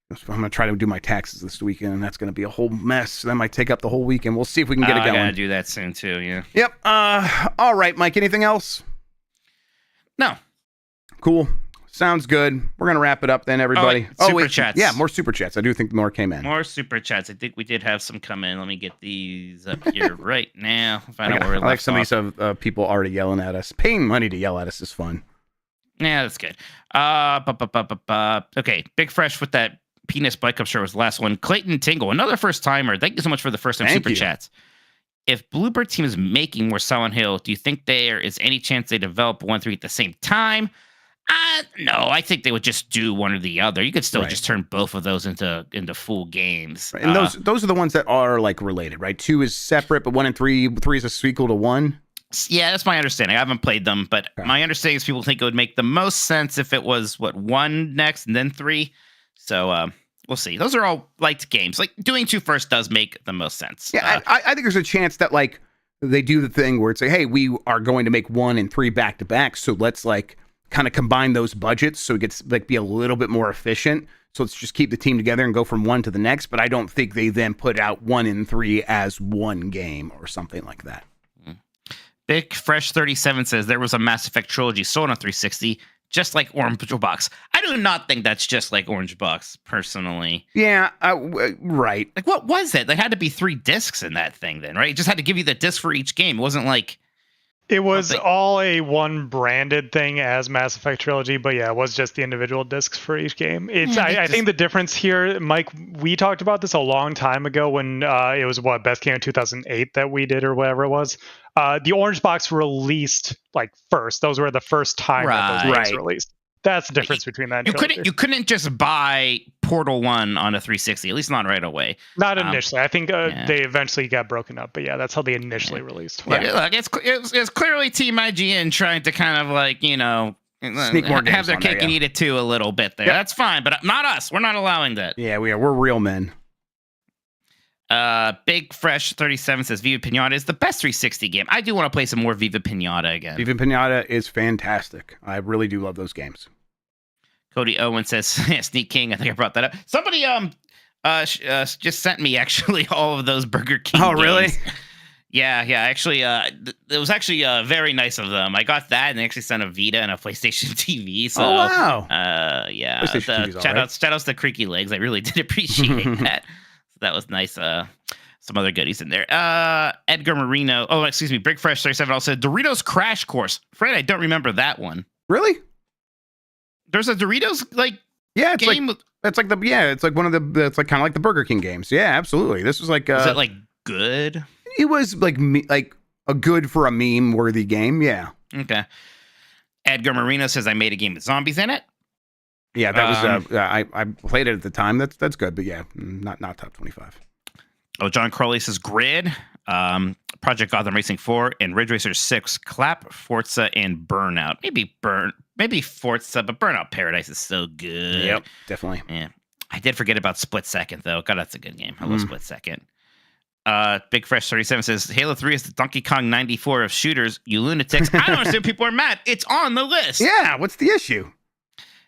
I'm going to try to do my taxes this weekend, and that's going to be a whole mess. That might take up the whole weekend. We'll see if we can get it going. I got to do that soon, too, yeah. Yep. All right, Mike, anything else? No. Cool. Sounds good. We're going to wrap it up then, everybody. Super chats. Yeah, more super chats. I do think more came in. More super chats. I think we did have some come in. Let me get these up here right now. Find out where I like some of these people already yelling at us. Paying money to yell at us is fun. Yeah, that's good. Okay, Big Fresh with that penis bike, I'm sure was the last one. Clayton Tingle, another first timer. Thank you so much for the first time super chats. If Bluebird Team is making more Silent Hill, do you think there is any chance they develop 1 3 at the same time? No, I think they would just do one or the other. You could still just turn both of those into full games. Right. And those are the ones that are like related, right? 2 is separate, but 1 and 3 is a sequel to 1. Yeah, that's my understanding. I haven't played them, but my understanding is people think it would make the most sense if it was 1 next and then 3. So we'll see. Those are all liked games. Like doing 2 first does make the most sense. Yeah, I think there's a chance that like they do the thing where it's like, hey, we are going to make 1 and 3 back to back, so let's like kind of combine those budgets so it gets like be a little bit more efficient. So let's just keep the team together and go from one to the next. But I don't think they then put out 1 and 3 as one game or something like that. Big Fresh 37 says there was a Mass Effect trilogy sold on 360, just like Orange Box. I do not think that's just like Orange Box, personally. Yeah, right. Like, what was it? There had to be 3 discs in that thing then, right? It just had to give you the disc for each game. It wasn't like... It was all a one branded thing as Mass Effect Trilogy, but yeah, it was just the individual discs for each game. It's I think the difference here, Mike, we talked about this a long time ago when it was Best Game in 2008 that we did or whatever it was. The Orange Box released like first. Those were the first time that those games released. That's the difference between that. You couldn't just buy Portal 1 on a 360, at least not right away. Not initially. I think they eventually got broken up, but yeah, that's how they initially released. Yeah. Look, it's clearly Team IGN trying to kind of like, you know, sneak more games have their cake and eat it too a little bit there. That's fine, but not us. We're not allowing that. Yeah, we're real men. Big Fresh 37 says Viva Pinata is the best 360 game. I do want to play some more Viva Pinata again. Viva Pinata is fantastic. I really do love those games. Cody Owen says Sneak King. I think I brought that up. Somebody just sent me actually all of those Burger King. Oh, really? Games. Yeah. Actually, it was actually very nice of them. I got that, and they actually sent a Vita and a PlayStation TV. So, wow. Yeah. Shout outs to Creaky Legs. I really did appreciate that. That was nice. Some other goodies in there. Edgar Marino. Oh, excuse me. Big Fresh 37 also said Doritos Crash Course. Fred, I don't remember that one. Really? There's a Doritos it's game. Like it's like one of the it's like kind of like the Burger King games. Yeah, absolutely. This was like is it like good? It was like a good for a meme worthy game. Yeah. Okay. Edgar Marino says I made a game with zombies in it. Yeah, that was I played it at the time. That's good, but yeah, not top 25. Oh, John Crowley says Grid, Project Gotham Racing 4, and Ridge Racer 6, Clap, Forza, and Burnout. Maybe Forza, but Burnout Paradise is so good. Yep, definitely. Yeah, I did forget about Split Second though. God, that's a good game. I love Split Second. Big Fresh 37 says Halo 3 is the Donkey Kong 94 of shooters. You lunatics! I don't understand. People are mad. It's on the list. Yeah, what's the issue?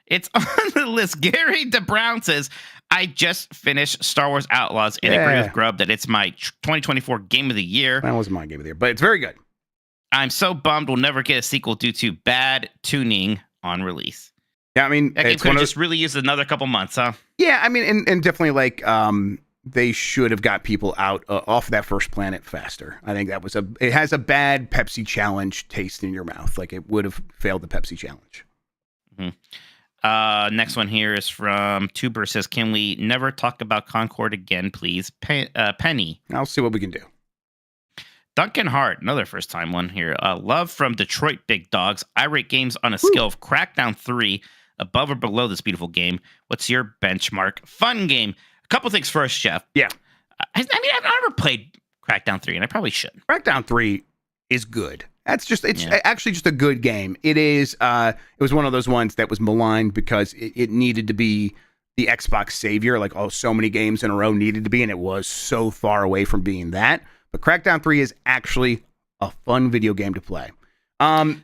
It's on the list. Gary DeBrown says, I just finished Star Wars Outlaws and agree with Grubb that it's my 2024 game of the year. That wasn't my game of the year, but it's very good. I'm so bummed we'll never get a sequel due to bad tuning on release. Yeah, I mean, that game could have just really used another couple months, huh? Yeah, I mean, and definitely like they should have got people out off that first planet faster. I think that was it has a bad Pepsi challenge taste in your mouth. Like it would have failed the Pepsi challenge. Mm-hmm. Next one here is from Tuber says, can we never talk about Concord again, please? Penny. I'll see what we can do. Duncan Hart, another first time one here. Love from Detroit Big Dogs. I rate games on a scale of Crackdown 3, above or below this beautiful game. What's your benchmark? Fun game. A couple things first, Jeff. Yeah. I mean, I've never played Crackdown 3, and I probably should. Crackdown 3 is good. It's actually just a good game. It is. It was one of those ones that was maligned because it needed to be the Xbox savior. Like so many games in a row needed to be, and it was so far away from being that. But Crackdown 3 is actually a fun video game to play.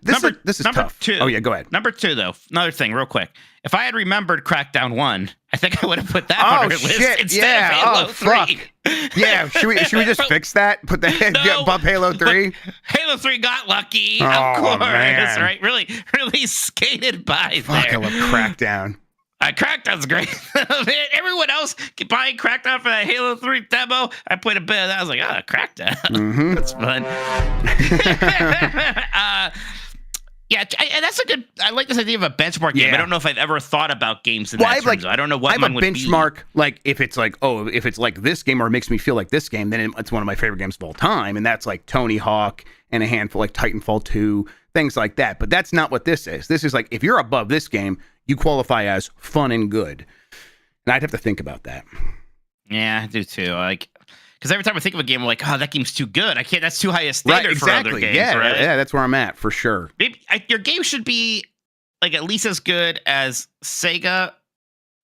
This is tough. 2. Oh yeah, go ahead. Number 2 though. Another thing, real quick. If I had remembered Crackdown 1, I think I would have put that on our list instead of Halo 3. Fuck. Yeah, should we just fix that? Put the bump Halo 3. Halo 3 got lucky. Oh, of course, man. Right? Really skated by Fuck, there. I love Crackdown. Crackdown's great. Everyone else buying Crackdown for that Halo 3 demo. I played a bit of that. I was like, Crackdown. Mm-hmm. That's fun. Yeah, and that's a good. I like this idea of a benchmark game. I don't know if I've ever thought about games in that terms. I don't know what mine would be. I have a benchmark. Like if it's like, if it's like this game or it makes me feel like this game, then it's one of my favorite games of all time, and that's like Tony Hawk and a handful like Titanfall 2, things like that. But that's not what this is. This is like if you're above this game, you qualify as fun and good. And I'd have to think about that. Yeah, I do too. Like. Because every time I think of a game, I'm like, that game's too good. I can't. That's too high a standard for other games, right? Yeah, that's where I'm at for sure. Maybe your game should be like at least as good as Sega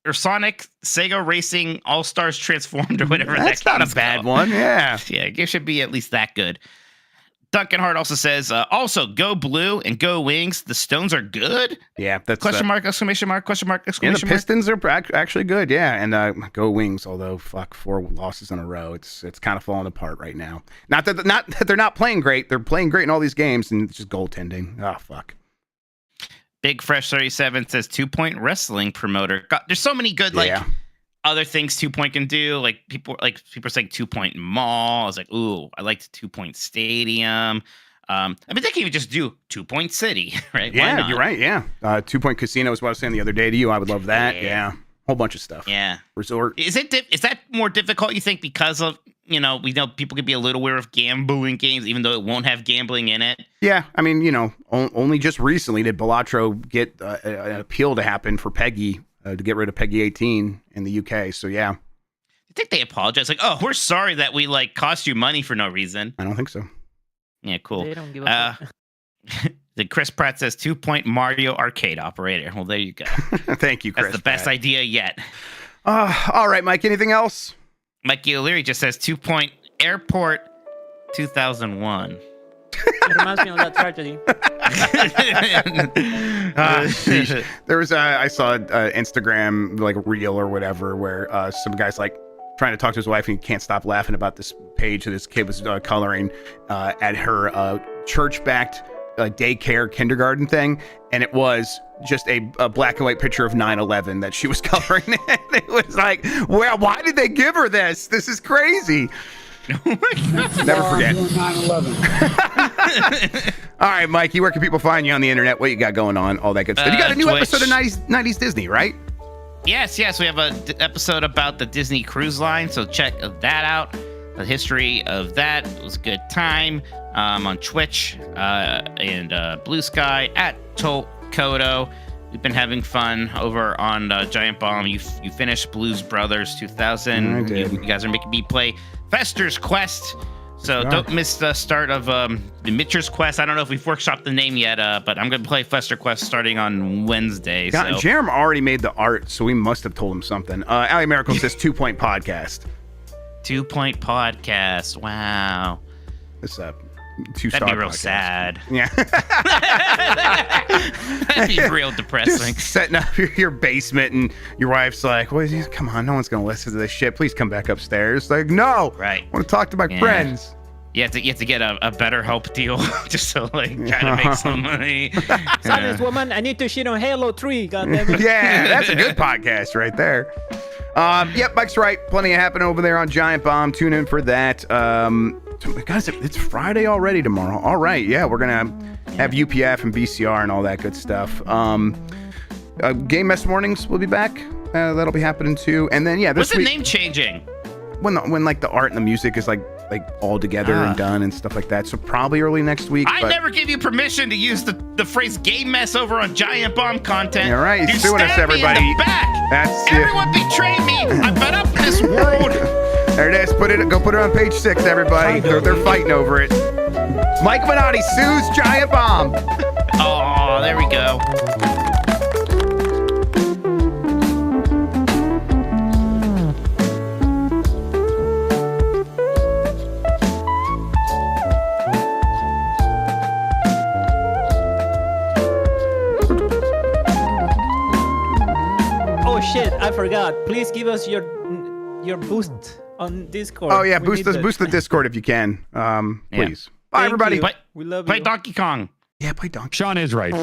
or Sonic, Sega Racing All Stars Transformed or whatever. That's not a bad one. Yeah, yeah, it should be at least that good. Duncan Hart also says, also go blue and go wings. The Stones are good. Yeah, that's Question mark, exclamation mark, question mark, Yeah, exclamation the mark. Pistons are actually good. Yeah, and go Wings. Although fuck, 4 losses in a row. It's kind of falling apart right now. Not that they're not playing great. They're playing great in all these games, and it's just goaltending. Oh fuck. Big Fresh 37 says 2 Point wrestling promoter. God, there's so many good other things 2 Point can do. People are saying 2 Point mall. I was like, ooh, I liked 2 Point stadium. I mean, they can even just do 2 Point city, right? Yeah, Why not? you're right. Yeah, 2 Point casino is what I was saying the other day to you. I would love that. Yeah, whole bunch of stuff. Yeah. Resort. Is that more difficult? You think because of we know people could be a little aware of gambling games, even though it won't have gambling in it. Yeah, I mean, only just recently did Belatro get an appeal to happen for Peggy to get rid of Peggy 18 in the UK. So yeah, I think they apologize, like, oh, we're sorry that we cost you money for no reason. I don't think so. Yeah, cool. They don't give a The Chris Pratt says 2 Point Mario arcade operator. Well, there you go. Thank you, Chris. That's the best idea yet. All right, Mike. Anything else? Mikey O'Leary just says 2 Point Airport 2001. It reminds me of that tragedy. There was I saw an Instagram reel or whatever where some guy's trying to talk to his wife and he can't stop laughing about this page that this kid was coloring at her church-backed daycare kindergarten thing, and it was just a black and white picture of 9/11 that she was coloring. It was like, well, why did they give her this? This is crazy. Oh my God. Never forget. 9/11. All right, Mikey, where can people find you on the internet? What you got going on? All that good stuff. You got a new Twitch. episode of 90s Disney, right? Yes. We have an episode about the Disney Cruise Line, so check that out. The history of that. It was a good time on Twitch and Blue Sky at Tolkoto. We've been having fun over on Giant Bomb. You finished Blues Brothers 2000. I did. You guys are making me play Fester's Quest. So don't miss the start of the Mitcher's Quest. I don't know if we've workshopped the name yet, but I'm going to play Fester Quest starting on Wednesday. God, Jerem already made the art, so we must have told him something. Ali Miracle says 2 Point Podcast. 2 Point Podcast. Wow. It's a 2-star That'd be real podcast. sad. Yeah. That'd be real depressing. Just setting up your basement and your wife's like, come on, no one's going to listen to this shit. Please come back upstairs. Like, no. Right. I want to talk to my friends. You have to get a better help deal just to trying to make some money. Silence, woman. I need to shit on Halo 3. Goddammit. Yeah, that's a good podcast right there. Yep, Mike's right. Plenty happening over there on Giant Bomb. Tune in for that. Guys, it's Friday already tomorrow. All right, yeah, we're gonna have UPF and BCR and all that good stuff. Game Mess Mornings will be back. That'll be happening too. And then this What's the week, name changing? when the art and the music is like all together and done and stuff like that. So probably early next week. I never give you permission to use the phrase "game mess" over on Giant Bomb content. All right, you suing us, stabbed me everybody. in the back. That's Everyone betrayed me. I'm fed up with this world. There it is. Go put it on page 6, everybody. They're fighting over it. Mike Minotti sues Giant Bomb. Oh, there we go. Oh shit! I forgot. Please give us your boost on Discord. Oh yeah, We boost need that. the Discord if you can. Please. Bye Thank everybody. you. We love Play you. Donkey Kong. Yeah, play Donkey. Sean is right.